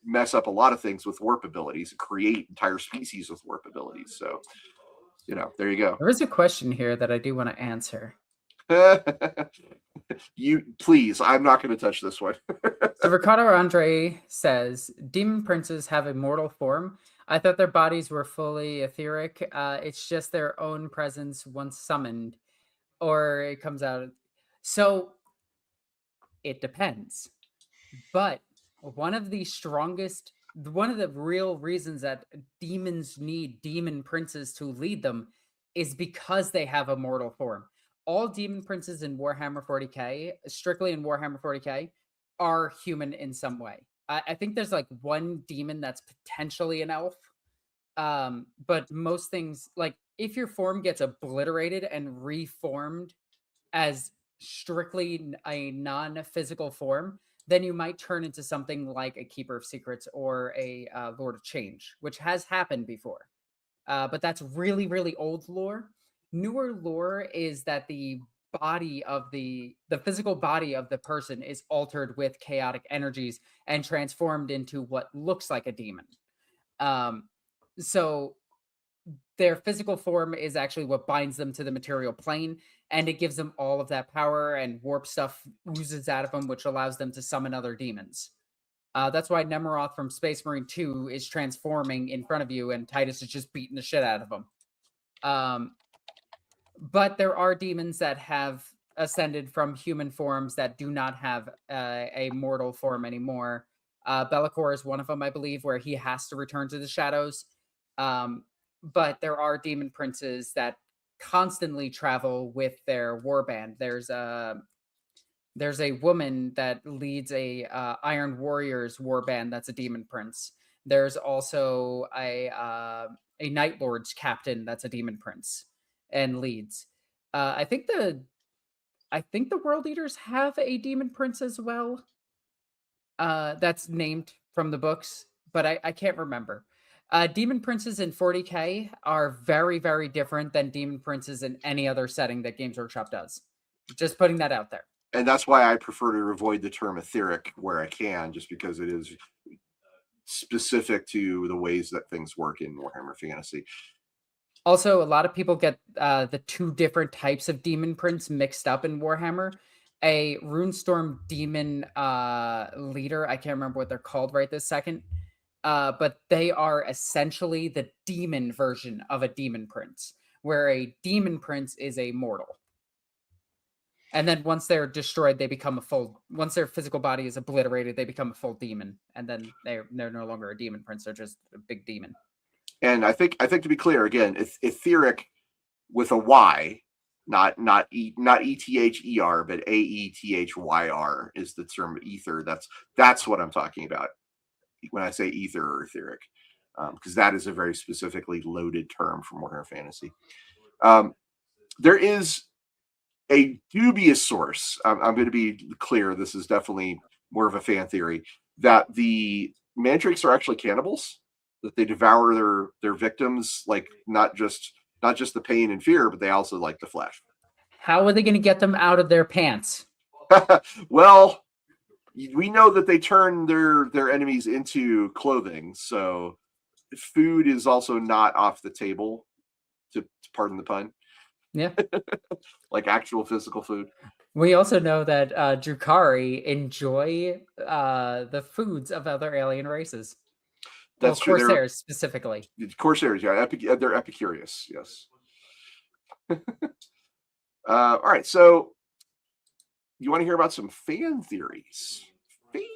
mess up a lot of things with warp abilities and create entire species with warp abilities. So, there you go. There is a question here that I do want to answer. Please, I'm not going to touch this one. So Ricardo Andre says, demon princes have a mortal form. I thought their bodies were fully etheric. It's just their own presence once summoned, or it comes out. So it depends. But one of the real reasons that demons need demon princes to lead them is because they have a mortal form. All demon princes in Warhammer 40K, strictly in Warhammer 40K, are human in some way. I think there's like one demon that's potentially an elf. But most things, like if your form gets obliterated and reformed as strictly a non-physical form, then you might turn into something like a Keeper of Secrets or a Lord of Change, which has happened before. But that's really, really old lore. Newer lore is that the body of the physical body of the person is altered with chaotic energies and transformed into what looks like a demon. So their physical form is actually what binds them to the material plane, and it gives them all of that power, and warp stuff oozes out of them, which allows them to summon other demons. That's why Nemeroth from Space Marine 2 is transforming in front of you, and Titus is just beating the shit out of him. But there are demons that have ascended from human forms that do not have a mortal form anymore. Be'lakor is one of them, I believe, where he has to return to the shadows. But there are demon princes that constantly travel with their warband. There's a woman that leads a Iron Warriors warband that's a demon prince. There's also a Night Lords captain that's a demon prince and leads. I think the World Eaters have a demon prince as well. That's named from the books, but I can't remember. Demon princes in 40K are very, very different than demon princes in any other setting that Games Workshop does. Just putting that out there. And that's why I prefer to avoid the term etheric where I can, just because it is specific to the ways that things work in Warhammer Fantasy. Also, a lot of people get the two different types of demon prince mixed up in Warhammer. A Runestorm demon leader, I can't remember what they're called right this second, but they are essentially the demon version of a demon prince, where a demon prince is a mortal. And then once they're destroyed, they become a full. Once their physical body is obliterated, they become a full demon, and then they're no longer a demon prince; they're just a big demon. And I think to be clear again, etheric with a Y, not ETHER, but AETHYR is the term ether. That's what I'm talking about when I say ether or etheric, because that is a very specifically loaded term for Warhammer Fantasy. There is a dubious source. I'm going to be clear. This is definitely more of a fan theory that the Mandrakes are actually cannibals. That they devour their victims, like not just the pain and fear, but they also like the flesh. How are they going to get them out of their pants? Well, we know that they turn their enemies into clothing, so food is also not off the table. To pardon the pun. Yeah. Like actual physical food. We also know that Drukhari enjoy the foods of other alien races. That's true. Corsairs specifically. Corsairs, yeah. They're Epicurious, yes. All right, so you want to hear about some fan theories?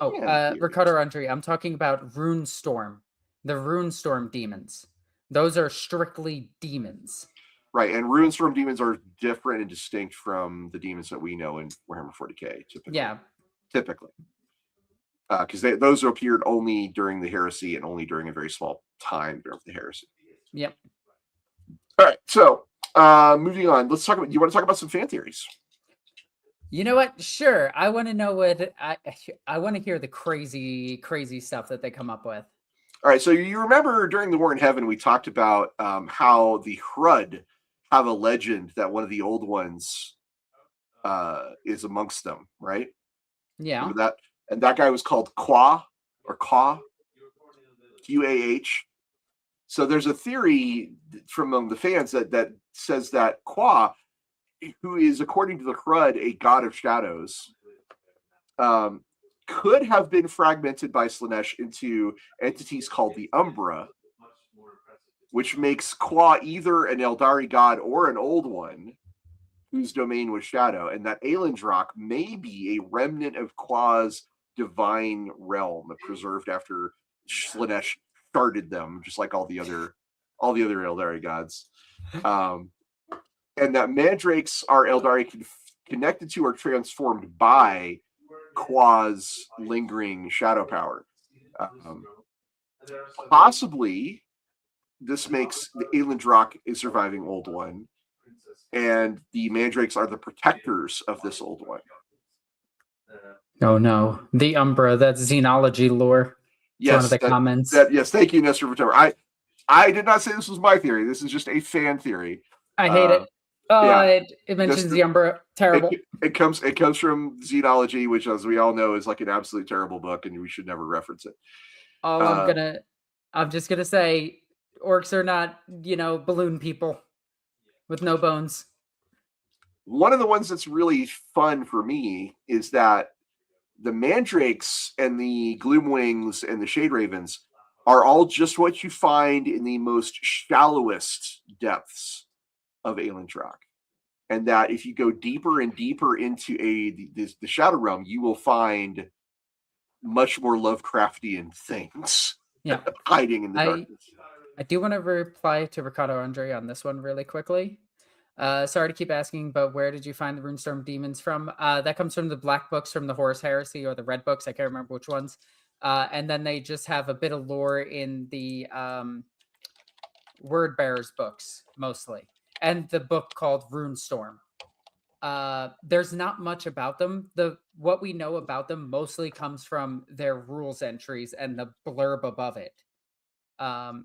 Ricardo Andri, I'm talking about Runestorm. The Runestorm demons. Those are strictly demons. Right, and Runestorm demons are different and distinct from the demons that we know in Warhammer 40k, typically. Yeah. Typically. Because those appeared only during the heresy and only during a very small time during the heresy. Yep. All right, so moving on. Let's talk about. You want to talk about some fan theories? You know what? Sure. I want to know what I want to hear the crazy stuff that they come up with. All right. So you remember during the War in Heaven, we talked about how the Hrud have a legend that one of the old ones is amongst them, right? Yeah. Remember that? And that guy was called Qua or Qaw, Quah. So there's a theory from among the fans that says that Qua, who is, according to the Hrud, a god of shadows, could have been fragmented by Slaanesh into entities called the Umbra, which makes Qua either an Aeldari god or an old one whose domain was shadow, and that Aeldari may be a remnant of Qua's divine realm preserved after Slaanesh started them, just like all the other Aeldari gods. And that Mandrakes are Aeldari connected to or transformed by Qua's lingering shadow power. Possibly, this makes the Aeldari a surviving old one, and the Mandrakes are the protectors of this old one. Oh no, the Umbra, that's xenology lore. Yes, one of the comments. Yes, thank you, Nestor Vitover. I did not say this was my theory. This is just a fan theory. I hate it. Yeah. It mentions the Umbra. Terrible. It comes from Xenology, which, as we all know, is like an absolutely terrible book, and we should never reference it. I'm just gonna say, orcs are not, balloon people with no bones. One of the ones that's really fun for me is that the Mandrakes and the Gloomwings and the Shade Ravens are all just what you find in the most shallowest depths of Aeldari. And that if you go deeper and deeper into the Shadow Realm, you will find much more Lovecraftian things hiding in the darkness. I do want to reply to Ricardo Andre on this one really quickly. Sorry to keep asking, but where did you find the Runestorm demons from? That comes from the Black Books from the Horus Heresy, or the Red Books. I can't remember which ones. And then they just have a bit of lore in the Word Bearers books, mostly. And the book called Runestorm. There's not much about them. What we know about them mostly comes from their rules entries and the blurb above it. I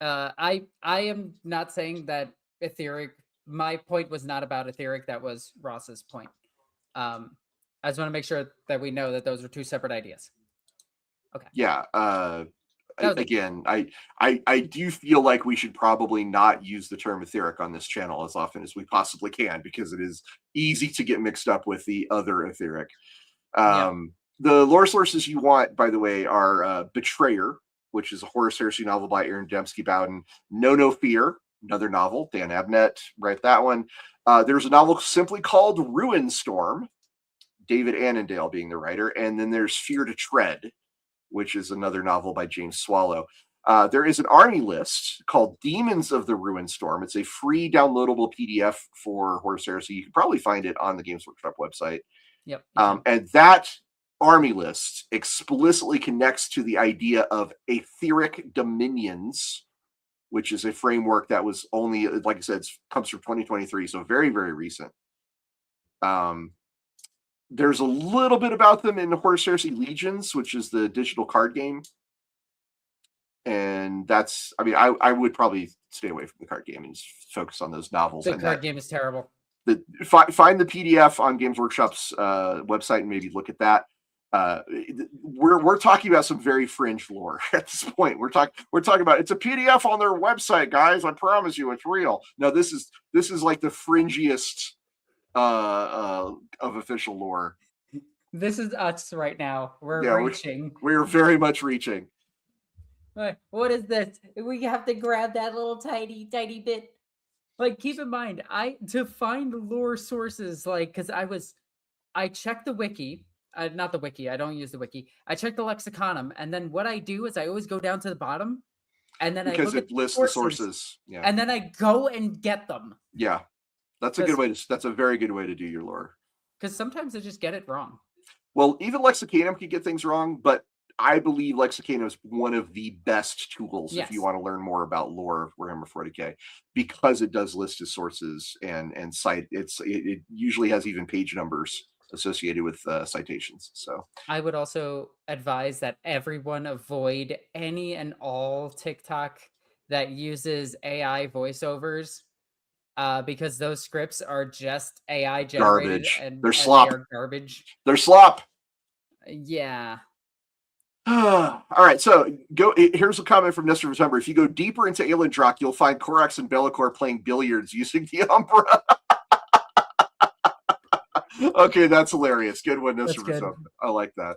am not saying that etheric. My point was not about etheric. That was Ross's point. I just want to make sure that we know that those are two separate ideas. Okay. Yeah. Again, I do feel like we should probably not use the term etheric on this channel as often as we possibly can, because it is easy to get mixed up with the other etheric. The lore sources you want, by the way, are Betrayer, which is a Horus Heresy novel by Aaron Dembski-Bowden. No Fear, another novel. Dan Abnett, write that one. There's a novel simply called Ruin Storm, David Annandale being the writer. And then there's Fear to Tread, which is another novel by James Swallow. There is an army list called Demons of the Ruin Storm. It's a free downloadable PDF for Horus Heresy. You can probably find it on the Games Workshop website. Yep. And that army list explicitly connects to the idea of etheric dominions, which is a framework that was only, like I said, comes from 2023, so very, very recent. There's a little bit about them in Horus Heresy Legions, which is the digital card game. And that's, I mean, I would probably stay away from the card game and just focus on those novels. The card game is terrible. Find the PDF on Games Workshop's website and maybe look at that. We're talking about some very fringe lore at this point. We're talking about, it's a PDF on their website, guys. I promise you, it's real. No, this is like the fringiest of official lore. This is us right now. We're reaching. We're very much reaching. What is this? We have to grab that little tiny bit. Like, keep in mind, to find lore sources, like, because I checked the wiki. Not the wiki. I don't use the wiki. I check the lexiconum, and then what I do is I always go down to the bottom, and then because it lists the sources. Yeah. And then I go and get them. Yeah, that's a good way. That's a very good way to do your lore. Because sometimes I just get it wrong. Well, even Lexicanum can get things wrong, but I believe Lexicanum is one of the best tools if you want to learn more about lore of Warhammer 40K, because it does list his sources and cite. It usually has even page numbers associated with citations. So I would also advise that everyone avoid any and all TikTok that uses AI voiceovers, because those scripts are just AI generated. Garbage. And they're slop. They are garbage. They're slop. Yeah. All right, so here's a comment from Nestor September. If you go deeper into Aeldari, you'll find Korax and Be'lakor playing billiards using the Umbra. Okay, that's hilarious. Good one, Nestor September. I like that.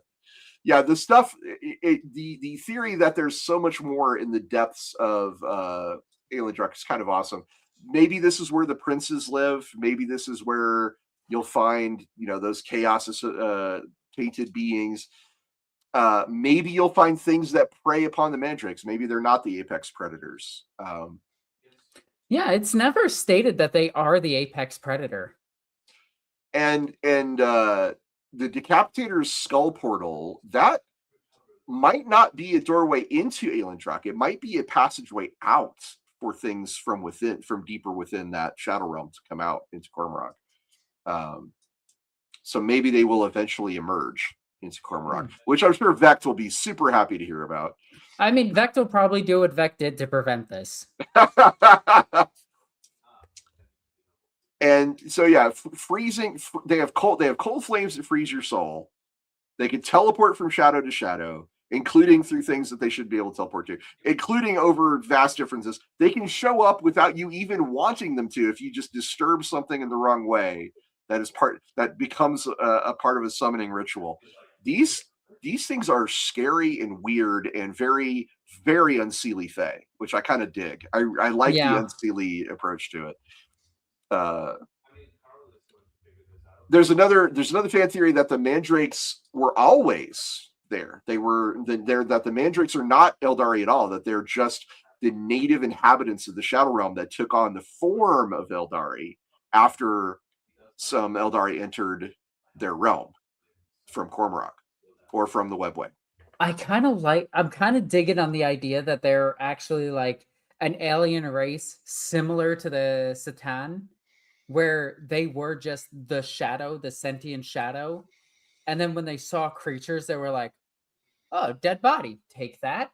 Yeah, the stuff, the theory that there's so much more in the depths of Aeldari is kind of awesome. Maybe this is where the princes live. Maybe this is where you'll find, those chaos tainted beings. Maybe you'll find things that prey upon the Mandrakes. Maybe they're not the apex predators. Yeah, it's never stated that they are the apex predator. And the Decapitator's skull portal, that might not be a doorway into Aeldari. It might be a passageway out for things from deeper within that Shadow Realm to come out into Cormorant. So maybe they will eventually emerge into Cormorant, which I'm sure Vect will be super happy to hear about. I mean, Vect will probably do what Vect did to prevent this. And so, yeah, freezing. They have cold flames that freeze your soul. They can teleport from shadow to shadow, including through things that they should be able to teleport to, including over vast differences. They can show up without you even wanting them to if you just disturb something in the wrong way. That becomes a part of a summoning ritual. These things are scary and weird and very, very unseelie Fae, which I kind of dig. I like the unseelie approach to it. There's another fan theory that the Mandrakes were always there. That the Mandrakes are not Aeldari at all, that they're just the native inhabitants of the Shadow Realm that took on the form of Aeldari after some Aeldari entered their realm from Cormorant or from the Webway. I'm kind of digging on the idea that they're actually like an alien race similar to the Satan, where they were just the shadow, the sentient shadow. And then when they saw creatures, they were like, oh, dead body, take that,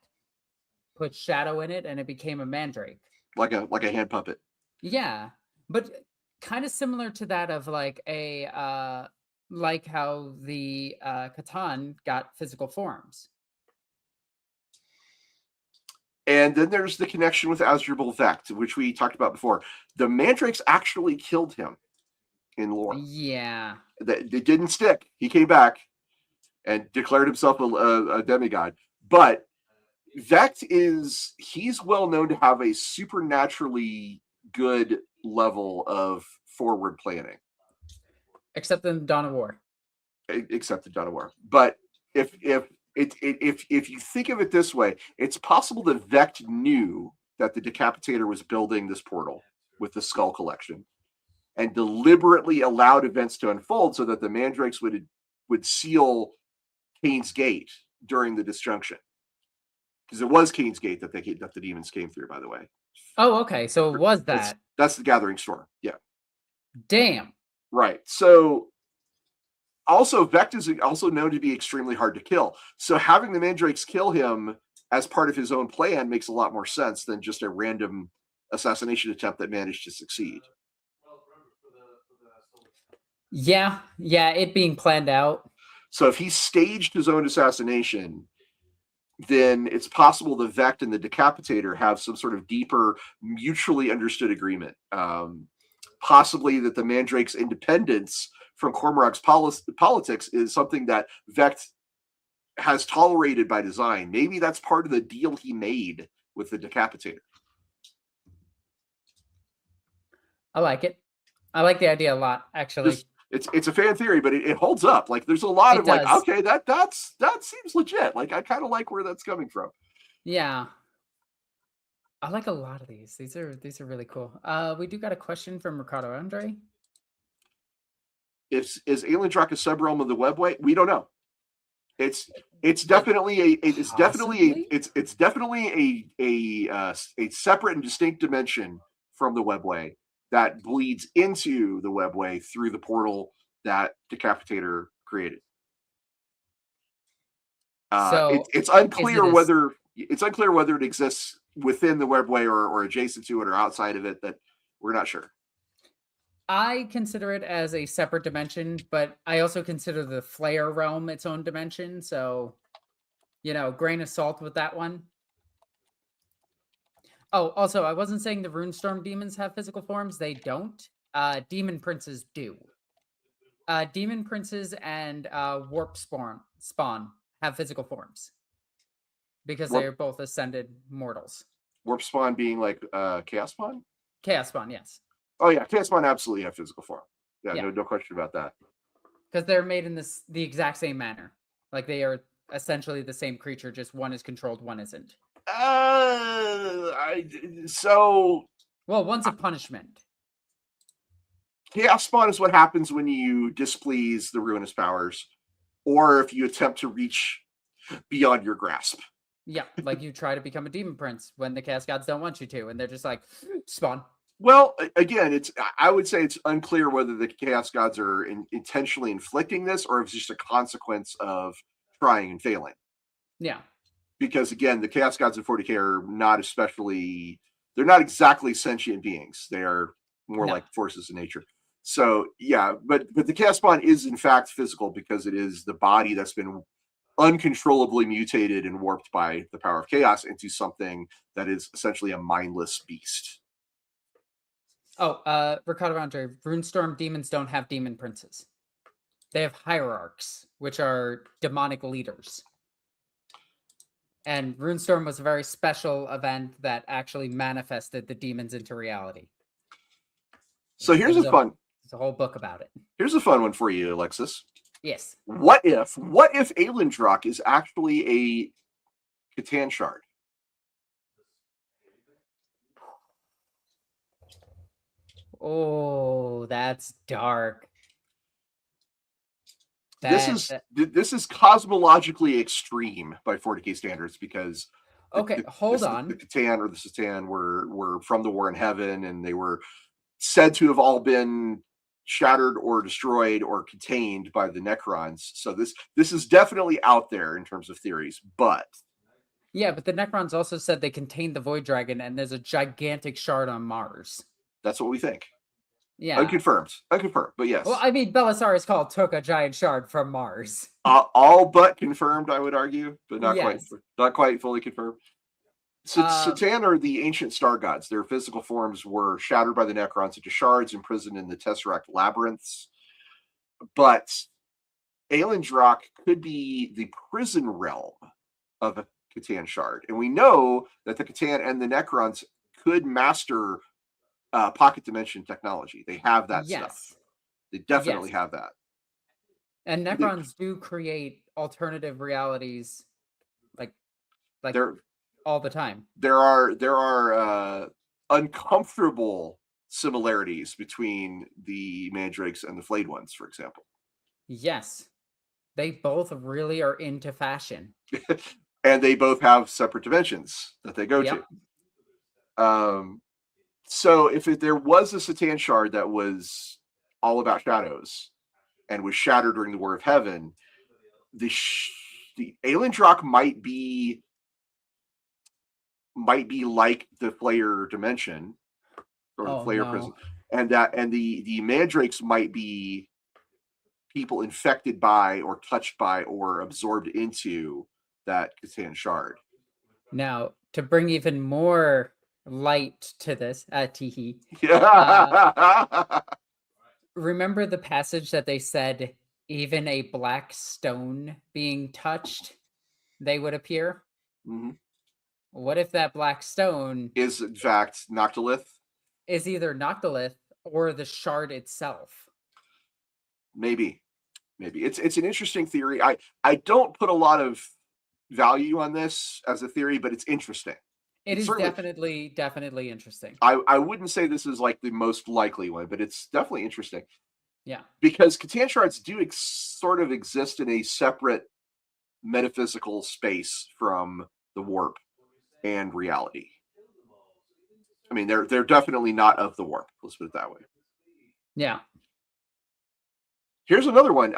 put shadow in it, and it became a Mandrake. Like a hand puppet. Yeah. But kind of similar to that of like like how the Catan got physical forms. And then there's the connection with Azrael Vect, which we talked about before. The Mandrakes actually killed him in lore. Yeah. It didn't stick. He came back. and declared himself a demigod. But Vect he's well known to have a supernaturally good level of forward planning. Except in Dawn of War. Except in Dawn of War. But if you think of it this way, it's possible that Vect knew that the Decapitator was building this portal with the Skull Collection and deliberately allowed events to unfold so that the Mandrakes would seal Cain's Gate during the disjunction. Because it was Cain's Gate that the demons came through, by the way. Oh, okay. So it was that. That's the Gathering Storm. Yeah. Damn. Right. So also, Vect is also known to be extremely hard to kill. So having the Mandrakes kill him as part of his own plan makes a lot more sense than just a random assassination attempt that managed to succeed. Yeah, it being planned out. So if he staged his own assassination, then it's possible the Vect and the Decapitator have some sort of deeper, mutually understood agreement. Possibly that the Mandrake's independence from Cormorant's politics is something that Vect has tolerated by design. Maybe that's part of the deal he made with the Decapitator. I like it. I like the idea a lot, actually. It's a fan theory, but it holds up. Like there's a lot of like, okay, that seems legit. Like I kind of like where that's coming from. Yeah. I like a lot of these. These are really cool. We do got a question from Ricardo Andre. Is Aeldari a subrealm of the Webway? We don't know. It's definitely a separate and distinct dimension from the Webway that bleeds into the Webway through the portal that Decapitator created. So it's unclear whether it exists within the Webway or adjacent to it or outside of it. That we're not sure. I consider it as a separate dimension, but I also consider the Flare realm its own dimension. So, grain of salt with that one. Oh, also, I wasn't saying the Runestorm demons have physical forms. They don't. Demon princes do. Demon princes and warp spawn have physical forms because they are both ascended mortals. Warp spawn being like chaos spawn? Chaos spawn, yes. Oh yeah, chaos spawn absolutely have physical form. Yeah. No question about that. Because they're made in the exact same manner. Like they are essentially the same creature, just one is controlled, one isn't. Well, one's a punishment. Chaos spawn is what happens when you displease the ruinous powers, or if you attempt to reach beyond your grasp. Yeah, like you try to become a demon prince when the chaos gods don't want you to, and they're just like, spawn. Well, again, I would say it's unclear whether the chaos gods are intentionally inflicting this or if it's just a consequence of trying and failing. Yeah. Because again, the chaos gods in 40K are they're not exactly sentient beings. They are more like forces of nature. So yeah, but the chaos spawn is in fact physical because it is the body that's been uncontrollably mutated and warped by the power of chaos into something that is essentially a mindless beast. Oh, Ricardo Andre, Runestorm demons don't have demon princes. They have hierarchs, which are demonic leaders. And Runestorm was a very special event that actually manifested the demons into reality. So here's there's a whole book about it. Here's a fun one for you, Alexis. Yes. What if Aeldari is actually a Catan shard? Oh, that's dark. This is cosmologically extreme by 40K standards because hold on. The Catan or the Satan were from the War in Heaven, and they were said to have all been shattered or destroyed or contained by the Necrons. So this is definitely out there in terms of theories, but the Necrons also said they contained the Void Dragon, and there's a gigantic shard on Mars. That's what we think. Yeah. Unconfirmed, but yes. Well, I mean, Belisarius Call took a giant shard from Mars. All but confirmed, I would argue, but not quite fully confirmed. Satan are the ancient star gods. Their physical forms were shattered by the Necrons into shards imprisoned in the Tesseract labyrinths. But Aeldari could be the prison realm of a Catan shard. And we know that the Catan and the Necrons could master pocket dimension technology. They have that stuff. They definitely have that. And Necrons do create alternative realities like all the time. There are uncomfortable similarities between the Mandrakes and the Flayed Ones, for example. Yes. They both really are into fashion. And they both have separate dimensions that they go to. So if there was a Catan shard that was all about shadows and was shattered during the War of Heaven, the Aeldari might be like the Flayer dimension or the Flayer prison, and the Mandrakes might be people infected by or touched by or absorbed into that Catan shard. Now, to bring even more light to this, teehee. Remember the passage that they said, even a black stone being touched, they would appear? Mm-hmm. What if that black stone is in fact Noctilith? Is either Noctilith or the shard itself. Maybe. It's an interesting theory. I don't put a lot of value on this as a theory, but it's interesting. It is definitely interesting. I wouldn't say this is like the most likely one, but it's definitely interesting. Yeah. Because Catan shards do sort of exist in a separate metaphysical space from the warp and reality. I mean, they're definitely not of the warp. Let's put it that way. Yeah. Here's another one.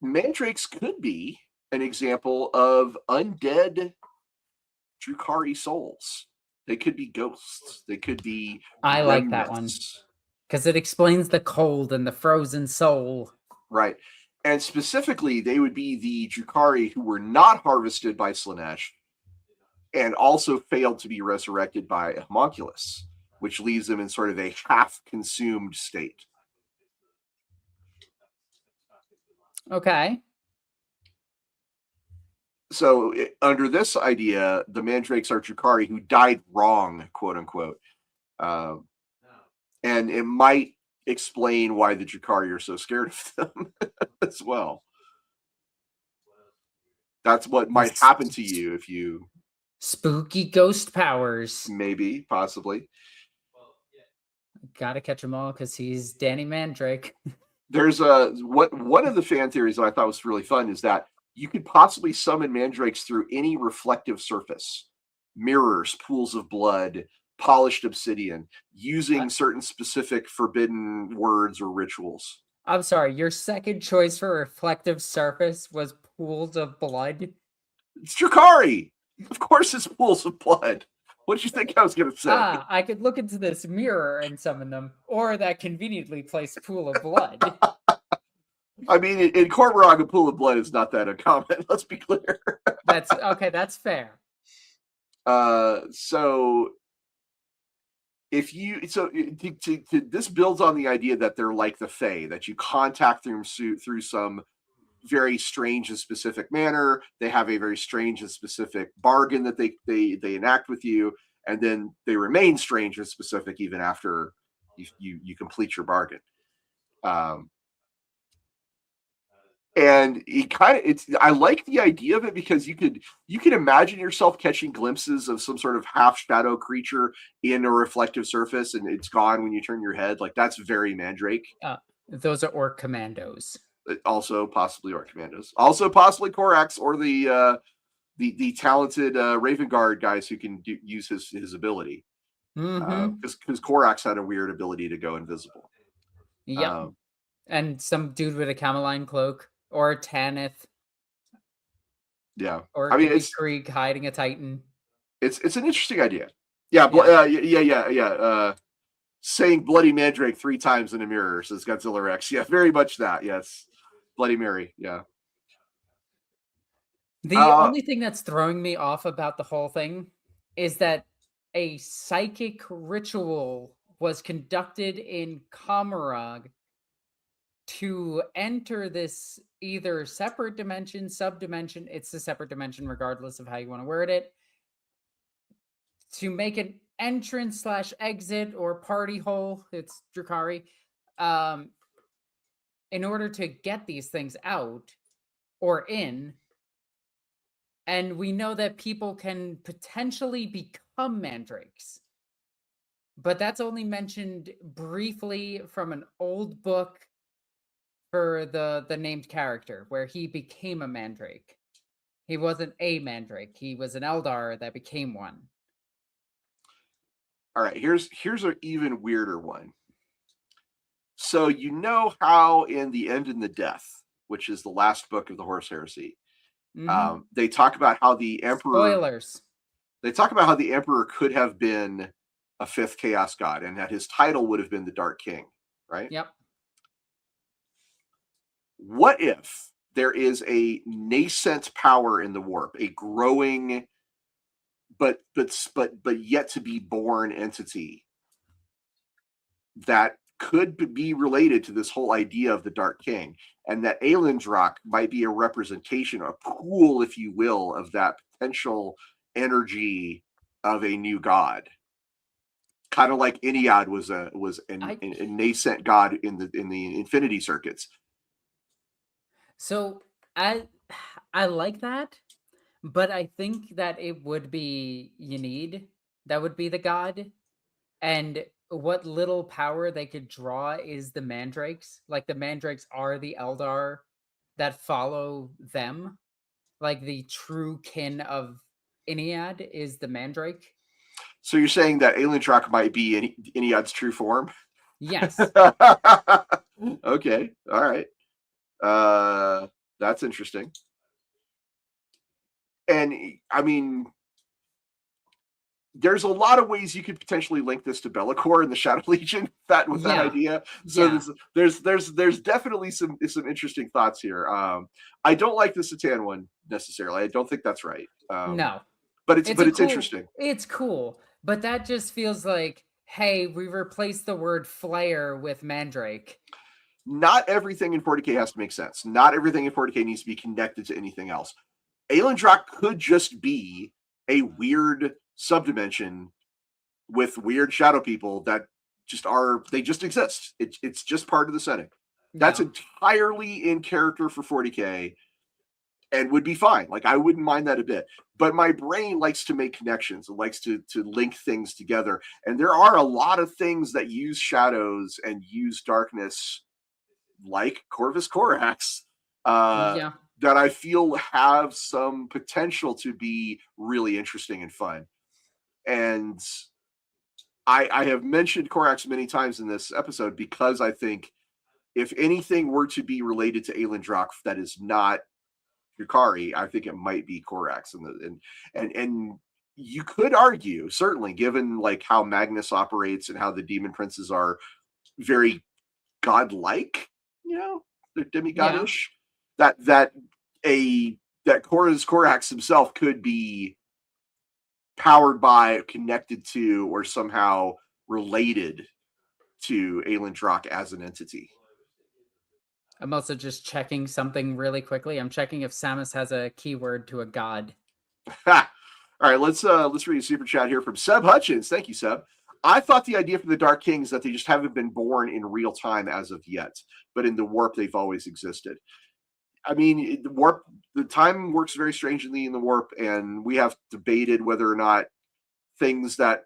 Mandrakes could be an example of undead Drukhari souls. They could be ghosts. They could be I like that one. Because it explains the cold and the frozen soul. Right. And specifically, they would be the Drukhari who were not harvested by Slaanesh and also failed to be resurrected by a homunculus, which leaves them in sort of a half-consumed state. Okay. So under this idea, the Mandrakes are Drukhari who died wrong, quote unquote. And it might explain why the Drukhari are so scared of them as well. That's what might happen to you if you... Spooky ghost powers. Maybe, possibly. Gotta catch them all because he's Danny Mandrake. There's one of the fan theories that I thought was really fun is that you could possibly summon Mandrakes through any reflective surface, mirrors, pools of blood, polished obsidian, using certain specific forbidden words or rituals. I'm sorry, your second choice for reflective surface was pools of blood? It's Drukhari! Of course it's pools of blood. What did you think I was going to say? I could look into this mirror and summon them, or that conveniently placed pool of blood. I mean, in Cormorag, a pool of blood is not that uncommon. Let's be clear. That's okay. That's fair. So if you this builds on the idea that they're like the Fae, that you contact them through some very strange and specific manner. They have a very strange and specific bargain that they enact with you, and then they remain strange and specific even after you complete your bargain. And I like the idea of it because you could imagine yourself catching glimpses of some sort of half shadow creature in a reflective surface, and it's gone when you turn your head. Like, that's very Mandrake. Those are Orc Commandos. Also possibly Orc Commandos. Also possibly Corax or the talented Raven Guard guys who can use his ability. Because Corax had a weird ability to go invisible. Yeah. And some dude with a Cameline cloak. Or a Tanith. Yeah. Or it's Krieg hiding a Titan. It's an interesting idea. Yeah. Saying Bloody Mandrake 3 times in a mirror, says Godzilla Rex. Yeah, very much that. Yes. Bloody Mary. Yeah. The only thing that's throwing me off about the whole thing is that a psychic ritual was conducted in Cormorag to enter this either separate dimension, subdimension, it's a separate dimension regardless of how you want to word it, to make an entrance slash exit or party hole, it's Drakari, in order to get these things out or in. And we know that people can potentially become mandrakes. But that's only mentioned briefly from an old book for the named character, where he became a mandrake. He wasn't a mandrake. He was an Eldar that became one. All right, here's an even weirder one. So you know how in The End and the Death, which is the last book of the Horus Heresy, they talk about how the Emperor... Spoilers. They talk about how the Emperor could have been a fifth Chaos God and that his title would have been the Dark King, right? Yep. What if there is a nascent power in the warp, a growing but yet to be born entity that could be related to this whole idea of the Dark King, and that Aeldari might be a representation, a pool, if you will, of that potential energy of a new god, kind of like Ennead was a nascent god in the Infinity Circuits. So I like that, but I think that it would be Yanid that would be the god, and what little power they could draw is the mandrakes. Like the mandrakes are the Eldar that follow them. Like the true kin of Ennead is the mandrake. So you're saying that Aeldari might be Ennead's true form? Yes. Okay. All right. That's interesting. And I mean, there's a lot of ways you could potentially link this to Be'lakor and the Shadow Legion that idea. So there's definitely some interesting thoughts here. I don't like the Satan one necessarily. I don't think that's right. No. But it's cool, interesting. It's cool, but that just feels like, hey, we replaced the word flare with mandrake. Not everything in 40K has to make sense. Not everything in 40K needs to be connected to anything else. Aeldari could just be a weird subdimension with weird shadow people that just exist. It's just part of the setting. That's entirely in character for 40K and would be fine. Like, I wouldn't mind that a bit. But my brain likes to make connections. It likes to link things together. And there are a lot of things that use shadows and use darkness, like Corvus Corax, that I feel have some potential to be really interesting and fun. And I have mentioned Corax many times in this episode because I think if anything were to be related to Aeldari that is not Drakari, I think it might be Corax. And you could argue, certainly, given like how Magnus operates and how the demon princes are very godlike, they're demigodish, that Corax himself could be powered by, connected to, or somehow related to Aeldari as an entity. I'm also just checking something really quickly. I'm checking if Samus has a keyword to a god. All right, let's read a super chat here from Seb Hutchins. Thank you, Seb. I thought the idea for the Dark King is that they just haven't been born in real time as of yet, but in the warp they've always existed. I mean, the time works very strangely in the warp, and we have debated whether or not things that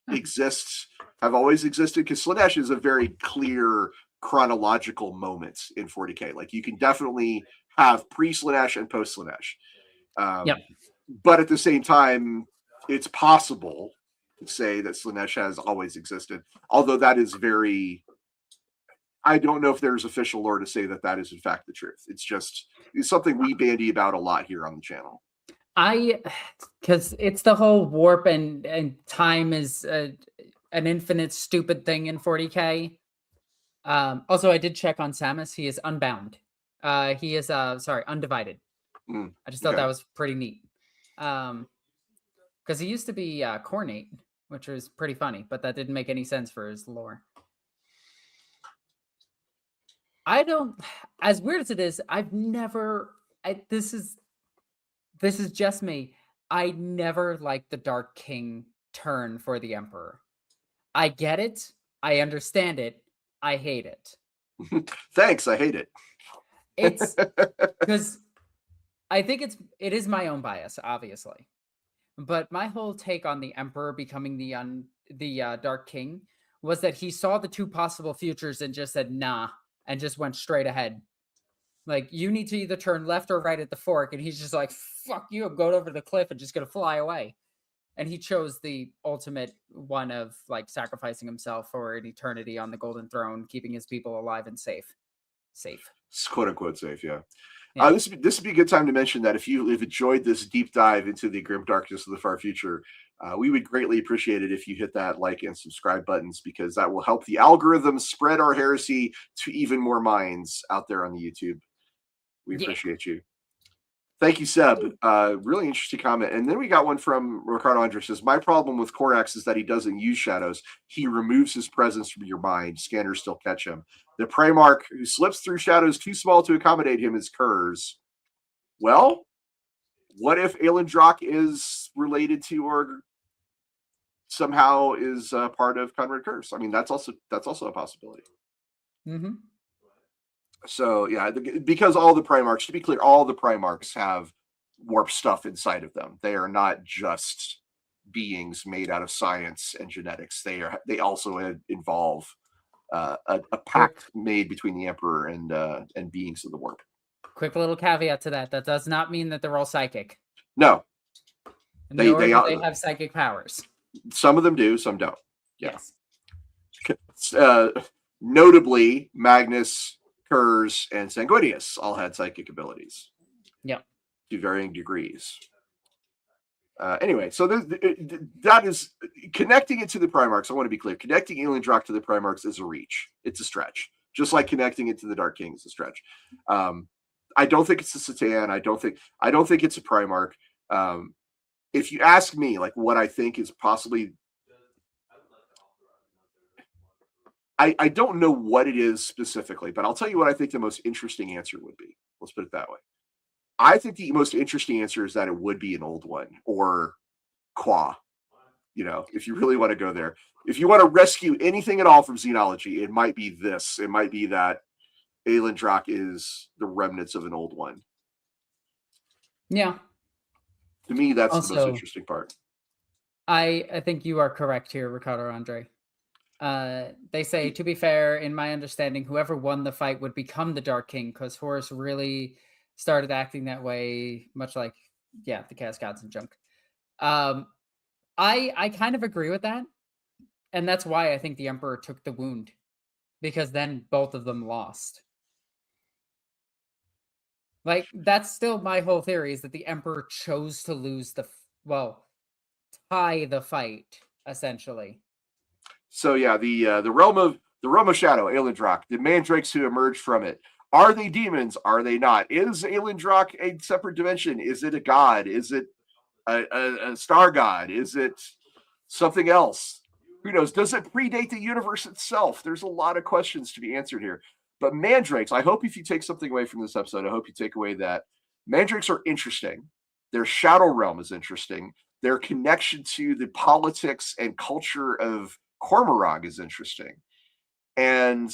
exist have always existed, because Slaanesh is a very clear chronological moment in 40K. Like, you can definitely have pre-Slaanesh and post-Slaanesh. But at the same time, it's possible to say that Slaanesh has always existed, although that is very... I don't know if there's official lore to say that is in fact the truth. It's something we bandy about a lot here on the channel. Because it's the whole warp and time is an infinite stupid thing in 40K. Also, I did check on Samus. He is unbound. He is undivided. I just thought that was pretty neat. Because he used to be cornate, which was pretty funny, but that didn't make any sense for his lore. I don't, as weird as it is, I've never, this is just me. I never liked the Dark King turn for the Emperor. I get it. I understand it. I hate it. Thanks, I hate it. It's because I think it is my own bias, obviously. But my whole take on the Emperor becoming the Dark King was that he saw the two possible futures and just said nah, and just went straight ahead. Like, you need to either turn left or right at the fork, and he's just like, fuck you, I'm going over the cliff and just gonna fly away. And he chose the ultimate one of like sacrificing himself for an eternity on the golden throne, keeping his people alive and safe. It's quote unquote safe, yeah. Yeah. This would be a good time to mention that if you've enjoyed this deep dive into the grim darkness of the far future, we would greatly appreciate it if you hit that like and subscribe buttons, because that will help the algorithm spread our heresy to even more minds out there on the YouTube. We appreciate you. Thank you, Seb. Really interesting comment. And then we got one from Ricardo Andres. Says, my problem with Korax is that he doesn't use shadows. He removes his presence from your mind. Scanners still catch him. The Primarch who slips through shadows too small to accommodate him is Kurz. Well, what if Aeldari is related to or somehow is part of Conrad Kurz? I mean, that's also a possibility. Mm-hmm. So yeah, because all the Primarchs, to be clear, all the Primarchs have warp stuff inside of them. They are not just beings made out of science and genetics. They also involve a pact made between the Emperor and beings of the warp. Quick little caveat to that. That does not mean that they're all psychic. No. They have psychic powers. Some of them do, some don't. Yeah. Yes. Notably, Magnus, Kurz, and Sanguinius all had psychic abilities. Yep. To varying degrees. Anyway, so that is connecting it to the Primarchs. I want to be clear. Connecting Aeldari to the Primarchs is a reach. It's a stretch. Just like connecting it to the Dark King is a stretch. I don't think it's a Satan. I don't think it's a Primarch. If you ask me, like, what I think is possibly, I don't know what it is specifically, but I'll tell you what I think the most interesting answer would be. Let's put it that way. I think the most interesting answer is that it would be an old one, or Qua. You know, if you really want to go there. If you want to rescue anything at all from xenology, it might be this. It might be that Aeldari is the remnants of an old one. Yeah. To me, that's also the most interesting part. I think you are correct here, Ricardo Andre. They say, to be fair, in my understanding, whoever won the fight would become the Dark King, because Horus really started acting that way, much like, the Chaos Gods and junk. I kind of agree with that. And that's why I think the Emperor took the wound, because then both of them lost. Like, that's still my whole theory, is that the Emperor chose to lose tie the fight, essentially. So yeah, the realm of shadow, Aeldari, the Mandrakes who emerged from it. Are they demons? Are they not? Is Aeldari a separate dimension? Is it a god? Is it a star god? Is it something else? Who knows? Does it predate the universe itself? There's a lot of questions to be answered here. But Mandrakes, I hope if you take something away from this episode, I hope you take away that Mandrakes are interesting. Their shadow realm is interesting. Their connection to the politics and culture of Cormorag is interesting. And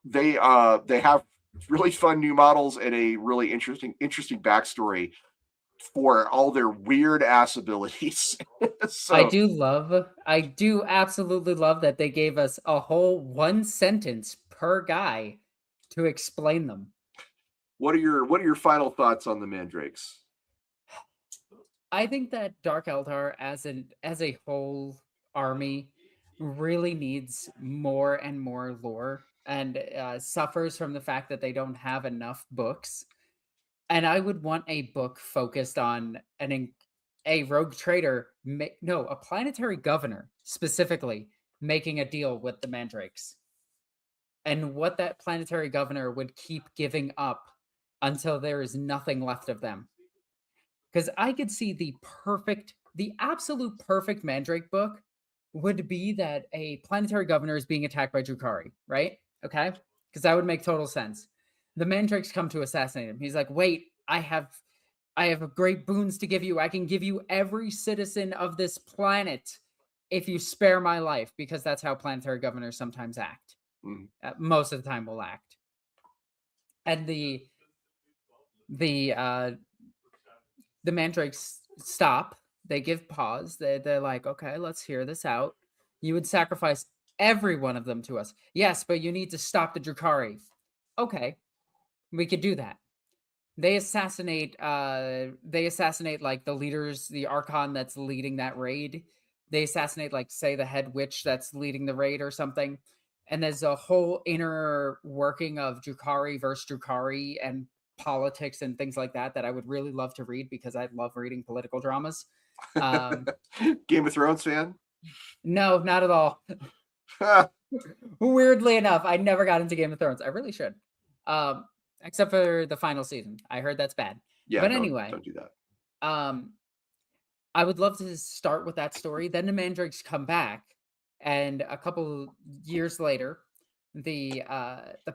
they have really fun new models and a really interesting backstory for all their weird ass abilities. So, I do absolutely love that they gave us a whole one sentence per guy to explain them. What are your final thoughts on the Mandrakes? I think that Dark Eldar as a whole army really needs more and more lore, and suffers from the fact that they don't have enough books. And I would want a book focused on a rogue trader, a planetary governor specifically, making a deal with the Mandrakes, and what that planetary governor would keep giving up until there is nothing left of them. Because I could see the absolute perfect Mandrake book would be that a planetary governor is being attacked by Drukhari, right? Okay. because that would make total sense. The Mandrakes come to assassinate him. He's like, wait, I have great boons to give you. I can give you every citizen of this planet if you spare my life, because that's how planetary governors sometimes act. Most of the time will act. And the Mandrakes stop. They give pause. They're like, okay, let's hear this out. You would sacrifice every one of them to us. Yes, but you need to stop the Drukhari. Okay, we could do that. They assassinate like the leaders, the Archon that's leading that raid. They assassinate, like, say, the head witch that's leading the raid or something. And there's a whole inner working of Drukhari versus Drukhari and politics and things like that I would really love to read, because I love reading political dramas. Game of Thrones fan? No, not at all. Weirdly enough, I never got into Game of Thrones. I really should. Except for the final season. I heard that's bad. Yeah, but anyway, don't do that. I would love to start with that story. Then the Mandrakes come back, and a couple years later, the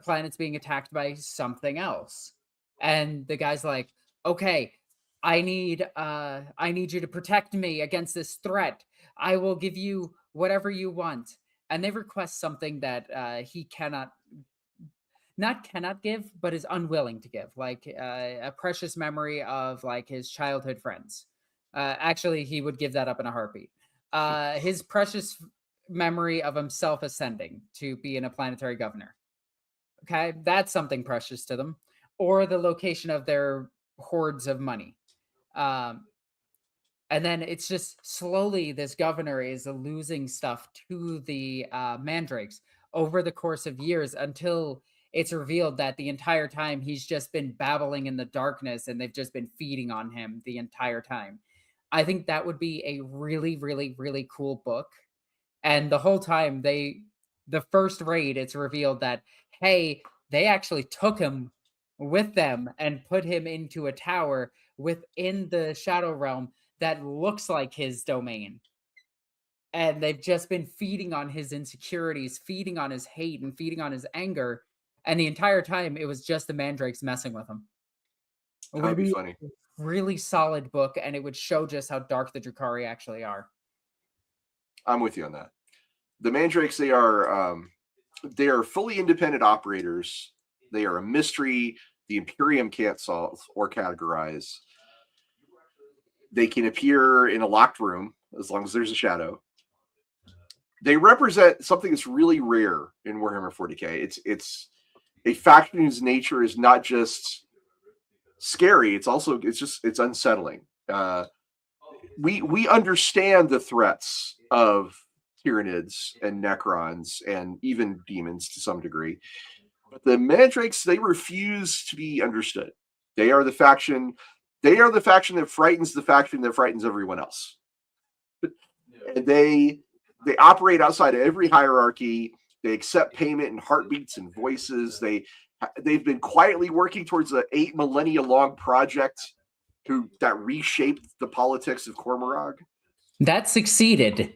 planet's being attacked by something else. And the guy's like, okay, I need you to protect me against this threat. I will give you whatever you want. And they request something that he cannot give, but is unwilling to give, like a precious memory of, like, his childhood friends. Actually, he would give that up in a heartbeat. His precious memory of himself ascending to being a planetary governor. Okay, that's something precious to them. Or the location of their hordes of money. And then it's just slowly this governor is losing stuff to the Mandrakes over the course of years, until it's revealed that the entire time he's just been babbling in the darkness, and they've just been feeding on him the entire time. I think that would be a really, really, really cool book. And the whole time the first raid, it's revealed that, hey, they actually took him with them and put him into a tower within the Shadow Realm that looks like his domain. And they've just been feeding on his insecurities, feeding on his hate, and feeding on his anger. And the entire time, it was just the Mandrakes messing with him. It would be funny. Really solid book, and it would show just how dark the Drukhari actually are. I'm with you on that. The Mandrakes, they are fully independent operators. They are a mystery the Imperium can't solve or categorize. They can appear in a locked room as long as there's a shadow. They represent something that's really rare in Warhammer 40k. It's a faction whose nature is not just scary, it's unsettling. We understand the threats of Tyranids and Necrons and even demons to some degree. But the Mandrakes, they refuse to be understood. They are the faction that frightens the faction that frightens everyone else. And they operate outside of every hierarchy. They accept payment in heartbeats and voices. They've been quietly working towards an 8 millennia long project that reshaped the politics of Cormorag. That succeeded.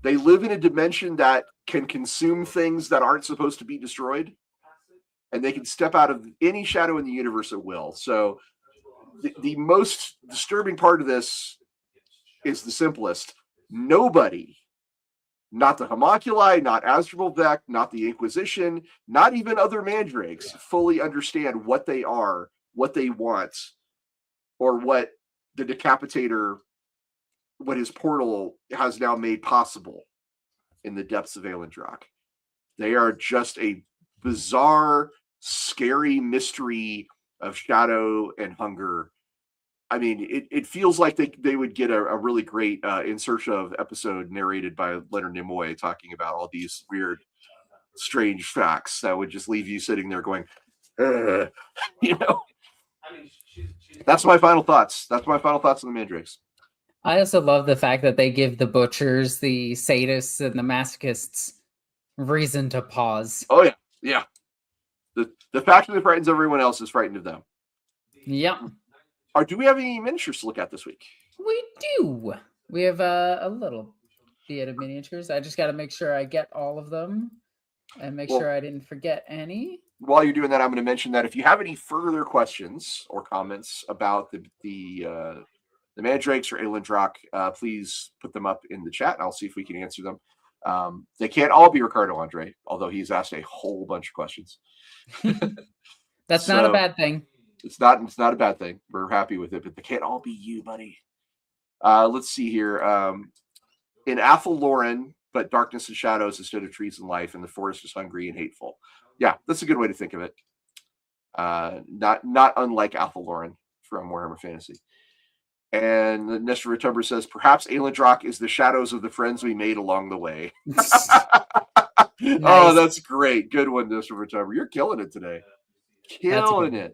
They live in a dimension that can consume things that aren't supposed to be destroyed, and they can step out of any shadow in the universe at will. So the most disturbing part of this is the simplest. Nobody, not the Homunculi, not Asdrubal Vec, not the Inquisition, not even other Mandrakes, fully understand what they are, what they want, or what the Decapitator, what his portal has now made possible in the depths of Aeldari. They are just a bizarre, scary mystery of shadow and hunger. I mean, it feels like they would get a really great In Search Of episode narrated by Leonard Nimoy, talking about all these weird, strange facts that would just leave you sitting there going, you know. That's my final thoughts. That's my final thoughts on the Mandrakes. I also love the fact that they give the butchers, the sadists, and the masochists reason to pause. Oh yeah, yeah. The faction that frightens everyone else is frightened of them. Yep. Or do we have any miniatures to look at this week? We do. We have a little bit of miniatures. I just got to make sure I get all of them. And make Well, sure I didn't forget any. While you're doing that, I'm going to mention that if you have any further questions or comments about the Mandrakes or Aeldari, please put them up in the chat, and I'll see if we can answer them. They can't all be Ricardo Andre, although he's asked a whole bunch of questions. That's not a bad thing. It's not a bad thing. We're happy with it, but they can't all be you, buddy. Let's see here. In Aeldari, but darkness and shadows instead of trees and life, and the forest is hungry and hateful. Yeah, that's a good way to think of it. Not unlike Aeldari from Warhammer Fantasy. And Nestor Retumber says, perhaps Aeldari is the shadows of the friends we made along the way. Nice. Oh, that's great. Good one, Nestor Retumber. You're killing it today. Killing it.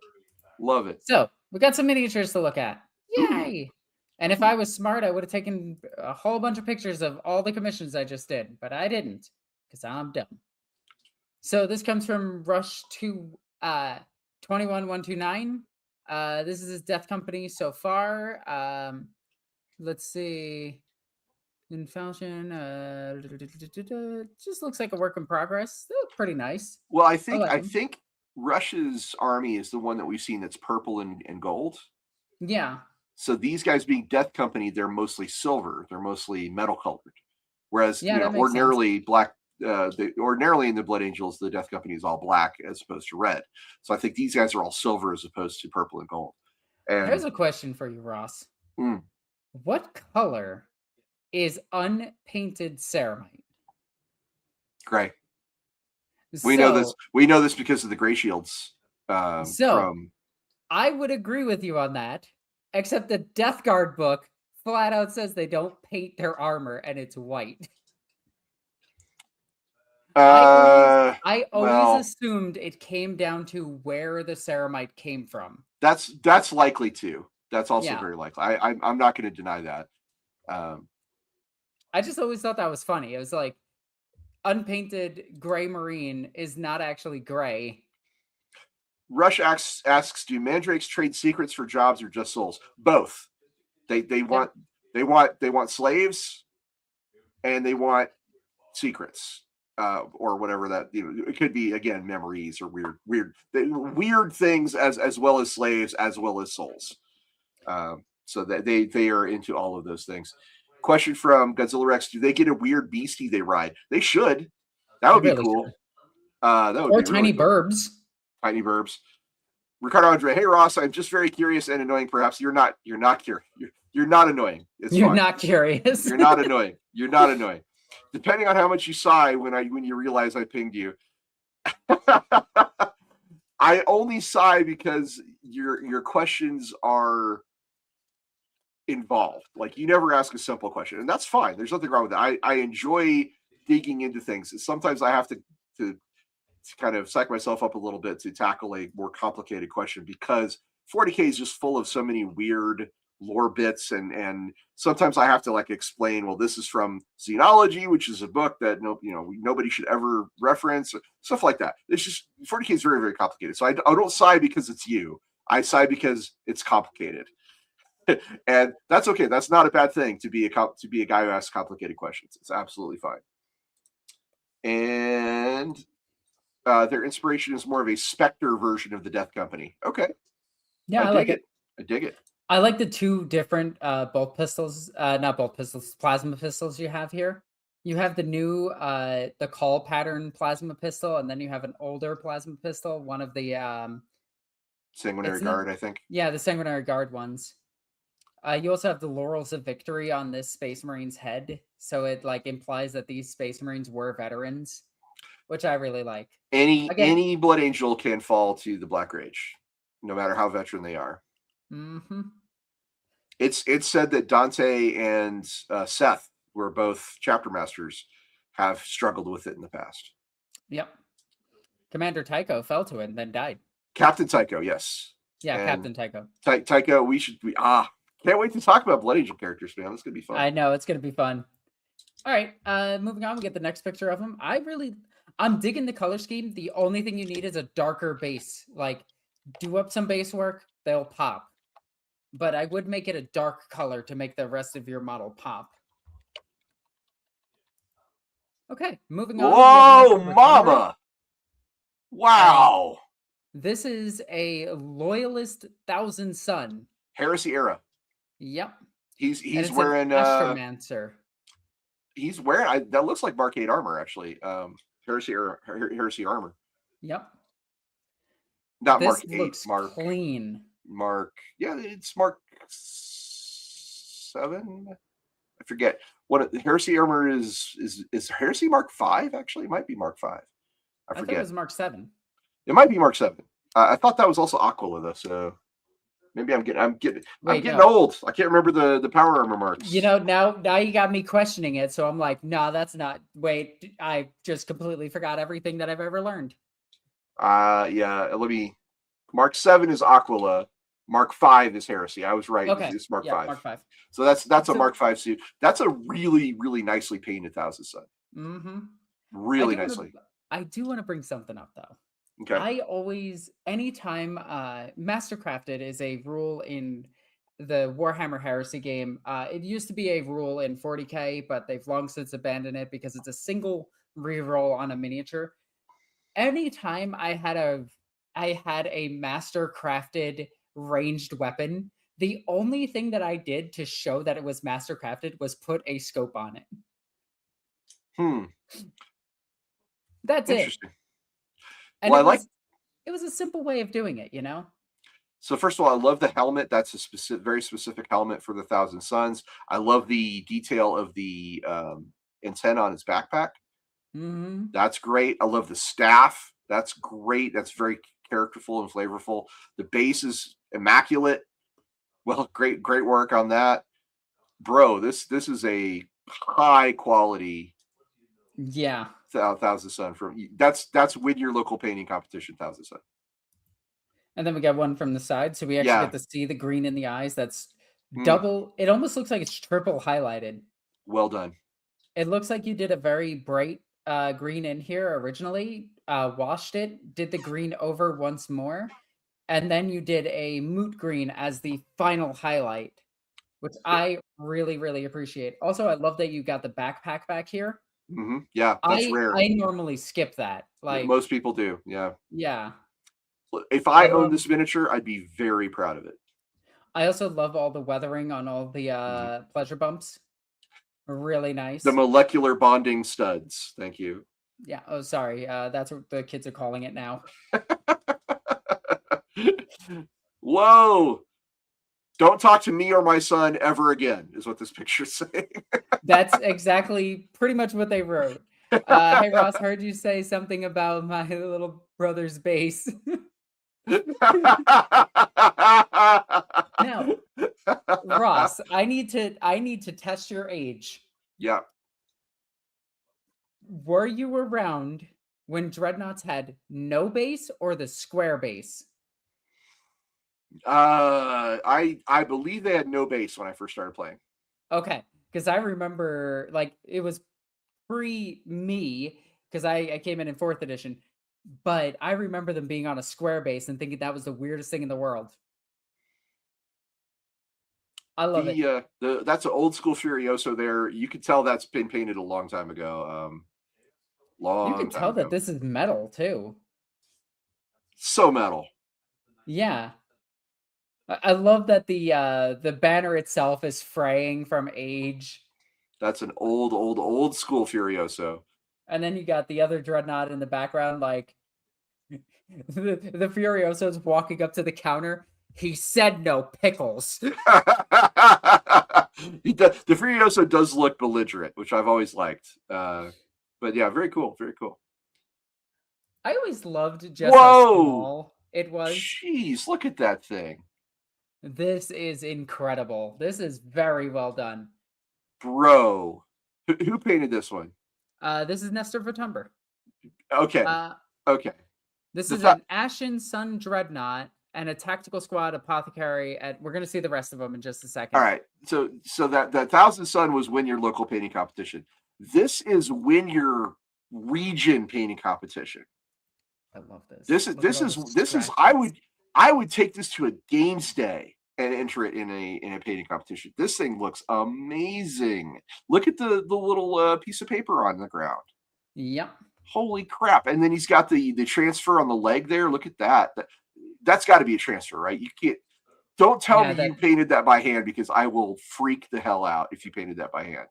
Love it. So we got some miniatures to look at. Yay! Ooh. And if I was smart, I would have taken a whole bunch of pictures of all the commissions I just did, but I didn't because I'm dumb. So this comes from Rush to 21129. This is his Death Company so far. Let's see. In fashion, just looks like a work in progress. They look pretty nice. Well, I think Rush's army is the one that we've seen that's purple and gold. Yeah. So these guys being Death Company, they're mostly silver. They're mostly metal colored. Whereas ordinarily sense. Black. Ordinarily in the Blood Angels, the Death Company is all black as opposed to red. So I think these guys are all silver as opposed to purple and gold. And here's a question for you, Ross. What color is unpainted ceramite? Gray. We know this. We know this because of the Gray Shields. I would agree with you on that, except the Death Guard book flat out says they don't paint their armor and it's white. I always assumed it came down to where the ceramite came from. That's likely too. That's also very likely. I'm not going to deny that. I just always thought that was funny. It was like unpainted gray marine is not actually gray. Rush asks, do Mandrakes trade secrets for jobs or just souls? Both. They want slaves and they want secrets. Or whatever that it could be, again, memories or weird things as well as slaves as well as souls. So that they are into all of those things. Question from Godzilla Rex: do they get a weird beastie they ride? They should. That would be cool. That would or be tiny really burbs. Cool. Tiny burbs. Ricardo Andre, hey Ross, I'm just very curious and annoying. Perhaps you're not curious. You're not annoing. You're not curious. You're not annoying. You're not annoying. Depending on how much you sigh when you realize I pinged you. I only sigh because your questions are involved. Like, you never ask a simple question, and that's fine. There's nothing wrong with that. I enjoy digging into things. Sometimes I have to kind of psych myself up a little bit to tackle a more complicated question because 40K is just full of so many weird lore bits, and sometimes I have to explain, well, this is from Xenology, which is a book that nobody should ever reference, stuff like that. It's just 40K is very, very complicated. So I don't sigh because it's you. I sigh because it's complicated. And that's okay. That's not a bad thing to be a guy who asks complicated questions. It's absolutely fine. And their inspiration is more of a Spectre version of the Death Company. Okay. Yeah, I like it. I dig it. I like the two different bolt pistols, not bolt pistols, plasma pistols you have here. You have the new, the call pattern plasma pistol, and then you have an older plasma pistol, one of the... Sanguinary Guard, I think. Yeah, the Sanguinary Guard ones. You also have the Laurels of Victory on this Space Marine's head, so it implies that these Space Marines were veterans, which I really like. Any Blood Angel can fall to the Black Rage, no matter how veteran they are. Mm-hmm. It's said that Dante and Seth were both chapter masters, have struggled with it in the past. Yep. Commander Tycho fell to it and then died. Captain Tycho, yes. Yeah, and Captain Tycho. Tycho, can't wait to talk about Blood Angel characters, man. That's gonna be fun. I know, it's gonna be fun. All right, moving on, we get the next picture of him. I'm digging the color scheme. The only thing you need is a darker base. Do up some base work, they'll pop. But I would make it a dark color to make the rest of your model pop. Okay, moving on. We have Whoa, Nectar of mama! Wow. This is a Loyalist Thousand Sun. Heresy era. Yep. He's And it's wearing an Astromancer. he's wearing that looks like Mark 8 armor actually. Heresy armor. Yep. Not This Mark 8, looks Mark clean. yeah, it's Mark 7. I forget what Heresy armor is Heresy Mark 5 actually. It might be Mark 5. I thought forget. it was Mark 7. It might be Mark 7. I thought that was also Aquila though, so maybe I'm getting old. I can't remember the power armor marks. You know, now you got me questioning it, so I'm like, no, that's not. Wait, I just completely forgot everything that I've ever learned. Yeah, let me. Mark 7 is Aquila. Mark 5 is Heresy. I was right. Okay, It's Mark 5. Mark 5. So that's a Mark 5 suit. That's a really nicely painted Thousand Sun. Mm-hmm. Really nicely. I do want to bring something up though. Okay. I always, anytime Mastercrafted is a rule in the Warhammer Heresy game. It used to be a rule in 40k, but they've long since abandoned it because it's a single reroll on a miniature. Anytime I had a master crafted ranged weapon, the only thing that I did to show that it was master crafted was put a scope on it. That's Interesting. it. And well, it was a simple way of doing it, you know? So first of all, I love the helmet. That's a very specific helmet for the Thousand Suns. I love the detail of the antenna on his backpack. Mm-hmm. That's great. I love the staff. That's great. That's very characterful and flavorful. The base is immaculate. Well, great work on that, bro. This is a high quality. Yeah. Thousand Sun that's win your local painting competition, Thousand Sun. And then we got one from the side, so we actually get to see the green in the eyes. That's double. It almost looks like it's triple highlighted. Well done. It looks like you did a very bright green in here originally, washed it, did the green over once more, and then you did a moot green as the final highlight, which I really appreciate. Also, I love that you got the backpack back here. Mm-hmm. Yeah, that's rare. I normally skip that. Like most people do. Yeah. Yeah. If I owned this miniature, I'd be very proud of it. I also love all the weathering on all the pleasure bumps. Really nice. The molecular bonding studs. Thank you. Yeah. Oh, sorry. That's what the kids are calling it now. Whoa. Don't talk to me or my son ever again, is what this picture's saying. That's exactly pretty much what they wrote. Hey, Ross, heard you say something about my little brother's base. Now, Ross, I need to test your age. Yeah. Were you around when Dreadnoughts had no base or the square base? I believe they had no base when I first started playing. Okay, because I remember like it was pre me because I came in 4th edition, but I remember them being on a square base and thinking that was the weirdest thing in the world. I love it. That's an old school Furioso there. You could tell that's been painted a long time ago. You can tell that this is metal too. So metal. Yeah. I love that the banner itself is fraying from age. That's an old school Furioso. And then you got the other Dreadnought in the background, like the Furioso's walking up to the counter. He said no pickles. The Furioso does look belligerent, which I've always liked. But yeah, very cool, very cool. I always loved just how small it was. Jeez, look at that thing. This is incredible. This is very well done. Bro, who painted this one? This is Nestor Vitumber. Okay. Okay. This is an Ashen Sun Dreadnought and a Tactical Squad Apothecary. We're going to see the rest of them in just a second. All right. So that Thousand Sun was win your local painting competition. This is win your region painting competition. I love this. This is I would take this to a games day and enter it in a painting competition. This thing looks amazing. Look at the little piece of paper on the ground. Yep. Holy crap! And then he's got the transfer on the leg there. Look at that. That's got to be a transfer, right? You can't. Don't tell Yeah, me you painted that by hand, because I will freak the hell out if you painted that by hand.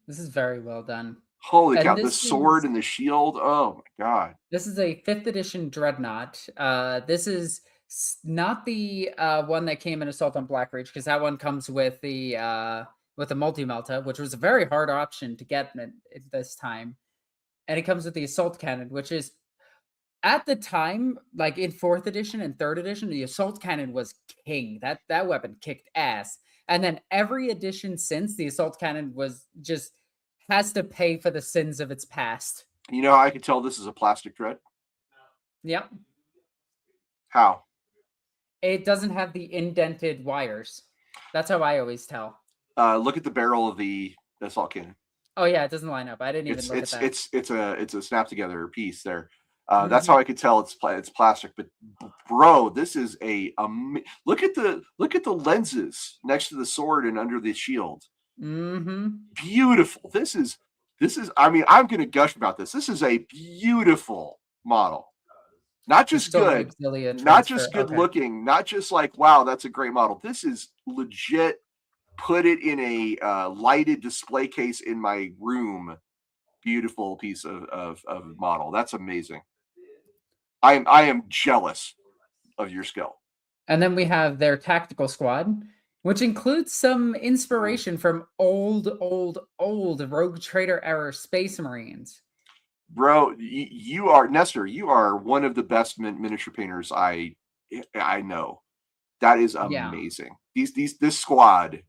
this is very well done. Holy And cow! The this sword is and the shield. Oh my god! this is a 5th edition Dreadnought. This is not the one that came in Assault on Blackreach, because that one comes with the multi-melta, which was a very hard option to get at this time. And it comes with the assault cannon, which is at the time, like in 4th edition and 3rd edition, the assault cannon was king. That weapon kicked ass. And then every edition since, the assault cannon was just has to pay for the sins of its past. You know how I can tell this is a plastic dread? Yep. How? It doesn't have the indented wires. That's how I always tell. Look at the barrel of the assault cannon. Oh yeah, it doesn't line up. I didn't even look at that. It's a snap together piece there. That's how I could tell it's plastic. But bro, this is look at the lenses next to the sword and under the shield. Beautiful. This is. I mean, I'm going to gush about this. This is a beautiful model. Not just good, not just good looking, not just like, wow, that's a great model. This is legit. Put it in a lighted display case in my room. Beautiful piece of model. That's amazing. I am jealous of your skill. And then we have their tactical squad, which includes some inspiration from old Rogue Trader era Space Marines. Bro, you are Nestor. You are one of the best miniature painters I know. That is amazing. Yeah. This squad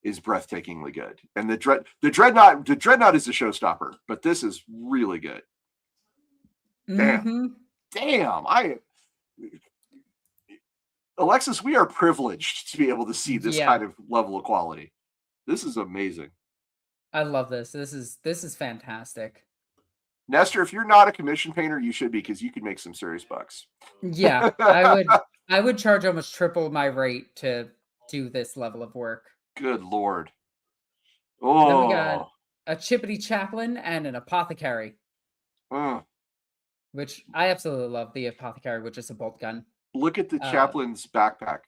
is breathtakingly good, and the dreadnought is a showstopper, but this is really good. Damn. Alexis, we are privileged to be able to see this kind of level of quality. This is amazing. I love this. This is fantastic. Nestor, if you're not a commission painter, you should be, because you could make some serious bucks. Yeah, I would charge almost triple my rate to do this level of work. Good Lord. Oh. Then we got a Chippity Chaplain and an Apothecary. Which I absolutely love, the Apothecary, which is a bolt gun. Look at the chaplain's backpack.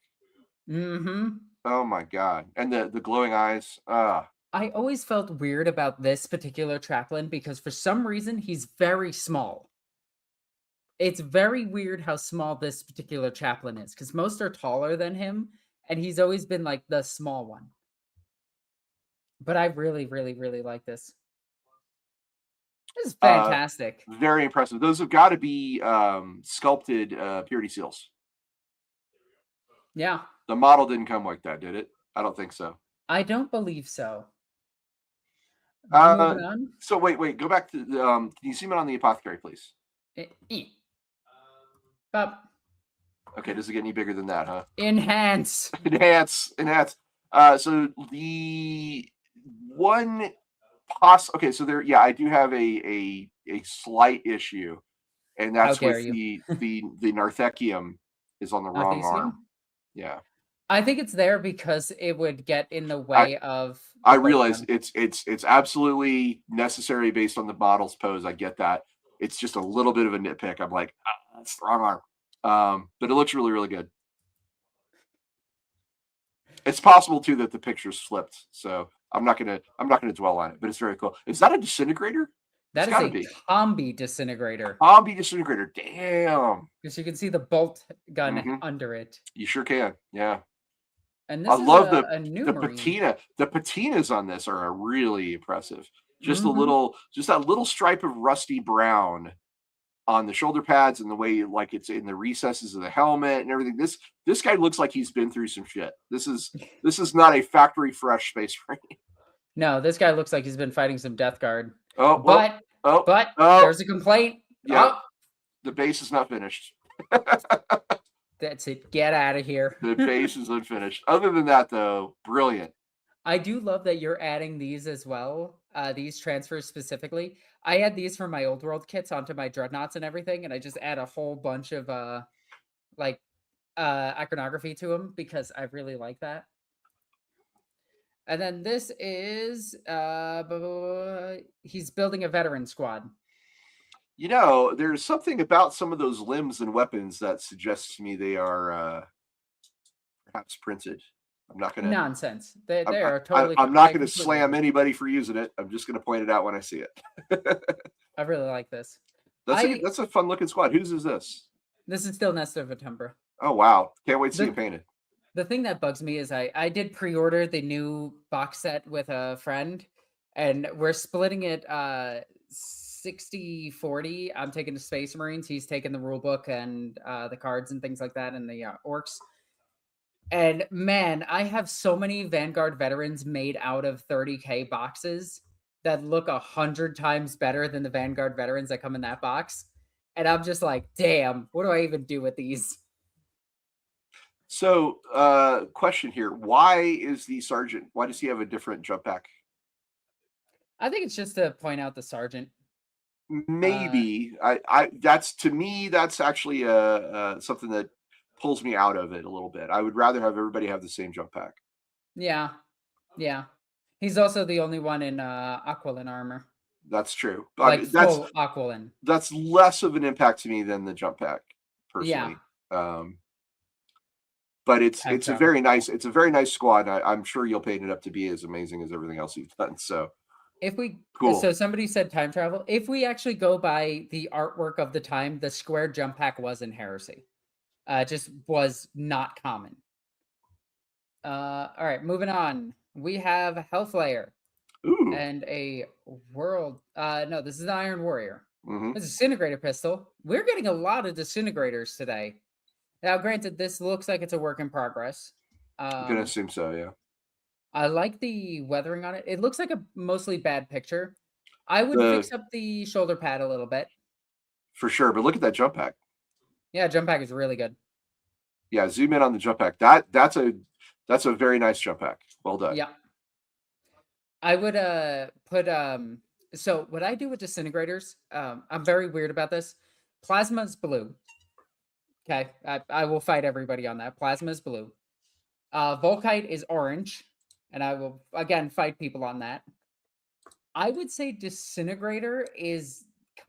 Oh my god. And the glowing eyes. I always felt weird about this particular chaplain because for some reason he's very small. It's very weird how small this particular chaplain is, because most are taller than him, and he's always been like the small one. But I really, really, really like this. This is fantastic. Very impressive. Those have got to be sculpted purity seals. Yeah. The model didn't come like that, did it? I don't think so. I don't believe so. So wait. Go back to can you zoom in on the Apothecary, please? Okay, does it get any bigger than that, huh? Enhance. So the one okay, so there, I do have a slight issue, and that's with the Narthekium is on the wrong arm. Yeah. I think it's there because it would get in the way of. I realize it's absolutely necessary based on the model's pose. I get that. It's just a little bit of a nitpick. I'm like, it's the wrong arm. But it looks really, really good. It's possible too that the picture's flipped, so I'm not gonna dwell on it. But it's very cool. Is that a disintegrator? That is a combi disintegrator. Combi disintegrator. Damn. Because you can see the bolt gun under it. You sure can. Yeah. And this I love the Marine. patina. The patinas on this are really impressive. Just that little stripe of rusty brown on the shoulder pads, and the way like it's in the recesses of the helmet and everything. This guy looks like he's been through some shit. This is not a factory fresh Space Marine. No, this guy looks like he's been fighting some Death Guard. But there's a complaint. Yeah, the base is not finished. That's it. Get out of here. The base is unfinished. Other than that, though, brilliant. I do love that you're adding these as well. These transfers specifically. I add these from my old world kits onto my dreadnoughts and everything, and I just add a whole bunch of iconography to them because I really like that. And then this is he's building a veteran squad. You know, there's something about some of those limbs and weapons that suggests to me they are perhaps printed. I'm not gonna. Nonsense. They I, are totally. I'm not They gonna completely slam are. anybody for using it. I'm just gonna point it out when I see it. I really like this. I That's a fun looking squad. Whose is this? This is still Nesta of Vitumbra. Oh wow! Can't wait to see it The painted. the thing that bugs me is I did pre-order the new box set with a friend, and we're splitting it 60-40. I'm taking the Space Marines, he's taking the rule book and the cards and things like that, and the orcs. And man, I have so many Vanguard veterans made out of 30K boxes that look 100 times better than the Vanguard veterans that come in that box. And I'm just like, damn, what do I even do with these? So, question here: why is the sergeant? Why does he have a different jump pack? I think it's just to point out the sergeant. Maybe that's to me that's actually something that pulls me out of it a little bit. I would rather have everybody have the same jump pack. Yeah, yeah. He's also the only one in Aquilin armor, That's true. I like mean, full Aquilin. that's less of an impact to me than the jump pack, Yeah, personally. But time travel. it's a very nice squad. I'm sure you'll paint it up to be as amazing as everything else you've done. So If we cool. so somebody said time travel. If we actually go by the artwork of the time, the square jump pack was in Heresy. Just was not common. All right, moving on. We have Hellflayer Ooh. and a world. No, this is the Iron Warrior. Mm-hmm. It's a disintegrator pistol. We're getting a lot of disintegrators today. Now, granted, this looks like it's a work in progress. I'm gonna assume so. Yeah. I like the weathering on it. It looks like a mostly bad picture. I would The fix up the shoulder pad a little bit. For sure, but look at that jump pack. Yeah, jump pack is really good. Yeah, zoom in on the jump pack. That's a very nice jump pack. Well done. Yeah. I would put so what I do with disintegrators, I'm very weird about this. Plasma's blue. Okay. I will fight everybody on that. Plasma's blue. Volkite is orange, and I will again fight people on that. I would say disintegrator is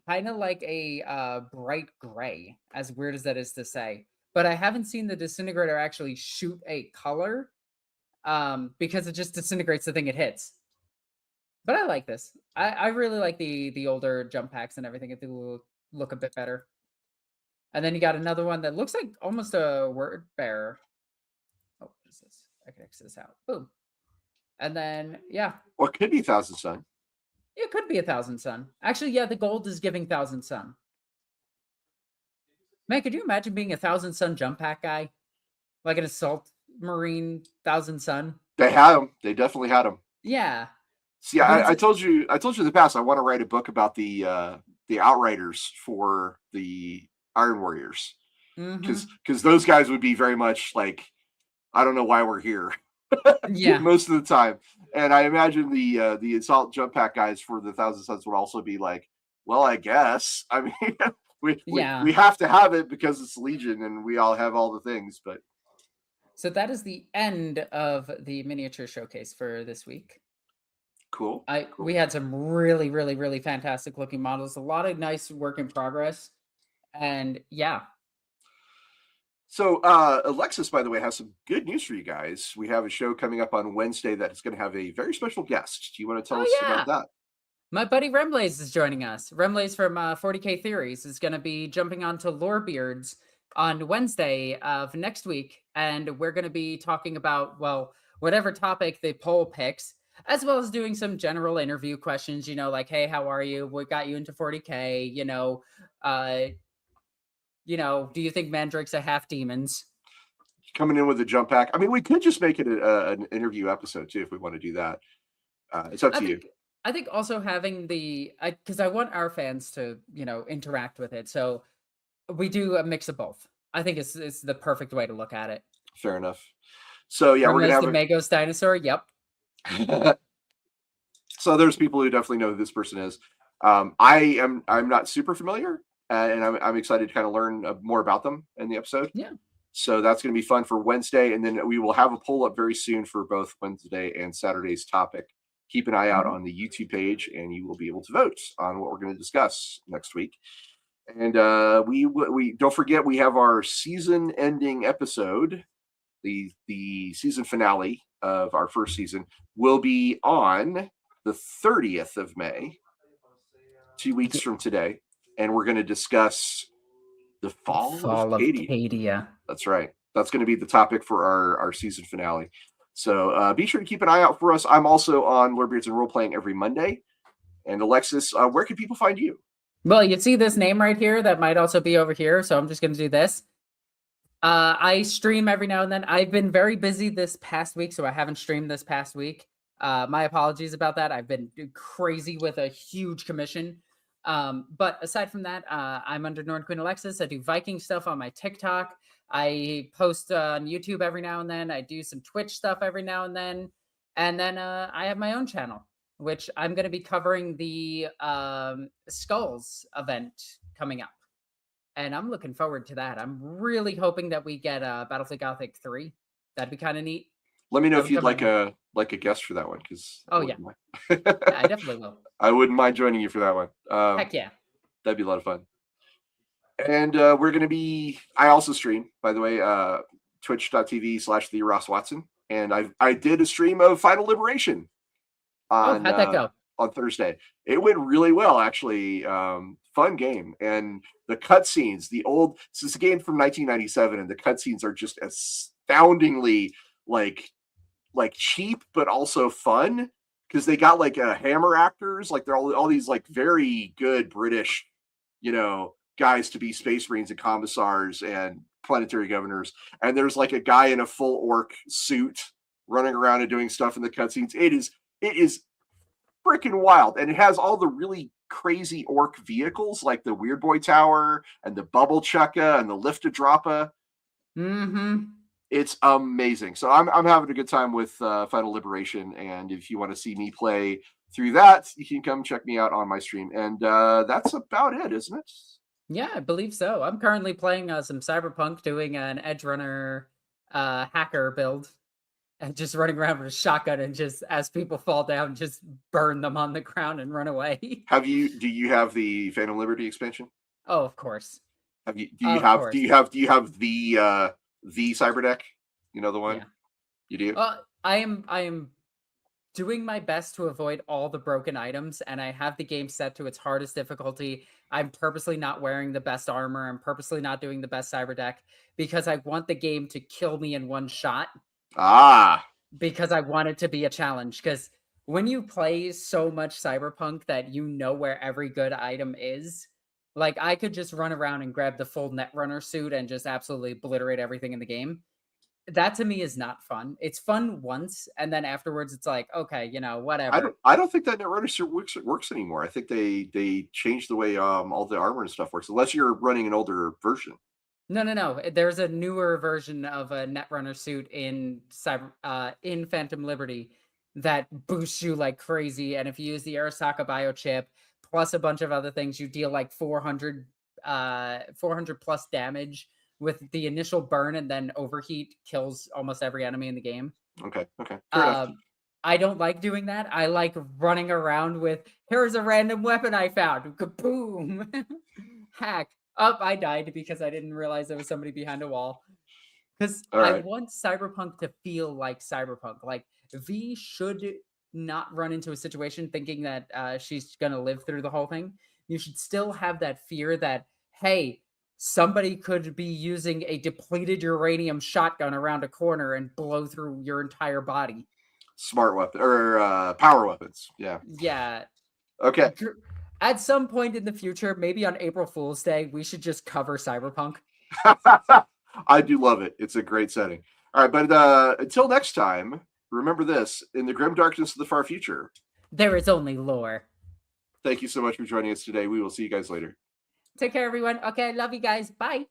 kind of like a bright gray, as weird as that is to say. But I haven't seen the disintegrator actually shoot a color because it just disintegrates the thing it hits. But I like this. I really like the older jump packs and everything. It will look a bit better. And then you got another one that looks like almost a word bearer. Oh, what is this? I can X this out. Boom. And then yeah, Or it could be Thousand Sun. it could be 1,000 sun. Actually, yeah, the gold is giving 1,000 sun. Man, could you imagine being 1,000 sun jump pack guy, like an assault marine 1,000 sun? They had them. They definitely had them. Yeah. See, I told you in the past I want to write a book about the outriders for the Iron Warriors because those guys would be very much like, I don't know why we're here. Yeah. Most of the time. And I imagine the assault jump pack guys for the Thousand Suns would also be like, well, I guess. I mean, we have to have it because it's Legion and we all have all the things. But so that is the end of the miniature showcase for this week. Cool. We had some really, really, really fantastic looking models. A lot of nice work in progress. And yeah. So Alexis, by the way, has some good news for you guys. We have a show coming up on Wednesday that is going to have a very special guest. Do you want to tell us about that? My buddy Remblaze is joining us. Remblaze from 40K Theories is going to be jumping onto Lorebeards on Wednesday of next week. And we're going to be talking about, well, whatever topic the poll picks, as well as doing some general interview questions, like, hey, how are you? What got you into 40K? Do you think Mandrakes are half demons? Coming in with a jump pack. I mean, we could just make it an interview episode too if we want to do that. It's up to you. I think also having because I want our fans to, interact with it. So we do a mix of both. I think it's the perfect way to look at it. Fair enough. So yeah, we're gonna have the Magos dinosaur. Yep. So there's people who definitely know who this person is. I'm not super familiar, and I'm excited to kind of learn more about them in the episode. Yeah. So that's going to be fun for Wednesday, and then we will have a poll up very soon for both Wednesday and Saturday's topic. keep an eye out on the YouTube page, and you will be able to vote on what we're going to discuss next week. And we don't forget, we have our season-ending episode. The season finale of our first season will be on the 30th of May, 2 weeks from today, and we're going to discuss the fall of Cadia. That's right. That's going to be the topic for our season finale. So be sure to keep an eye out for us. I'm also on Lorebeards and Role Playing every Monday. And Alexis, where can people find you? Well, you see this name right here that might also be over here, so I'm just going to do this. I stream every now and then. I've been very busy this past week, so I haven't streamed this past week. My apologies about that. I've been crazy with a huge commission. But aside from that, I'm under Norn Queen Alexis. I do Viking stuff on my TikTok. I post on YouTube every now and then. I do some Twitch stuff every now and then. And then I have my own channel, which I'm going to be covering the Skulls event coming up. And I'm looking forward to that. I'm really hoping that we get Battlefield Gothic 3. That'd be kind of neat. Let me know if you'd like a guest for that one, because yeah, I definitely will. I wouldn't mind joining you for that one. Heck yeah, that'd be a lot of fun. And we're gonna be. I also stream, by the way, twitch.tv/TheRossWatson, and I did a stream of Final Liberation on how'd that go? On Thursday. It went really well, actually. Fun game, and the cutscenes, this is a game from 1997, and the cutscenes are just astoundingly like cheap, but also fun, because they got like hammer actors, like they're all these like very good British, guys to be Space Marines and commissars and planetary governors, and there's like a guy in a full orc suit running around and doing stuff in the cutscenes. It is freaking wild, and it has all the really crazy orc vehicles like the Weird Boy Tower and the Bubble Chukka and the Lift-A-Droppa. It's amazing. So I'm having a good time with Final Liberation, and if you want to see me play through that, you can come check me out on my stream. And that's about it, isn't it? Yeah, I believe so. I'm currently playing some Cyberpunk, doing an Edge Runner hacker build, and just running around with a shotgun, and just as people fall down, just burn them on the ground and run away. Do you have the Phantom Liberty expansion? Oh, of course. Do you have the cyber deck? You know the one? Yeah. You do? I am doing my best to avoid all the broken items, and I have the game set to its hardest difficulty. I'm purposely not wearing the best armor. I'm purposely not doing the best cyber deck, because I want the game to kill me in one shot. Because I want it to be a challenge. Because when you play so much Cyberpunk that you know where every good item is, like I could just run around and grab the full Netrunner suit and just absolutely obliterate everything in the game. That to me is not fun. It's fun once, and then afterwards it's like, okay, whatever. I don't think that Netrunner suit works anymore. I think they changed the way all the armor and stuff works, unless you're running an older version. No. There's a newer version of a Netrunner suit in Phantom Liberty that boosts you like crazy, and if you use the Arasaka biochip plus a bunch of other things, you deal like 400 plus damage with the initial burn, and then overheat kills almost every enemy in the game. Okay. I don't like doing that. I like running around with, here's a random weapon I found. Kaboom! Hack. I died because I didn't realize there was somebody behind a wall. Because I want Cyberpunk to feel like Cyberpunk. Like, V should not run into a situation thinking that she's going to live through the whole thing. You should still have that fear that, hey, somebody could be using a depleted uranium shotgun around a corner and blow through your entire body. Smart weapon, or power weapons. Yeah. Yeah. Okay. At some point in the future, maybe on April Fool's Day, we should just cover Cyberpunk. I do love it. It's a great setting. All right, but until next time, remember this: in the grim darkness of the far future, there is only lore. Thank you so much for joining us today. We will see you guys later. Take care, everyone. Okay, love you guys. Bye.